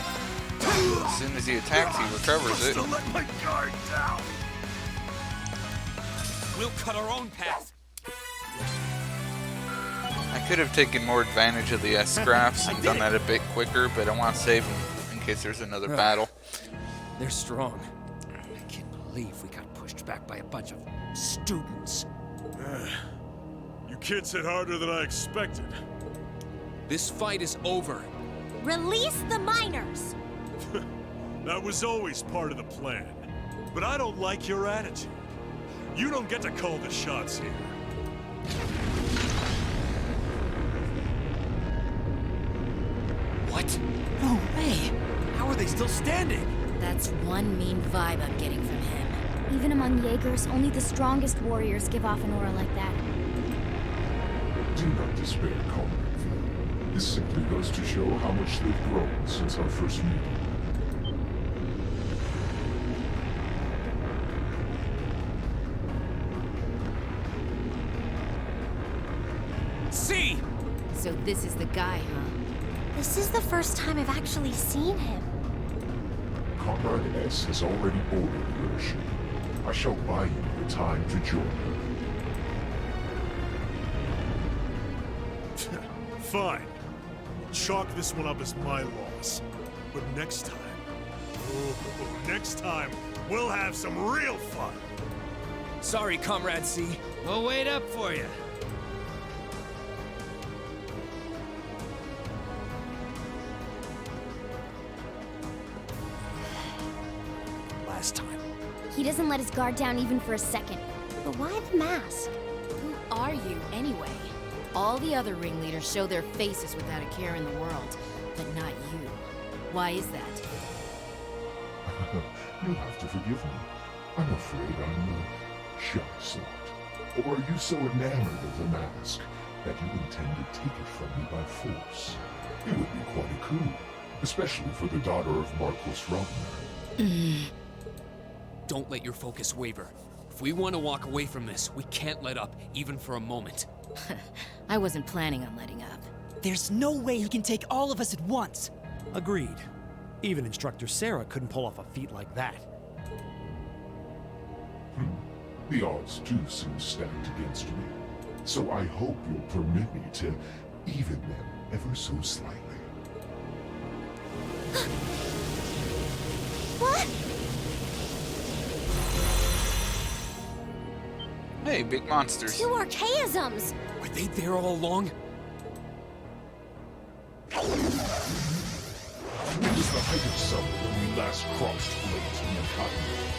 A: As soon as he attacks, he recovers it.
F: Let my guard down.
D: We'll cut our own path.
A: I could have taken more advantage of the S-Graphs and done that a bit quicker, but I want to save them in case there's another battle.
D: They're strong. I can't believe we got pushed back by a bunch of students.
C: You kids hit harder than I expected.
D: This fight is over.
B: Release the miners.
C: That was always part of the plan. But I don't like your attitude. You don't get to call the shots here.
D: What?
E: No way!
F: How are they still standing?
J: That's one mean vibe I'm getting from him.
I: Even among Jaegers, only the strongest warriors give off an aura like that.
M: Do not despair, Comrade V. This simply goes to show how much they've grown since our first meeting.
D: See!
J: So this is the guy, huh?
B: This is the first time I've actually seen him.
M: Comrade S has already boarded the airship. I shall buy you the time to join her.
C: Fine. I'll chalk this one up as my loss. But next time, next time, we'll have some real fun.
D: Sorry, Comrade C.
H: We'll wait up for you.
F: Last time.
I: He doesn't let his guard down even for a second.
B: But why the mask?
J: Who are you, anyway? All the other ringleaders show their faces without a care in the world, but not you. Why is that?
M: You'll have to forgive me. I'm afraid I'm the shy sort. Or are you so enamored of the mask that you intend to take it from me by force? It would be quite a coup, especially for the daughter of Marquis Ragnar.
G: Don't let your focus waver. If we want to walk away from this, we can't let up, even for a moment.
J: I wasn't planning on letting up.
E: There's no way he can take all of us at once.
F: Agreed. Even Instructor Sarah couldn't pull off a feat like that.
M: The odds do seem stacked against me. So I hope you'll permit me to even them ever so slightly.
B: What?
A: Hey, big monsters.
B: 2 archaisms!
D: Were they there all along?
M: It was the height of summer when we last crossed Blades in the Cottonwood.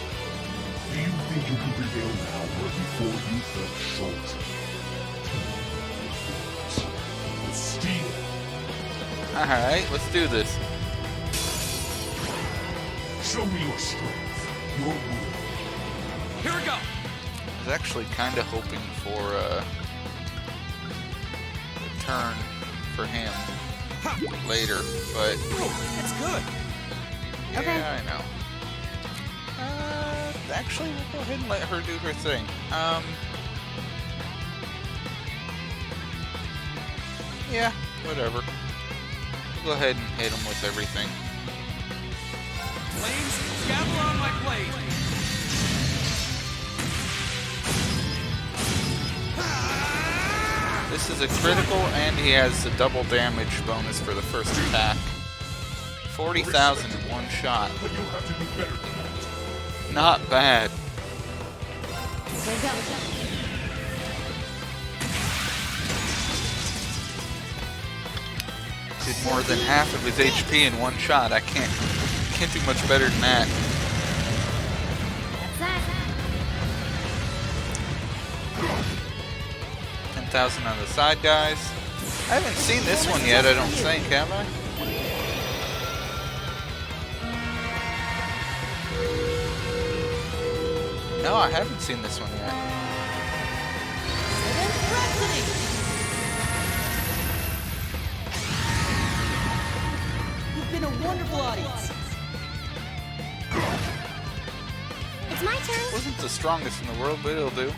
M: Do you think you can prevail now where before you felt short? With steel.
A: Alright, let's do this.
M: Show me your strength, your will.
D: Here we go!
A: I was actually kind of hoping for a turn for him later, but
D: That's good!
A: yeah, I know. Actually, we'll go ahead and let her do her thing. Yeah, whatever. We'll go ahead and hit him with everything.
D: Flames, gather on my blade!
A: This is a critical, and he has a double damage bonus for the first attack. 40,000 in one shot.
M: But you'll have to do better than that.
A: Not bad.
J: Go, go, go.
A: Did more than half of his HP in one shot. I can't do much better than that.
B: That's that.
A: 10,000 on the side, guys. I haven't seen this one yet, I don't think, have I? No, I haven't seen this one yet.
E: You've been a wonderful audience.
B: It's my turn.
A: Wasn't the strongest in the world, but it'll do.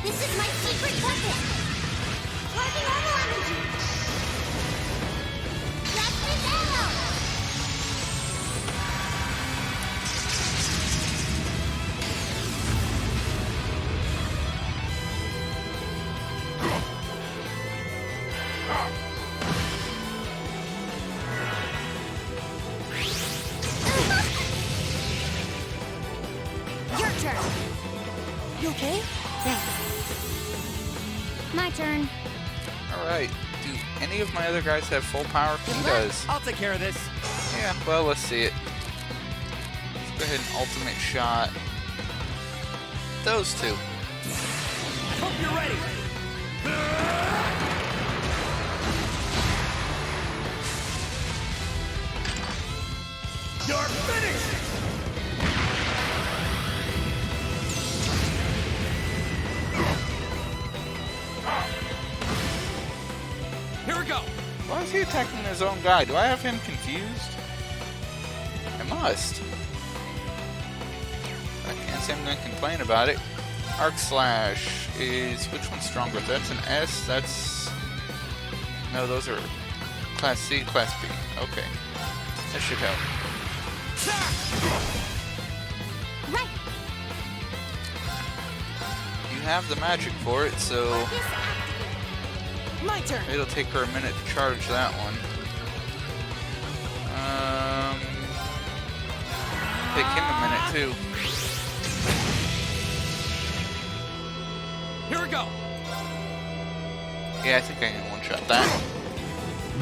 K: This is my secret weapon. Charging normal energy. Plastic arrow.
B: Your turn. You okay? Thanks. My turn.
A: Alright. Do any of my other guys have full power? He does.
F: I'll take care of this.
A: Yeah, well, let's see it. Let's go ahead and ultimate shot. Those two.
F: Hope you're ready. You're finished! Here we go!
A: Why is he attacking his own guy? Do I have him confused? I must. I can't say I'm going to complain about it. Arc Slash is... which one's stronger? That's an S? That's... no, those are Class C, Class B. Okay. That should help.
B: Right.
A: You have the magic for it, so...
E: My turn.
A: it'll take her a minute to charge that one. Take him a minute too.
F: Here we go!
A: Yeah, I think I can one-shot that.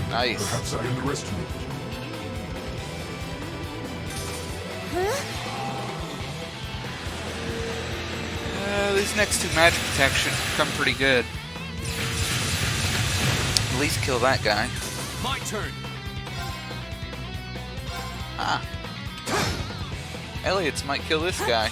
A: Nice.
M: Perhaps I underestimated you.
A: These next two magic attacks should come pretty good. At least kill that guy.
F: My turn!
A: Ah. Elliot's might kill this guy.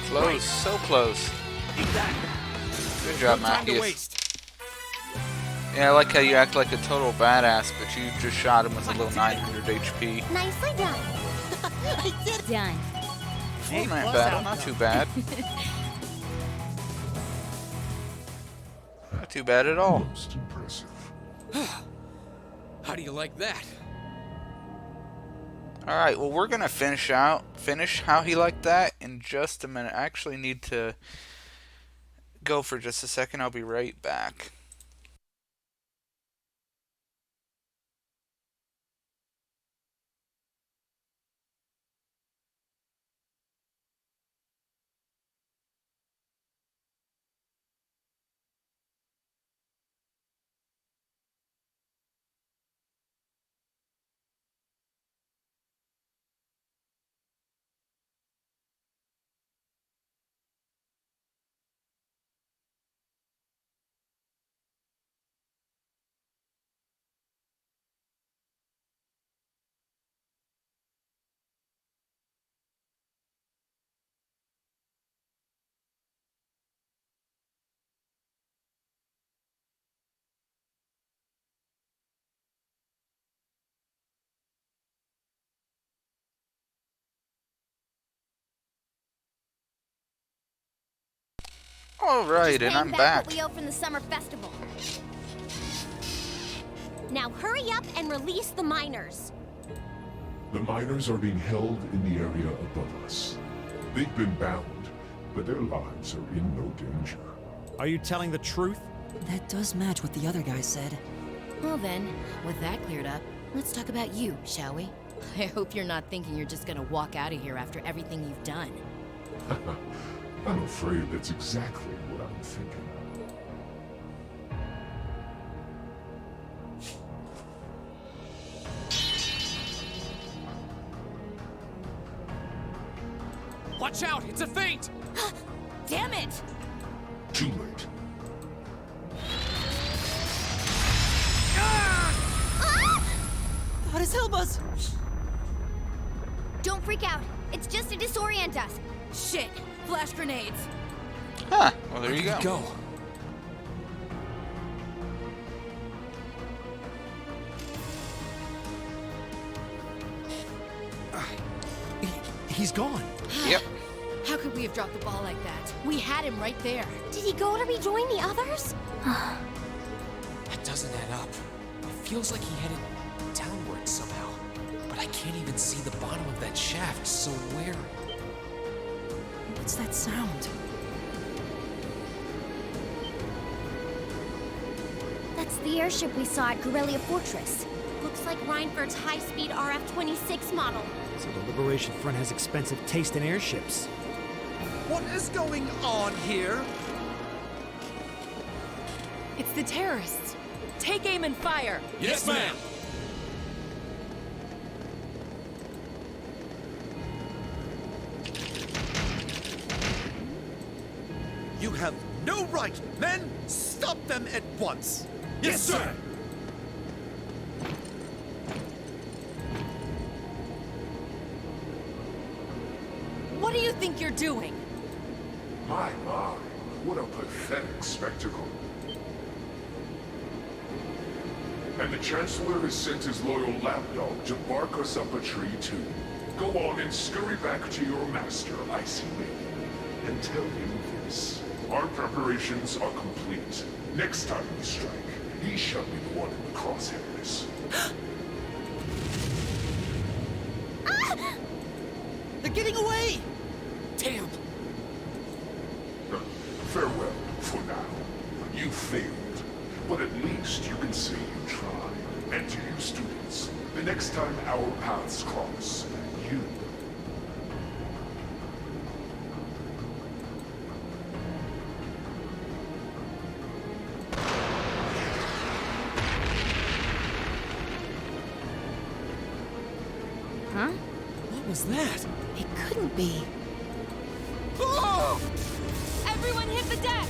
A: Close, so close. Good job, Matthews. Yeah, I like how you act like a total badass, but you just shot him with a little 900 HP.
B: Nicely done.
I: I did. Done.
A: Fortnite battle, not too bad. Not too bad at all.
M: Most impressive.
G: How do you like that?
A: Alright, well we're gonna finish how he liked that in just a minute. I actually need to go for just a second. I'll be right back. Alright, and I'm back.
B: What we owe from the summer festival. Now hurry up and release the miners.
M: The miners are being held in the area above us. They've been bound, but their lives are in no danger.
F: Are you telling the truth?
E: That does match what the other guy said.
J: Well then, with that cleared up, let's talk about you, shall we? I hope you're not thinking you're just gonna walk out of here after everything you've done.
M: I'm afraid that's exactly what I'm thinking.
G: Watch out! It's a feint!
J: Damn it!
M: Too late.
E: That is Helma's!
I: Don't freak out. It's just to disorient us.
J: Shit! Flash grenades!
A: Huh. Well, there you go.
G: Go.
F: He's gone.
A: Yep.
J: How could we have dropped the ball like that? We had him right there.
B: Did he go to rejoin the others?
G: That doesn't add up. It feels like he headed downward somehow. But I can't even see the bottom of that shaft, so where?
E: What's that sound?
I: That's the airship we saw at Corellia Fortress.
B: Looks like Reinford's high-speed RF-26 model.
F: So the Liberation Front has expensive taste in airships.
N: What is going on here?
J: It's the terrorists. Take aim and fire.
N: Yes, ma'am. You have no right! Men, stop them at once!
C: Yes, sir!
J: What do you think you're doing?
M: My, what a pathetic spectacle. And the Chancellor has sent his loyal lapdog to bark us up a tree too. Go on and scurry back to your master, Icy Lady, and tell him this. Our preparations are complete. Next time we strike, he shall be the one in the crosshairs.
N: They're getting away!
G: Damn!
M: Farewell, for now. You failed, but at least you can say you tried. And to you students, the next time our paths cross, you...
J: Huh?
E: What was that?
J: It couldn't be.
N: Oh!
J: Everyone hit the deck!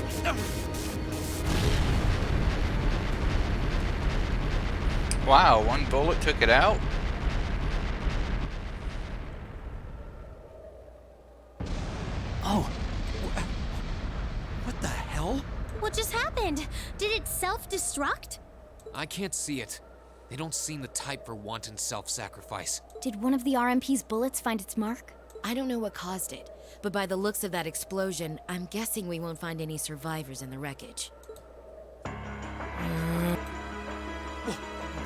A: Wow, one bullet took it out?
E: Oh. What the hell?
B: What just happened? Did it self-destruct?
G: I can't see it. They don't seem the type for wanton self-sacrifice.
I: Did one of the RMP's bullets find its mark?
J: I don't know what caused it, but by the looks of that explosion, I'm guessing we won't find any survivors in the wreckage.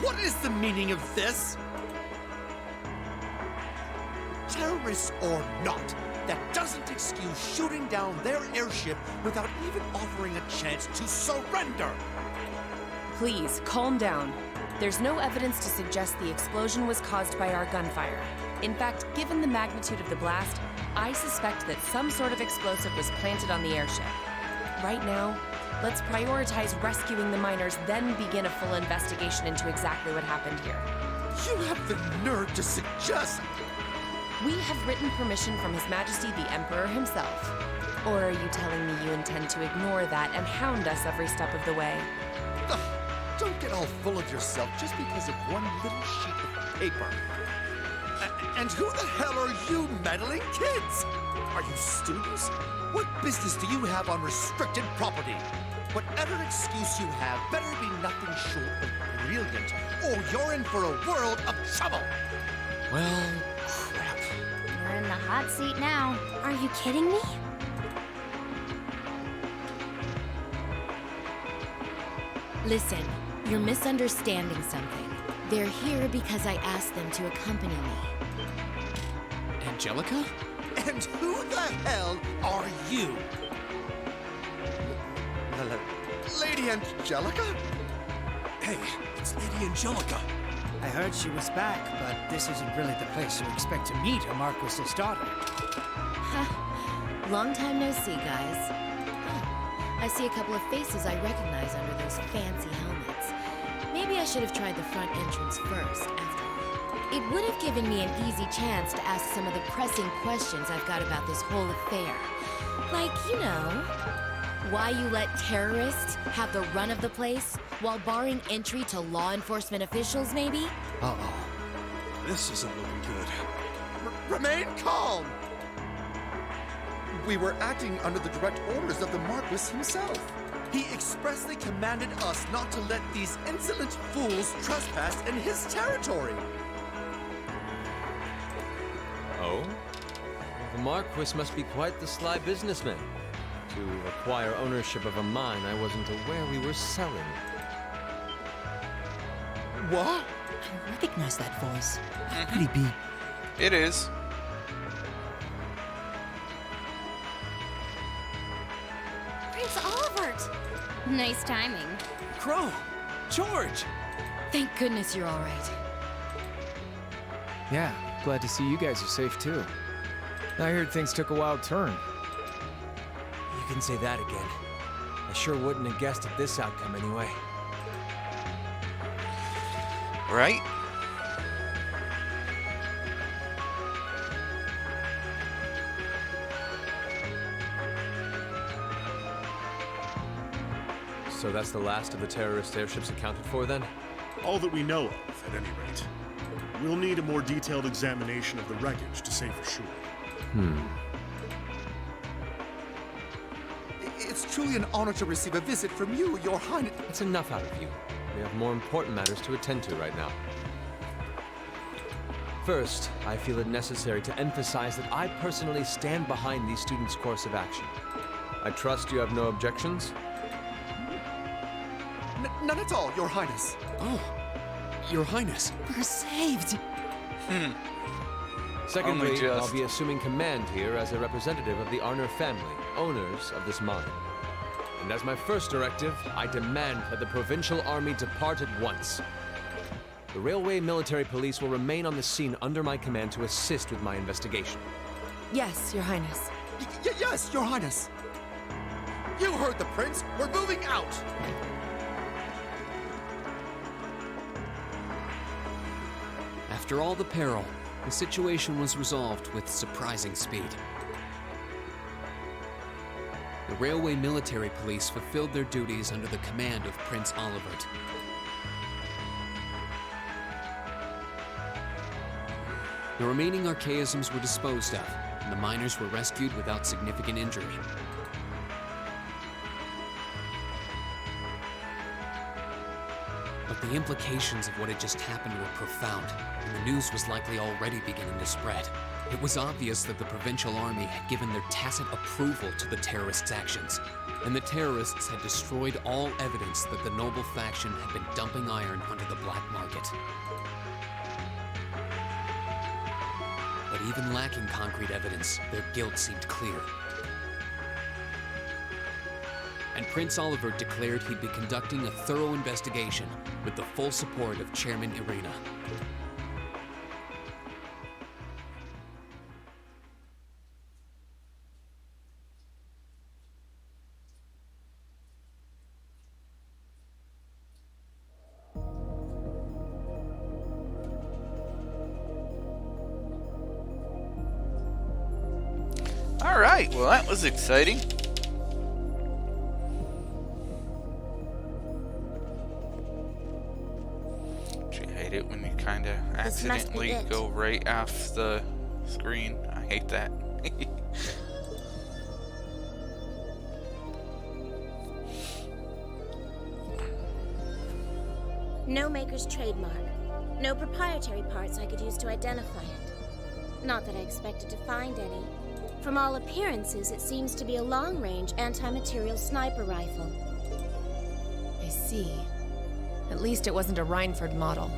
N: What is the meaning of this? Terrorists or not, that doesn't excuse shooting down their airship without even offering a chance to surrender.
O: Please, calm down. There's no evidence to suggest the explosion was caused by our gunfire. In fact, given the magnitude of the blast, I suspect that some sort of explosive was planted on the airship. Right now, let's prioritize rescuing the miners, then begin a full investigation into exactly what happened here.
N: You have the nerve to suggest...
O: We have written permission from His Majesty the Emperor himself. Or are you telling me you intend to ignore that and hound us every step of the way?
N: Ugh, don't get all full of yourself just because of one little sheet of paper. And who the hell are you meddling kids? Are you students? What business do you have on restricted property? Whatever excuse you have better be nothing short of brilliant, or you're in for a world of trouble.
G: Well, crap.
I: We're in the hot seat now.
B: Are you kidding me?
J: Listen, you're misunderstanding something. They're here because I asked them to accompany me.
G: Angelica?
N: And who the hell are you? Lady Angelica? Hey, It's Lady Angelica.
P: I heard she was back, but this isn't really the place you expect to meet a Marquis's daughter.
J: Long time no see, guys. I see a couple of faces I recognize under those fancy helmets. Maybe I should have tried the front entrance first, after all. It would have given me an easy chance to ask some of the pressing questions I've got about this whole affair. Like, you know, why you let terrorists have the run of the place while barring entry to law enforcement officials, maybe?
N: Uh-oh. This isn't looking good. Remain calm! We were acting under the direct orders of the Marquis himself. He expressly commanded us not to let these insolent fools trespass in his territory.
D: Oh? The Marquis must be quite the sly businessman. To acquire ownership of a mine I wasn't aware we were selling.
N: What?
E: I recognize that voice. Could he be?
A: It is.
B: Prince Olivert!
I: Nice timing.
D: Crow! George!
J: Thank goodness you're all right.
Q: Yeah, glad to see you guys are safe too. I heard things took a wild turn.
D: You can say that again. I sure wouldn't have guessed at this outcome anyway.
A: Right?
D: So that's the last of the terrorist airships accounted for then?
C: All that we know of, at any rate. We'll need a more detailed examination of the wreckage to say for sure.
N: It's truly an honor to receive a visit from you, Your Highness.
D: That's enough out of you. We have more important matters to attend to right now. First, I feel it necessary to emphasize that I personally stand behind these students' course of action. I trust you have no objections?
N: None at all, Your Highness.
G: Oh, Your Highness.
E: We're saved!
D: Secondly,
A: Only just.
D: I'll be assuming command here as a representative of the Arner family, owners of this mine. And as my first directive, I demand that the Provincial Army depart at once. The Railway Military Police will remain on the scene under my command to assist with my investigation.
O: Yes, Your Highness.
N: Yes, Your Highness. You heard the Prince. We're moving out.
G: After all the peril, the situation was resolved with surprising speed. The Railway Military Police fulfilled their duties under the command of Prince Olivert. The remaining archaisms were disposed of, and the miners were rescued without significant injury. But the implications of what had just happened were profound, and the news was likely already beginning to spread. It was obvious that the Provincial Army had given their tacit approval to the terrorists' actions, and the terrorists had destroyed all evidence that the noble faction had been dumping iron onto the black market. But even lacking concrete evidence, their guilt seemed clear. And Prince Olivert declared he'd be conducting a thorough investigation with the full support of Chairman Irina.
A: All right, well that was exciting. Hate it when you kind of
K: This must be
A: accidentally
K: it.
A: go right off the screen. I hate that.
K: No maker's trademark. No proprietary parts I could use to identify it. Not that I expected to find any. From all appearances, it seems to be a long-range anti-material sniper rifle.
O: I see. At least it wasn't a Reinford model.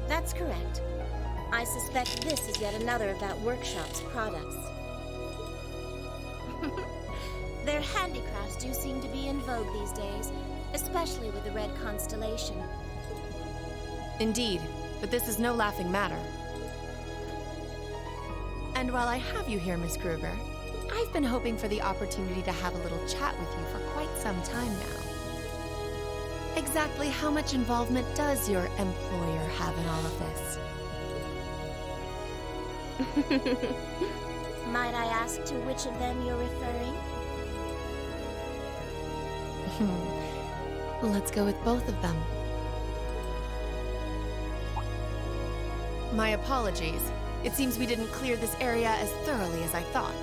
K: That's correct. I suspect this is yet another of that workshop's products.
R: Their handicrafts do seem to be in vogue these days, especially with the Red Constellation.
O: Indeed, but this is no laughing matter. And while I have you here, Miss Kruger, I've been hoping for the opportunity to have a little chat with you for quite some time now. Exactly how much involvement does your employer have in all of this?
R: Might I ask to which of them you're referring?
O: Let's go with both of them. My apologies. It seems we didn't clear this area as thoroughly as I thought.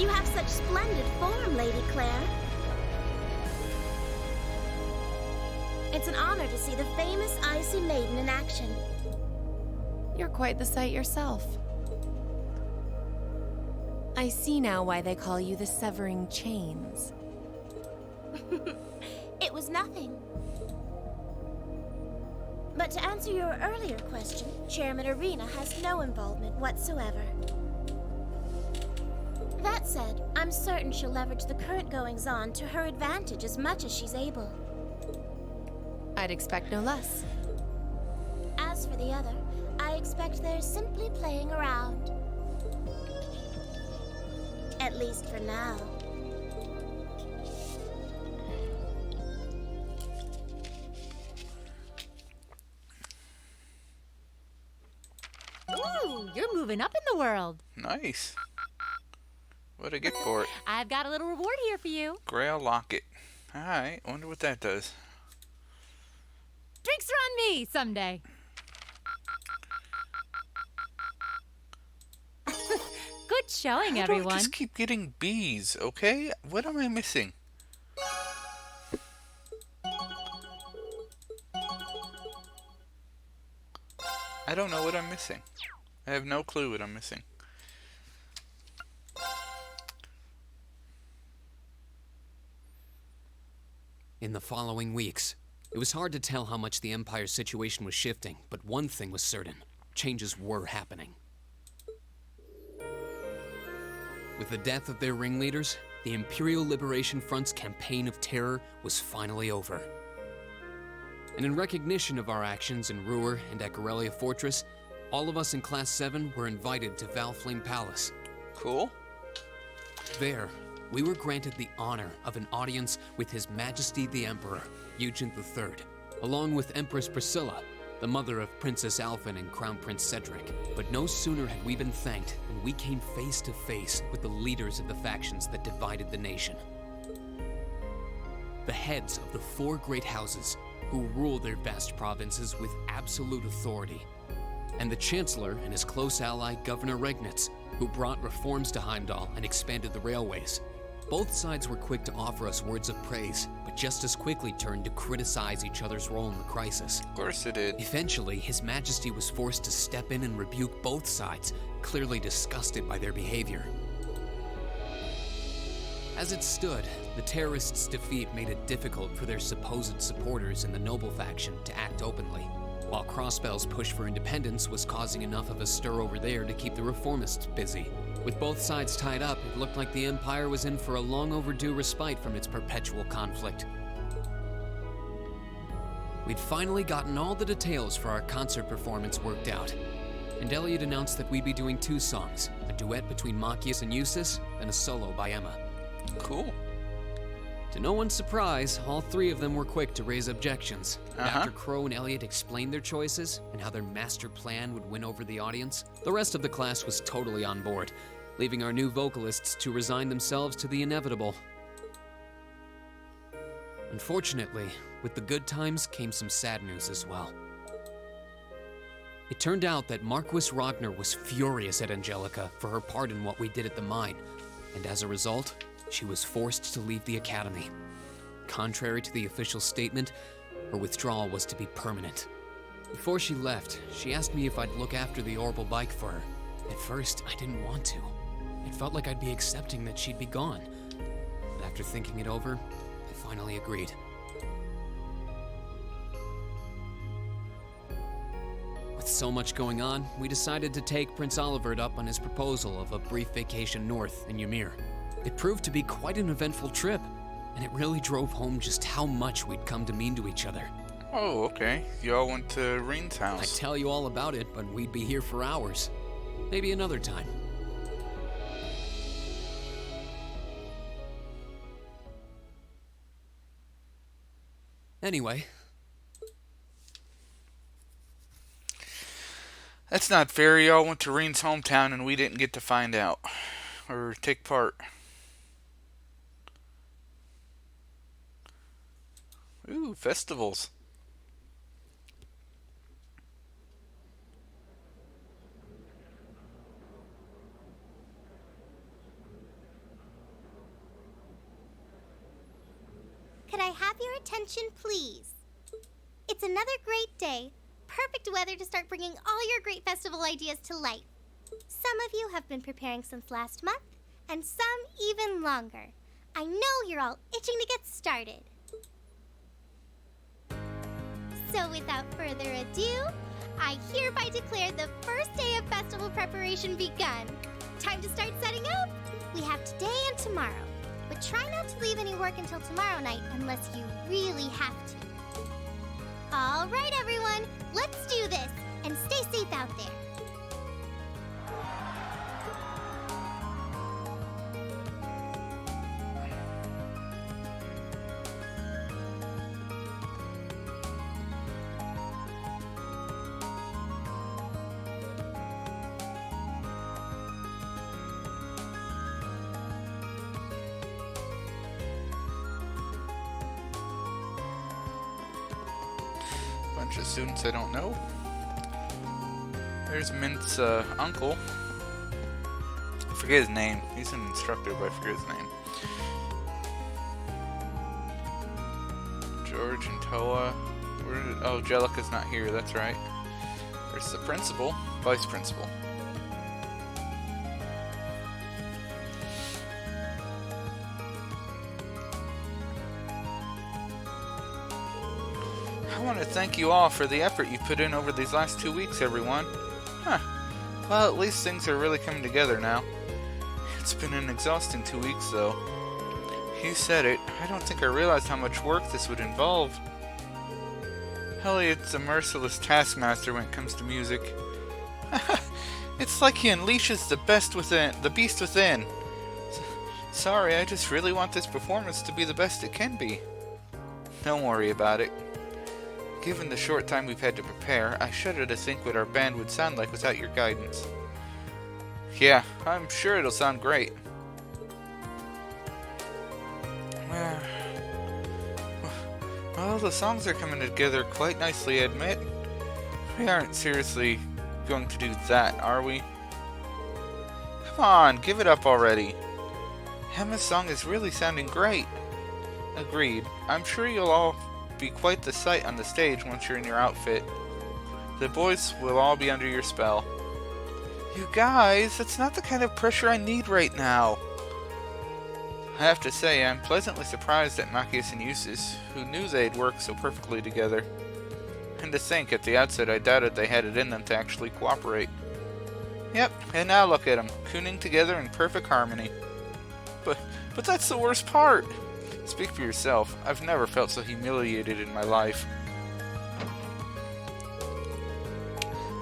R: You have such splendid form, Lady Claire. It's an honor to see the famous Icy Maiden in action.
O: You're quite the sight yourself. I see now why they call you the Severing Chains.
R: It was nothing. But to answer your earlier question, Chairman Arena has no involvement whatsoever. That said, I'm certain she'll leverage the current goings-on to her advantage as much as she's able.
O: I'd expect no less.
R: As for the other, I expect they're simply playing around. At least for now.
S: Ooh, you're moving up in the world.
A: Nice. What'd I get for it?
S: I've got a little reward here for you.
A: Grail locket. Alright, wonder what that does.
S: Drinks are on me someday. Good showing,
A: How do
S: everyone.
A: I just keep getting B's, okay? What am I missing? I don't know what I'm missing. I have no clue what I'm missing.
G: In the following weeks, it was hard to tell how much the Empire's situation was shifting, but one thing was certain. Changes were happening. With the death of their ringleaders, the Imperial Liberation Front's campaign of terror was finally over. And in recognition of our actions in Ruhr and at Corellia Fortress, all of us in Class 7 were invited to Valflame Palace.
A: Cool.
G: There, we were granted the honor of an audience with His Majesty the Emperor, Eugene III, along with Empress Priscilla, the mother of Princess Alphen and Crown Prince Cedric. But no sooner had we been thanked than we came face to face with the leaders of the factions that divided the nation. The heads of the 4 great houses who rule their vast provinces with absolute authority, and the Chancellor and his close ally Governor Regnitz, who brought reforms to Heimdall and expanded the railways. Both sides were quick to offer us words of praise, but just as quickly turned to criticize each other's role in the crisis.
A: Of course it did.
G: Eventually, His Majesty was forced to step in and rebuke both sides, clearly disgusted by their behavior. As it stood, the terrorists' defeat made it difficult for their supposed supporters in the noble faction to act openly, while Crossbell's push for independence was causing enough of a stir over there to keep the reformists busy. With both sides tied up, it looked like the Empire was in for a long overdue respite from its perpetual conflict. We'd finally gotten all the details for our concert performance worked out, and Elliot announced that we'd be doing 2 songs, a duet between Machias and Eustace, and a solo by Emma.
A: Cool.
G: To no one's surprise, all 3 of them were quick to raise objections. And after Crow and Elliot explained their choices and how their master plan would win over the audience, the rest of the class was totally on board, leaving our new vocalists to resign themselves to the inevitable. Unfortunately, with the good times came some sad news as well. It turned out that Marquis Ragnar was furious at Angelica for her part in what we did at the mine, and as a result, she was forced to leave the academy. Contrary to the official statement, her withdrawal was to be permanent. Before she left, she asked me if I'd look after the orbital bike for her. At first, I didn't want to. It It felt like I'd be accepting that she'd be gone. But after thinking it over, I finally agreed. With so much going on, we decided to take Prince Olivert up on his proposal of a brief vacation north in Ymir. It proved to be quite an eventful trip, and it really drove home just how much we'd come to mean to each other.
A: Oh, okay. You all went to Reen's house.
G: I'd tell you all about it, but we'd be here for hours. Maybe another time. Anyway.
A: That's not fair. Y'all went to Reen's hometown and we didn't get to find out. Or take part. Ooh, festivals.
K: Could I have your attention, please? It's another great day. Perfect weather to start bringing all your great festival ideas to life. Some of you have been preparing since last month, and some even longer. I know you're all itching to get started. So without further ado, I hereby declare the first day of festival preparation begun. Time to start setting up. We have today and tomorrow, but try not to leave any work until tomorrow night unless you really have to. All right, everyone, let's do this, and stay safe out there.
A: Bunch of students I don't know. There's Mint's uncle. I forget his name. He's an instructor, but I forget his name. George and Toa. Oh, Jellica's not here, that's right. There's the principal, vice principal. I want to thank you all for the effort you put in over these last 2 weeks, everyone. Huh. Well, at least things are really coming together now. It's been an exhausting 2 weeks, though. You said it. I don't think I realized how much work this would involve. Elliot's a merciless taskmaster when it comes to music. It's like he unleashes the beast within. Sorry, I just really want this performance to be the best it can be. Don't worry about it. Given the short time we've had to prepare, I shudder to think what our band would sound like without your guidance. Yeah, I'm sure it'll sound great. Well, the songs are coming together quite nicely, I admit. We aren't seriously going to do that, are we? Come on, give it up already. Emma's song is really sounding great. Agreed. I'm sure you'll all be quite the sight on the stage once you're in your outfit. The boys will all be under your spell. You guys, that's not the kind of pressure I need right now. I have to say, I'm pleasantly surprised at Machias and Eustace, who knew they'd work so perfectly together. And to think, at the outset I doubted they had it in them to actually cooperate. Yep, and now look at them, cooning together in perfect harmony. But that's the worst part! Speak for yourself. I've never felt so humiliated in my life.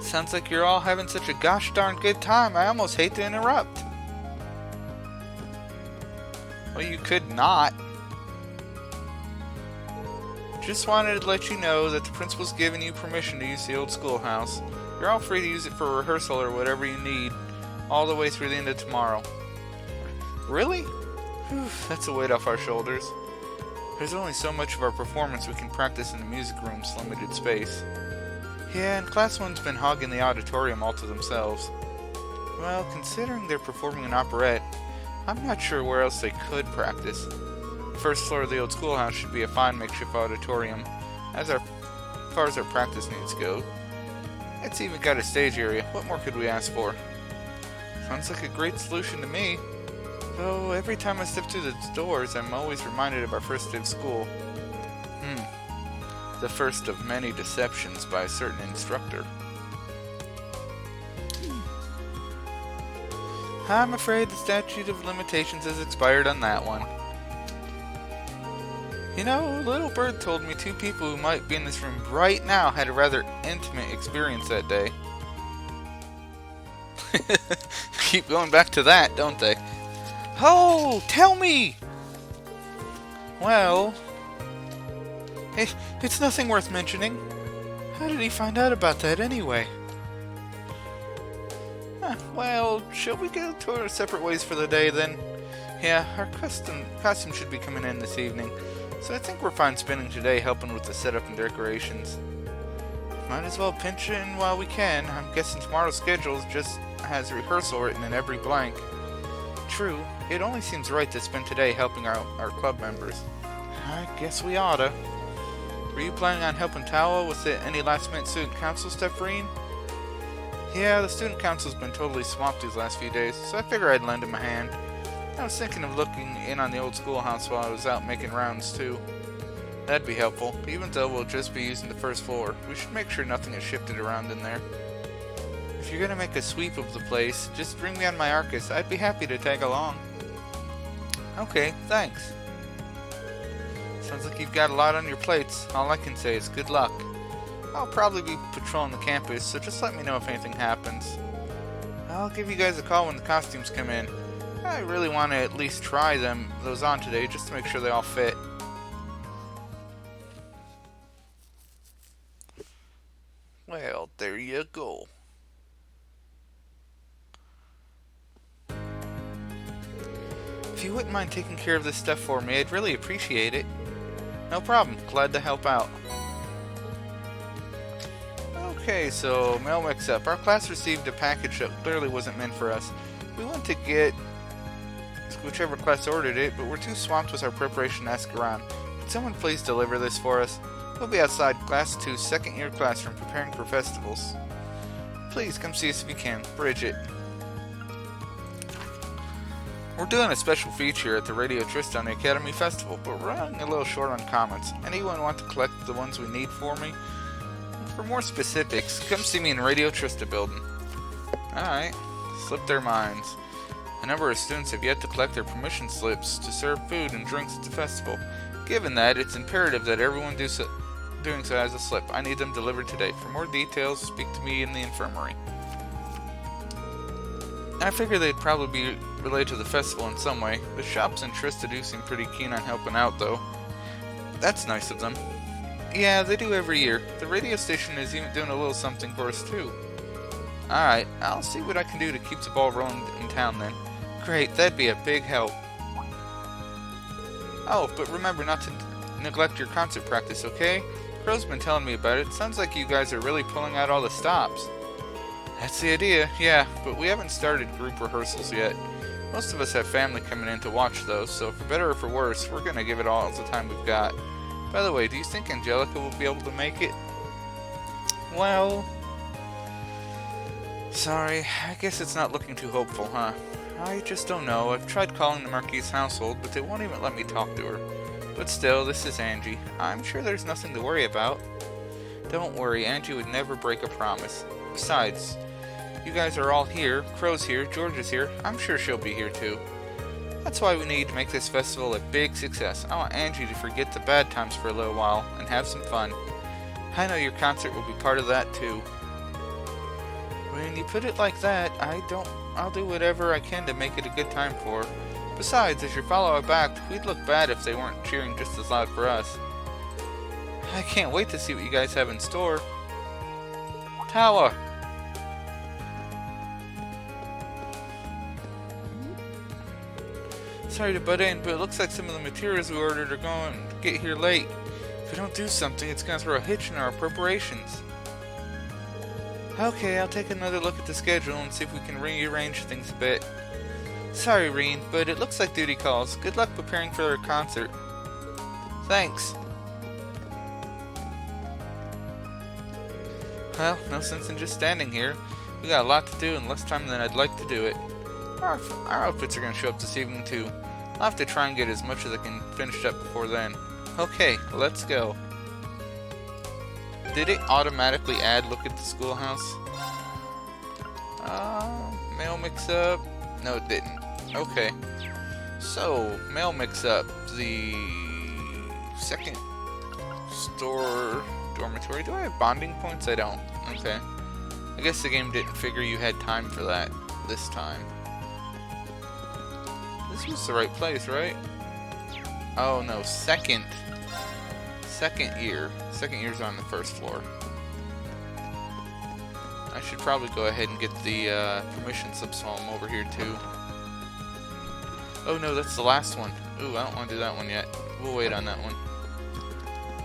A: Sounds like you're all having such a gosh darn good time. I almost hate to interrupt. Well, you could not. Just wanted to let you know that the principal's given you permission to use the old schoolhouse. You're all free to use it for rehearsal or whatever you need, all the way through the end of tomorrow. Really? Whew, that's a weight off our shoulders. There's only so much of our performance we can practice in the music room's limited space. Yeah, and Class 1's been hogging the auditorium all to themselves. Well, considering they're performing an operette, I'm not sure where else they could practice. The first floor of the old schoolhouse should be a fine makeshift auditorium, as far as our practice needs go. It's even got a stage area. What more could we ask for? Sounds like a great solution to me. Though every time I step through the doors, I'm always reminded of our first day of school. The first of many deceptions by a certain instructor. I'm afraid the statute of limitations has expired on that one. You know, Little Bird told me 2 people who might be in this room right now had a rather intimate experience that day. Keep going back to that, don't they? Oh, tell me! Well, it's nothing worth mentioning. How did he find out about that anyway? Well, shall we go to our separate ways for the day then? Yeah, our costume should be coming in this evening, so I think we're fine spending today helping with the setup and decorations. Might as well pinch it in while we can. I'm guessing tomorrow's schedule just has rehearsal written in every blank. True, it only seems right to spend today helping our club members. I guess we oughta. Were you planning on helping Tawa with any last-minute student council stuff, Reen? Yeah, the student council's been totally swamped these last few days, so I figured I'd lend him a hand. I was thinking of looking in on the old schoolhouse while I was out making rounds, too. That'd be helpful, even though we'll just be using the first floor. We should make sure nothing is shifted around in there. If you're gonna make a sweep of the place, just bring me on my Arcus. I'd be happy to tag along. Okay, thanks. Sounds like you've got a lot on your plates. All I can say is good luck. I'll probably be patrolling the campus, so just let me know if anything happens. I'll give you guys a call when the costumes come in. I really want to at least try those on today, just to make sure they all fit. Well, there you go. If you wouldn't mind taking care of this stuff for me, I'd really appreciate it. No problem. Glad to help out. Okay, so mail mix-up. Our class received a package that clearly wasn't meant for us. We went to get whichever class ordered it, but we're too swamped with our preparation to ask around. Could someone please deliver this for us? We'll be outside Class 2's second-year classroom preparing for festivals. Please come see us if you can. Bridget. We're doing a special feature at the Radio Tristan Academy Festival, but we're running a little short on comments. Anyone want to collect the ones we need for me? For more specifics, come see me in Radio Trista building. Alright, slip their minds. A number of students have yet to collect their permission slips to serve food and drinks at the festival. Given that, it's imperative that everyone doing so has a slip. I need them delivered today. For more details, speak to me in the infirmary. I figure they'd probably be related to the festival in some way. The shops in Trista do seem pretty keen on helping out, though. That's nice of them. Yeah, they do every year. The radio station is even doing a little something for us, too. Alright, I'll see what I can do to keep the ball rolling in town, then. Great, that'd be a big help. Oh, but remember not to neglect your concert practice, okay? Crow's been telling me about it. Sounds like you guys are really pulling out all the stops. That's the idea, yeah, but we haven't started group rehearsals yet. Most of us have family coming in to watch those, so for better or for worse, we're gonna give it all the time we've got. By the way, do you think Angelica will be able to make it? Well... sorry, I guess it's not looking too hopeful, huh? I just don't know. I've tried calling the Marquis household, but they won't even let me talk to her. But still, this is Angie. I'm sure there's nothing to worry about. Don't worry, Angie would never break a promise. Besides, you guys are all here. Crow's here, George is here. I'm sure she'll be here too. That's why we need to make this festival a big success. I want Angie to forget the bad times for a little while and have some fun. I know your concert will be part of that too. When you put it like that, I'll do whatever I can to make it a good time for her. Besides, as your follower backed, we'd look bad if they weren't cheering just as loud for us. I can't wait to see what you guys have in store. Tawa! Sorry to butt in, but it looks like some of the materials we ordered are going to get here late. If we don't do something, it's going to throw a hitch in our preparations. Okay, I'll take another look at the schedule and see if we can rearrange things a bit. Sorry, Reen, but it looks like duty calls. Good luck preparing for our concert. Thanks. Well, no sense in just standing here. We got a lot to do and less time than I'd like to do it. Our outfits are going to show up this evening too. I'll have to try and get as much as I can finished up before then. Okay, let's go. Did it automatically add look at the schoolhouse? Mail mix-up? No, it didn't. Okay. So, mail mix-up. The second store dormitory. Do I have bonding points? I don't. Okay. I guess the game didn't figure you had time for that this time. This was the right place, right? Oh no, second year. Second year's on the first floor. I should probably go ahead and get the permission slips while I'm over here too. Oh no, that's the last one. Ooh, I don't want to do that one yet. We'll wait on that one.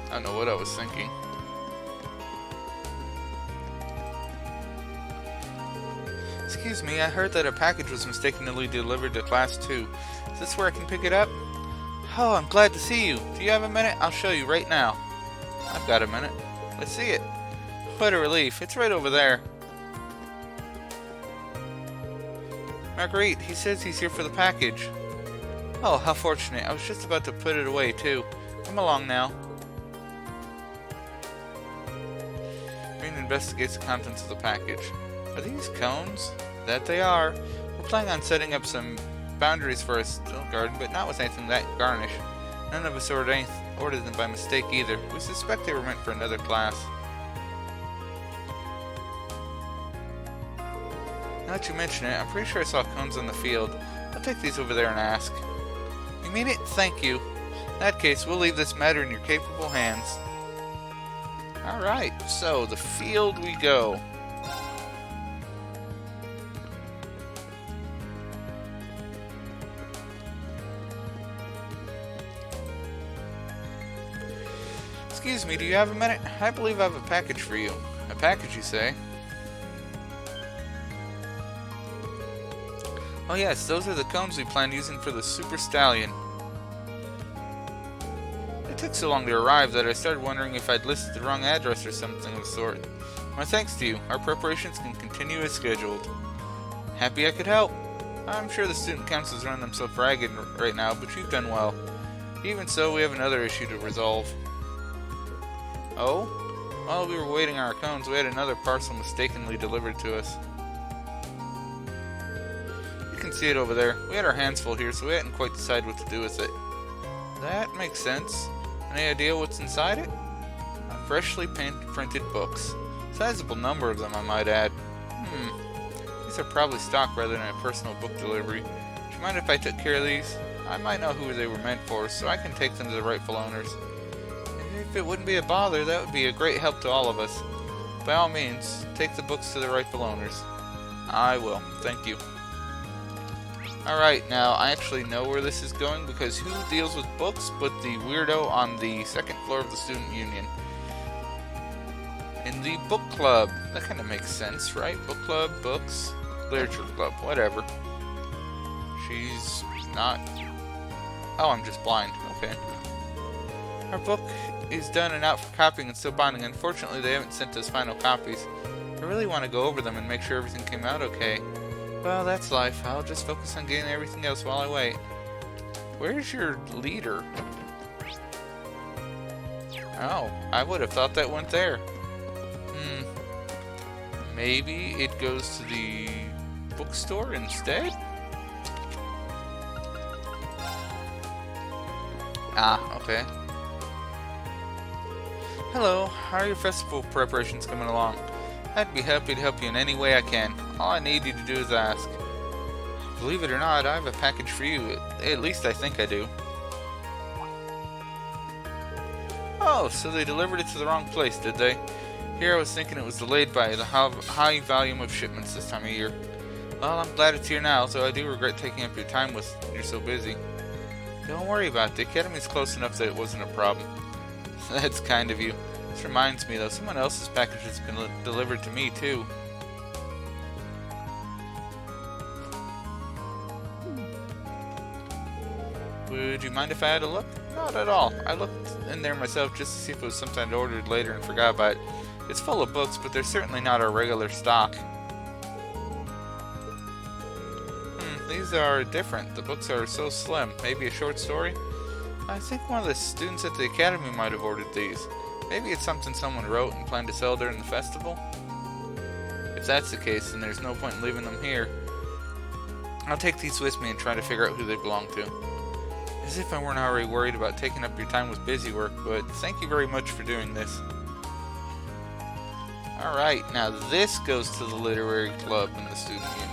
A: I don't know what I was thinking. Excuse me, I heard that a package was mistakenly delivered to Class 2. Is this where I can pick it up? Oh, I'm glad to see you. Do you have a minute? I'll show you right now. I've got a minute. Let's see it. What a relief. It's right over there. Marguerite, he says he's here for the package. Oh, how fortunate. I was just about to put it away, too. Come along now. Green investigates the contents of the package. Are these cones? That they are. We're planning on setting up some boundaries for a still garden, but not with anything that garnish. None of us ordered them by mistake either. We suspect they were meant for another class. Now that you mention it, I'm pretty sure I saw cones on the field. I'll take these over there and ask. You mean it? Thank you. In that case, we'll leave this matter in your capable hands. Alright, so the field we go. Excuse me, do you have a minute? I believe I have a package for you. A package, you say? Oh yes, those are the cones we planned using for the Super Stallion. It took so long to arrive that I started wondering if I'd listed the wrong address or something of the sort. My thanks to you. Our preparations can continue as scheduled. Happy I could help. I'm sure the student council's running themselves ragged right now, but you've done well. Even so, we have another issue to resolve. Oh? While we were waiting on our cones, we had another parcel mistakenly delivered to us. You can see it over there. We had our hands full here, so we hadn't quite decided what to do with it. That makes sense. Any idea what's inside it? Freshly printed books. Sizable number of them, I might add. These are probably stock rather than a personal book delivery. Do you mind if I took care of these? I might know who they were meant for, so I can take them to the rightful owners. If it wouldn't be a bother, that would be a great help to all of us. By all means, take the books to the rightful owners. I will. Thank you. Alright, now I actually know where this is going because who deals with books but the weirdo on the second floor of the student union? In the book club. That kind of makes sense, right? Book club, books, literature club, whatever. She's not... Oh, I'm just blind. Okay. Our book is done and out for copying and still binding. Unfortunately, they haven't sent us final copies. I really want to go over them and make sure everything came out okay. Well, that's life. I'll just focus on getting everything else while I wait. Where's your leader? Oh, I would have thought that went there. Maybe it goes to the bookstore instead? Ah, okay. Hello, how are your festival preparations coming along? I'd be happy to help you in any way I can. All I need you to do is ask. Believe it or not, I have a package for you. At least I think I do. Oh, so they delivered it to the wrong place, did they? Here I was thinking it was delayed by the high volume of shipments this time of year. Well, I'm glad it's here now, though I do regret taking up your time with you're so busy. Don't worry about it. The academy's close enough that it wasn't a problem. That's kind of you. This reminds me, though, someone else's package has been delivered to me, too. Would you mind if I had a look? Not at all. I looked in there myself just to see if it was something I'd ordered later and forgot about it. It's full of books, but they're certainly not our regular stock. These are different. The books are so slim. Maybe a short story? I think one of the students at the academy might have ordered these. Maybe it's something someone wrote and planned to sell during the festival? If that's the case, then there's no point in leaving them here. I'll take these with me and try to figure out who they belong to. As if I weren't already worried about taking up your time with busy work, but thank you very much for doing this. Alright, now this goes to the literary club and the student union.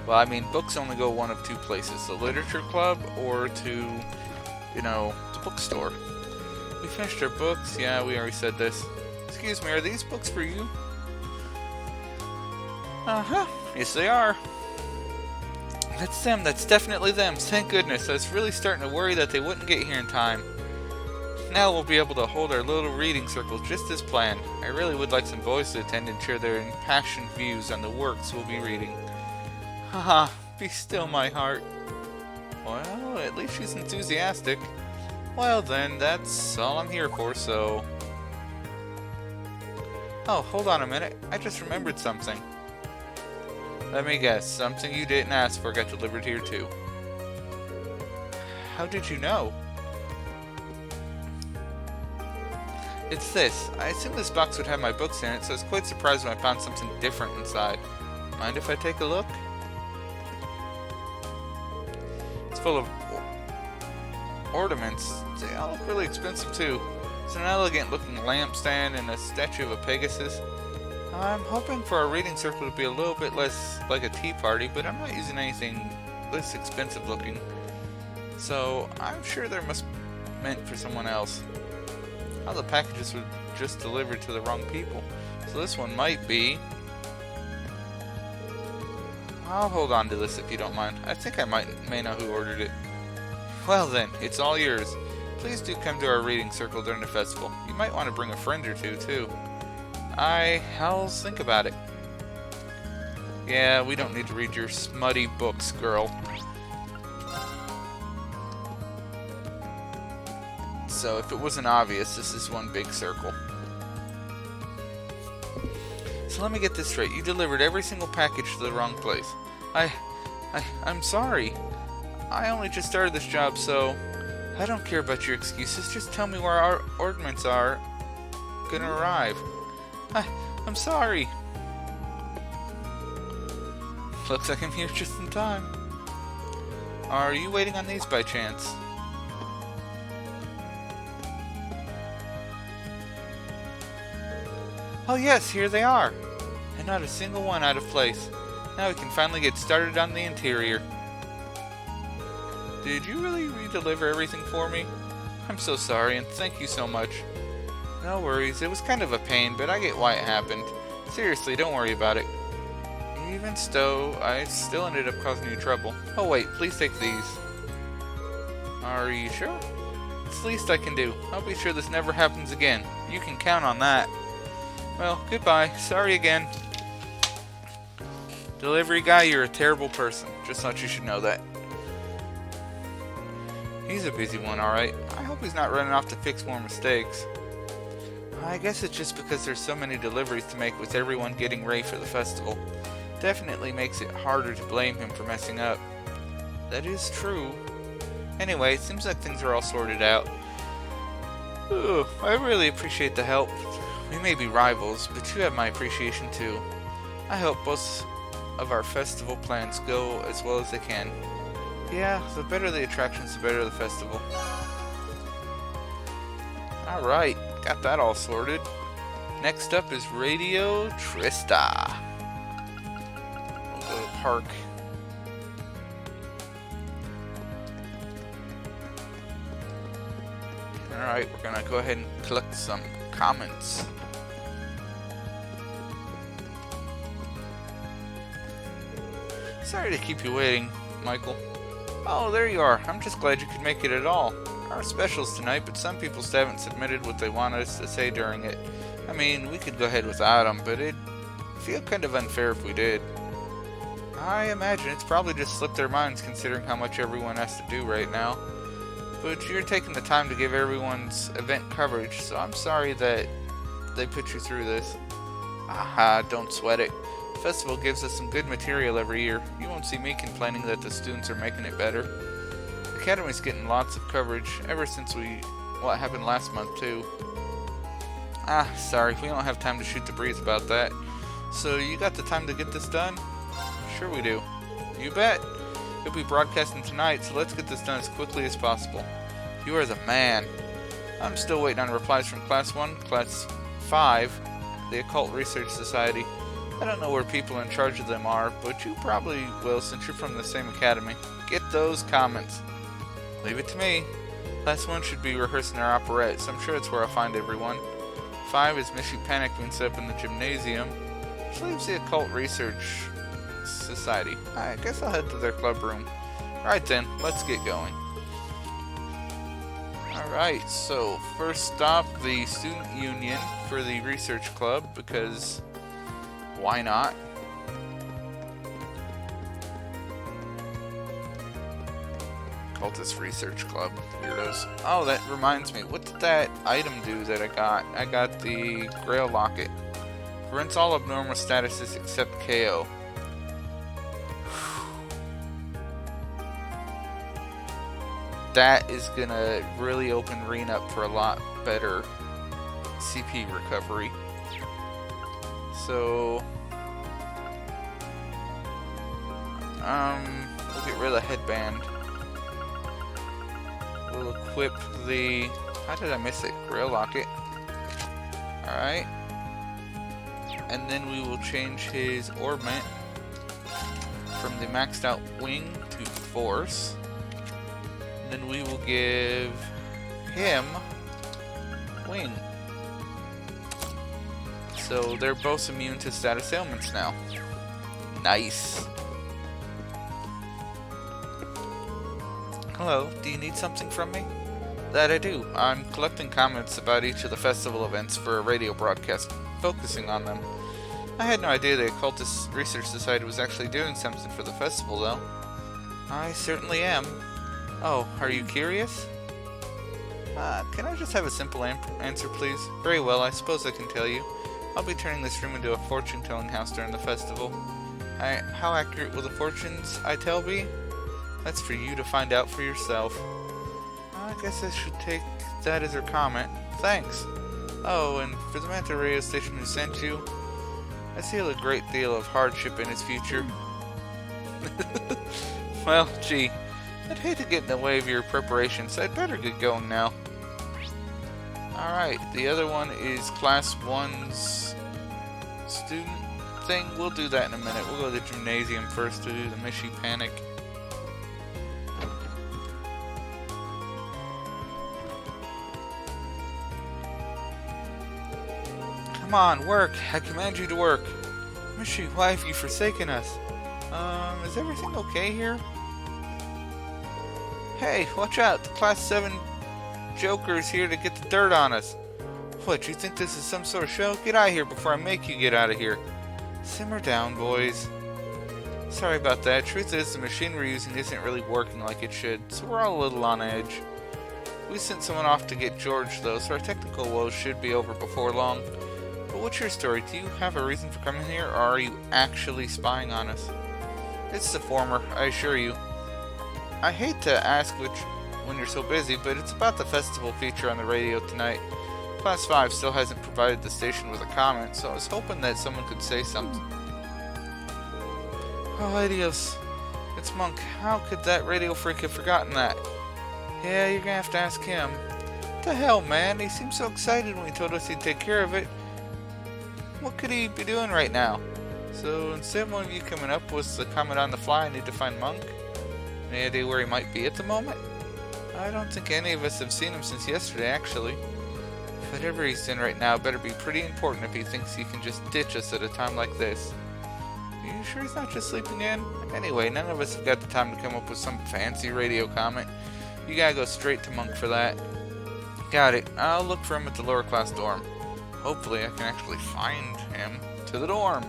A: Well, I mean, books only go one of two places. The literature club or to, you know, the bookstore. We finished our books. Yeah, we already said this. Excuse me, are these books for you? Uh-huh. Yes, they are. That's them. That's definitely them. Thank goodness. I was really starting to worry that they wouldn't get here in time. Now we'll be able to hold our little reading circle just as planned. I really would like some boys to attend and share their impassioned views on the works we'll be reading. Haha, be still my heart. Well, at least she's enthusiastic. Well then, that's all I'm here for, so... Oh, hold on a minute. I just remembered something. Let me guess, something you didn't ask for got delivered here too. How did you know? It's this. I assumed this box would have my books in it, so I was quite surprised when I found something different inside. Mind if I take a look? It's full of ornaments. They all look really expensive too. It's an elegant looking lampstand and a statue of a Pegasus. I'm hoping for our reading circle to be a little bit less like a tea party, but I'm not using anything less expensive looking. So I'm sure they're meant for someone else. All the packages were just delivered to the wrong people. So this one might be... I'll hold on to this if you don't mind. I think I may know who ordered it. Well then, it's all yours. Please do come to our reading circle during the festival. You might want to bring a friend or two, too. I'll think about it. Yeah, we don't need to read your smutty books, girl. So, if it wasn't obvious, this is one big circle. So let me get this straight. You delivered every single package to the wrong place. I'm sorry. I only just started this job, so I don't care about your excuses. Just tell me where our ornaments are gonna arrive. I'm sorry. Looks like I'm here just in time. Are you waiting on these by chance? Oh yes, here they are. And not a single one out of place. Now we can finally get started on the interior. Did you really re-deliver everything for me? I'm so sorry, and thank you so much. No worries, it was kind of a pain, but I get why it happened. Seriously, don't worry about it. Even so, I still ended up causing you trouble. Oh wait, please take these. Are you sure? It's the least I can do. I'll be sure this never happens again. You can count on that. Well, goodbye. Sorry again. Delivery guy, you're a terrible person. Just thought you should know that. He's a busy one, alright. I hope he's not running off to fix more mistakes. I guess it's just because there's so many deliveries to make with everyone getting ready for the festival. Definitely makes it harder to blame him for messing up. That is true. Anyway, it seems like things are all sorted out. Ooh, I really appreciate the help. We may be rivals, but you have my appreciation too. I hope both of our festival plans go as well as they can. Yeah, the better the attractions, the better the festival. Alright, got that all sorted. Next up is Radio Trista. We'll go to Park. Alright, we're gonna go ahead and collect some comments. Sorry to keep you waiting, Michael. Oh, there you are. I'm just glad you could make it at all. Our specials tonight, but some people still haven't submitted what they want us to say during it. I mean, we could go ahead without them, but it'd feel kind of unfair if we did. I imagine it's probably just slipped their minds considering how much everyone has to do right now. But you're taking the time to give everyone's event coverage, so I'm sorry that they put you through this. Aha, don't sweat it. The festival gives us some good material every year. You won't see me complaining that the students are making it better. The Academy's getting lots of coverage ever since what happened last month too. Ah, sorry, we don't have time to shoot the breeze about that. So you got the time to get this done? Sure we do. You bet. You'll be broadcasting tonight, so let's get this done as quickly as possible. You are the man. I'm still waiting on replies from Class 1, Class 5, the Occult Research Society. I don't know where people in charge of them are, but you probably will since you're from the same academy. Get those comments. Leave it to me. Class 1 should be rehearsing their operette, so I'm sure it's where I'll find everyone. 5 is Mishy Panic being set up in the gymnasium, which leaves the Occult Research Society. I guess I'll head to their club room. Alright then, let's get going. Alright, so first stop, the Student Union for the Research Club, because why not? Cultist Research Club, weirdos. Oh, that reminds me, what did that item do that I got? I got the Grail Locket. Prevents all abnormal statuses except KO. That is gonna really open Reen up for a lot better CP recovery. So, we'll get rid of the headband. We'll equip the... How did I miss it? Grail Locket. Alright. And then we will change his orbment from the maxed out wing to force. Then we will give him wing. So they're both immune to status ailments now. Nice. Hello, do you need something from me? That I do. I'm collecting comments about each of the festival events for a radio broadcast, focusing on them. I had no idea the Occultist Research Society was actually doing something for the festival, though. I certainly am. Oh, are you curious? Can I just have a simple answer, please? Very well, I suppose I can tell you. I'll be turning this room into a fortune-telling house during the festival. How accurate will the fortunes I tell be? That's for you to find out for yourself. I guess I should take that as her comment. Thanks. Oh, and for the Manta radio station who sent you, I see a great deal of hardship in his future. Well, gee. I'd hate to get in the way of your preparations, so I'd better get going now. Alright, the other one is Class 1's student thing. We'll do that in a minute. We'll go to the gymnasium first to do the Mishy Panic. Come on, work! I command you to work! Mishy, why have you forsaken us? Is everything okay here? Hey, watch out! The Class 7 Joker's here to get the dirt on us. What, you think this is some sort of show? Get out of here before I make you get out of here. Simmer down, boys. Sorry about that. Truth is, the machine we're using isn't really working like it should, so we're all a little on edge. We sent someone off to get George, though, so our technical woes should be over before long. But what's your story? Do you have a reason for coming here, or are you actually spying on us? It's the former, I assure you. I hate to ask when you're so busy, but it's about the festival feature on the radio tonight. Class 5 still hasn't provided the station with a comment, so I was hoping that someone could say something. Oh, adios. It's Monk. How could that radio freak have forgotten that? Yeah, you're gonna have to ask him. What the hell, man? He seemed so excited when he told us he'd take care of it. What could he be doing right now? So instead of one of you coming up with the comment on the fly, I need to find Monk. Any idea where he might be at the moment? I don't think any of us have seen him since yesterday, actually. Whatever he's doing right now better be pretty important if he thinks he can just ditch us at a time like this. Are you sure he's not just sleeping in? Anyway, none of us have got the time to come up with some fancy radio comment. You gotta go straight to Monk for that. Got it. I'll look for him at the lower class dorm. Hopefully I can actually find him to the dorm.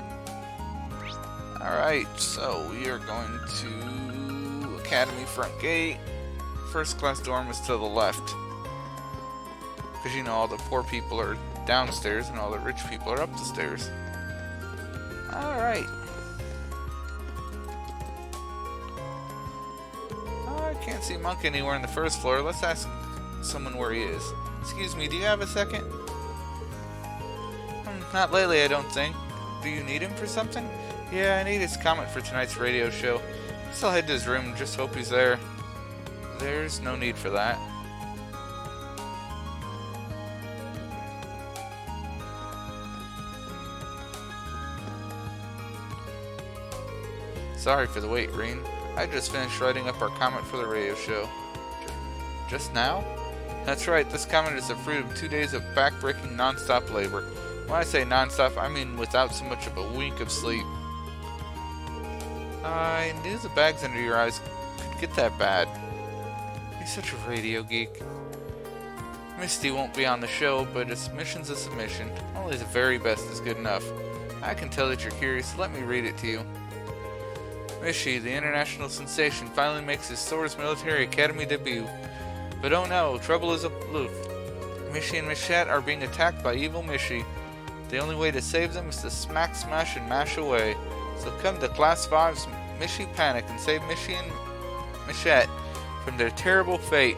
A: Alright, so we are going to Academy front gate. First class dorm is to the left. Because you know all the poor people are downstairs and all the rich people are up the stairs. Alright. I can't see Monk anywhere on the first floor. Let's ask someone where he is. Excuse me, do you have a second? Not lately, I don't think. Do you need him for something? Yeah, I need his comment for tonight's radio show. Guess I'll head to his room and just hope he's there. There's no need for that. Sorry for the wait, Reen. I just finished writing up our comment for the radio show. Just now? That's right, this comment is the fruit of 2 days of back-breaking non-stop labor. When I say non-stop, I mean without so much of a wink of sleep. I knew the bags under your eyes could get that bad. You're such a radio geek. Misty won't be on the show, but a submission's a submission. Only the very best is good enough. I can tell that you're curious, so let me read it to you. Mishy, the international sensation, finally makes his Soares Military Academy debut. But oh no, trouble is aloof. Mishy and Mishette are being attacked by evil Mishy. The only way to save them is to smack, smash, and mash away. So come to Class 5's Mishy Panic and save Mishy and Mishette from their terrible fate.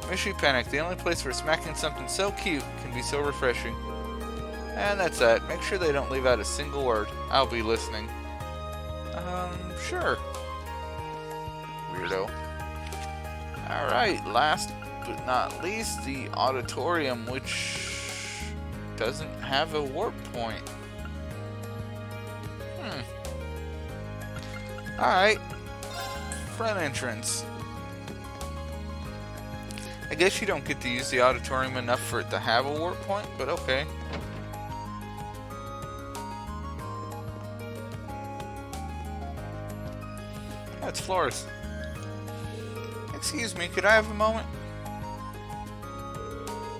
A: Mishy Panic, the only place where smacking something so cute can be so refreshing. And that's that. Make sure they don't leave out a single word. I'll be listening. Sure. Weirdo. Alright, last but not least, the auditorium, which doesn't have a warp point. Alright. Front entrance. I guess you don't get to use the auditorium enough for it to have a warp point, but okay. That's Flores. Excuse me, could I have a moment?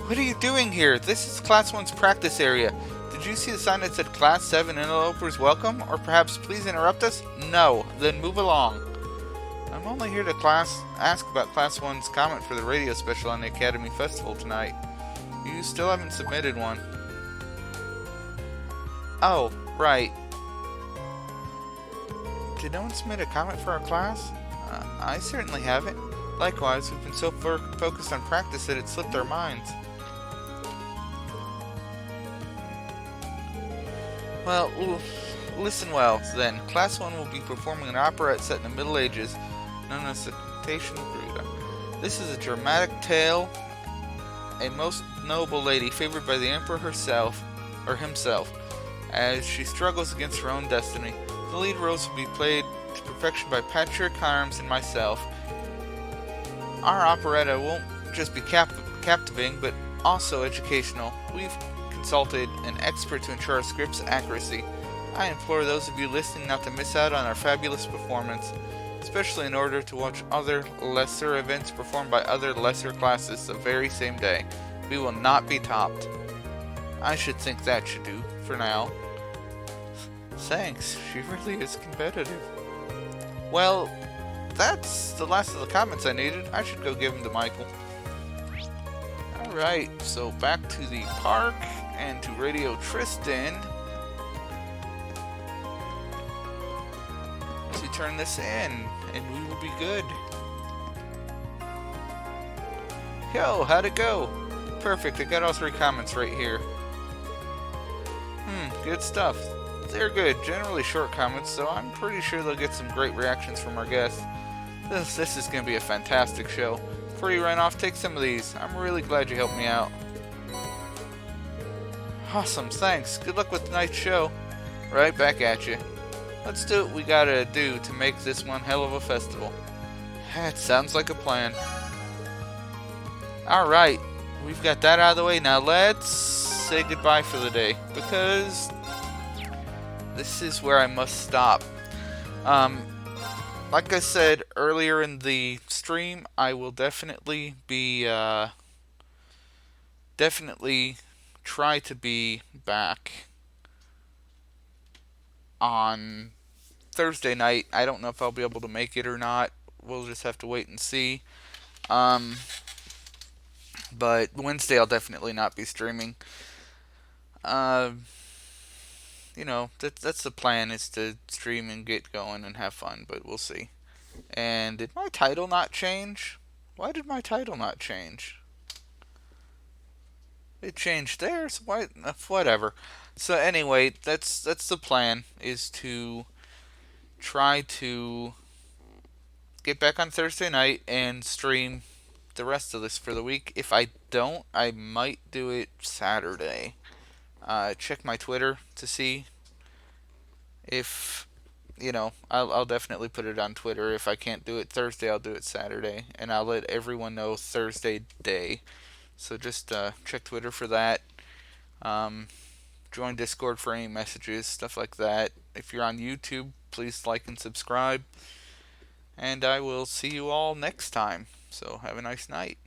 A: What are you doing here? This is Class 1's practice area. Did you see the sign that said Class 7 Interlopers Welcome? Or perhaps please interrupt us? No. Then move along. I'm only here to ask about Class 1's comment for the radio special on the Academy Festival tonight. You still haven't submitted one. Oh, right. Did no one submit a comment for our class? I certainly haven't. Likewise, we've been so focused on practice that it slipped our minds. Well, listen well, then. Class 1 will be performing an operette set in the Middle Ages, known as the Temptation of Breda. This is a dramatic tale, a most noble lady favored by the Emperor himself, as she struggles against her own destiny. The lead roles will be played to perfection by Patrick Harms and myself. Our operetta won't just be captivating, but also educational. We've consulted an expert to ensure our script's accuracy. I implore those of you listening not to miss out on our fabulous performance, especially in order to watch other lesser events performed by other lesser classes the very same day. We will not be topped. I should think that should do for now. Thanks, she really is competitive. Well, that's the last of the comments I needed. I should go give them to Michael. Alright, so back to the park and to Radio Tristan to turn this in, and we will be good. Yo, how'd it go? Perfect, I got all 3 comments right here. Good stuff. They're good, generally short comments, so I'm pretty sure they'll get some great reactions from our guests. This is going to be a fantastic show. Before you run off, take some of these. I'm really glad you helped me out. Awesome, thanks. Good luck with tonight's show. Right back at you. Let's do what we gotta do to make this one hell of a festival. That sounds like a plan. Alright, we've got that out of the way. Now let's say goodbye for the day, because this is where I must stop. Like I said earlier in the stream, I will definitely be, try to be back on Thursday night. I don't know if I'll be able to make it or not. We'll just have to wait and see. But Wednesday I'll definitely not be streaming. you know, that's the plan, is to stream and get going and have fun, but we'll see. And did my title not change? Why did my title not change? It changed there, so why? Whatever. So anyway, that's the plan, is to try to get back on Thursday night and stream the rest of this for the week. If I don't, I might do it Saturday. Check my Twitter to see if, you know, I'll definitely put it on Twitter. If I can't do it Thursday, I'll do it Saturday, and I'll let everyone know Thursday day. So just check Twitter for that. Join Discord for any messages, stuff like that. If you're on YouTube, please like and subscribe. And I will see you all next time. So have a nice night.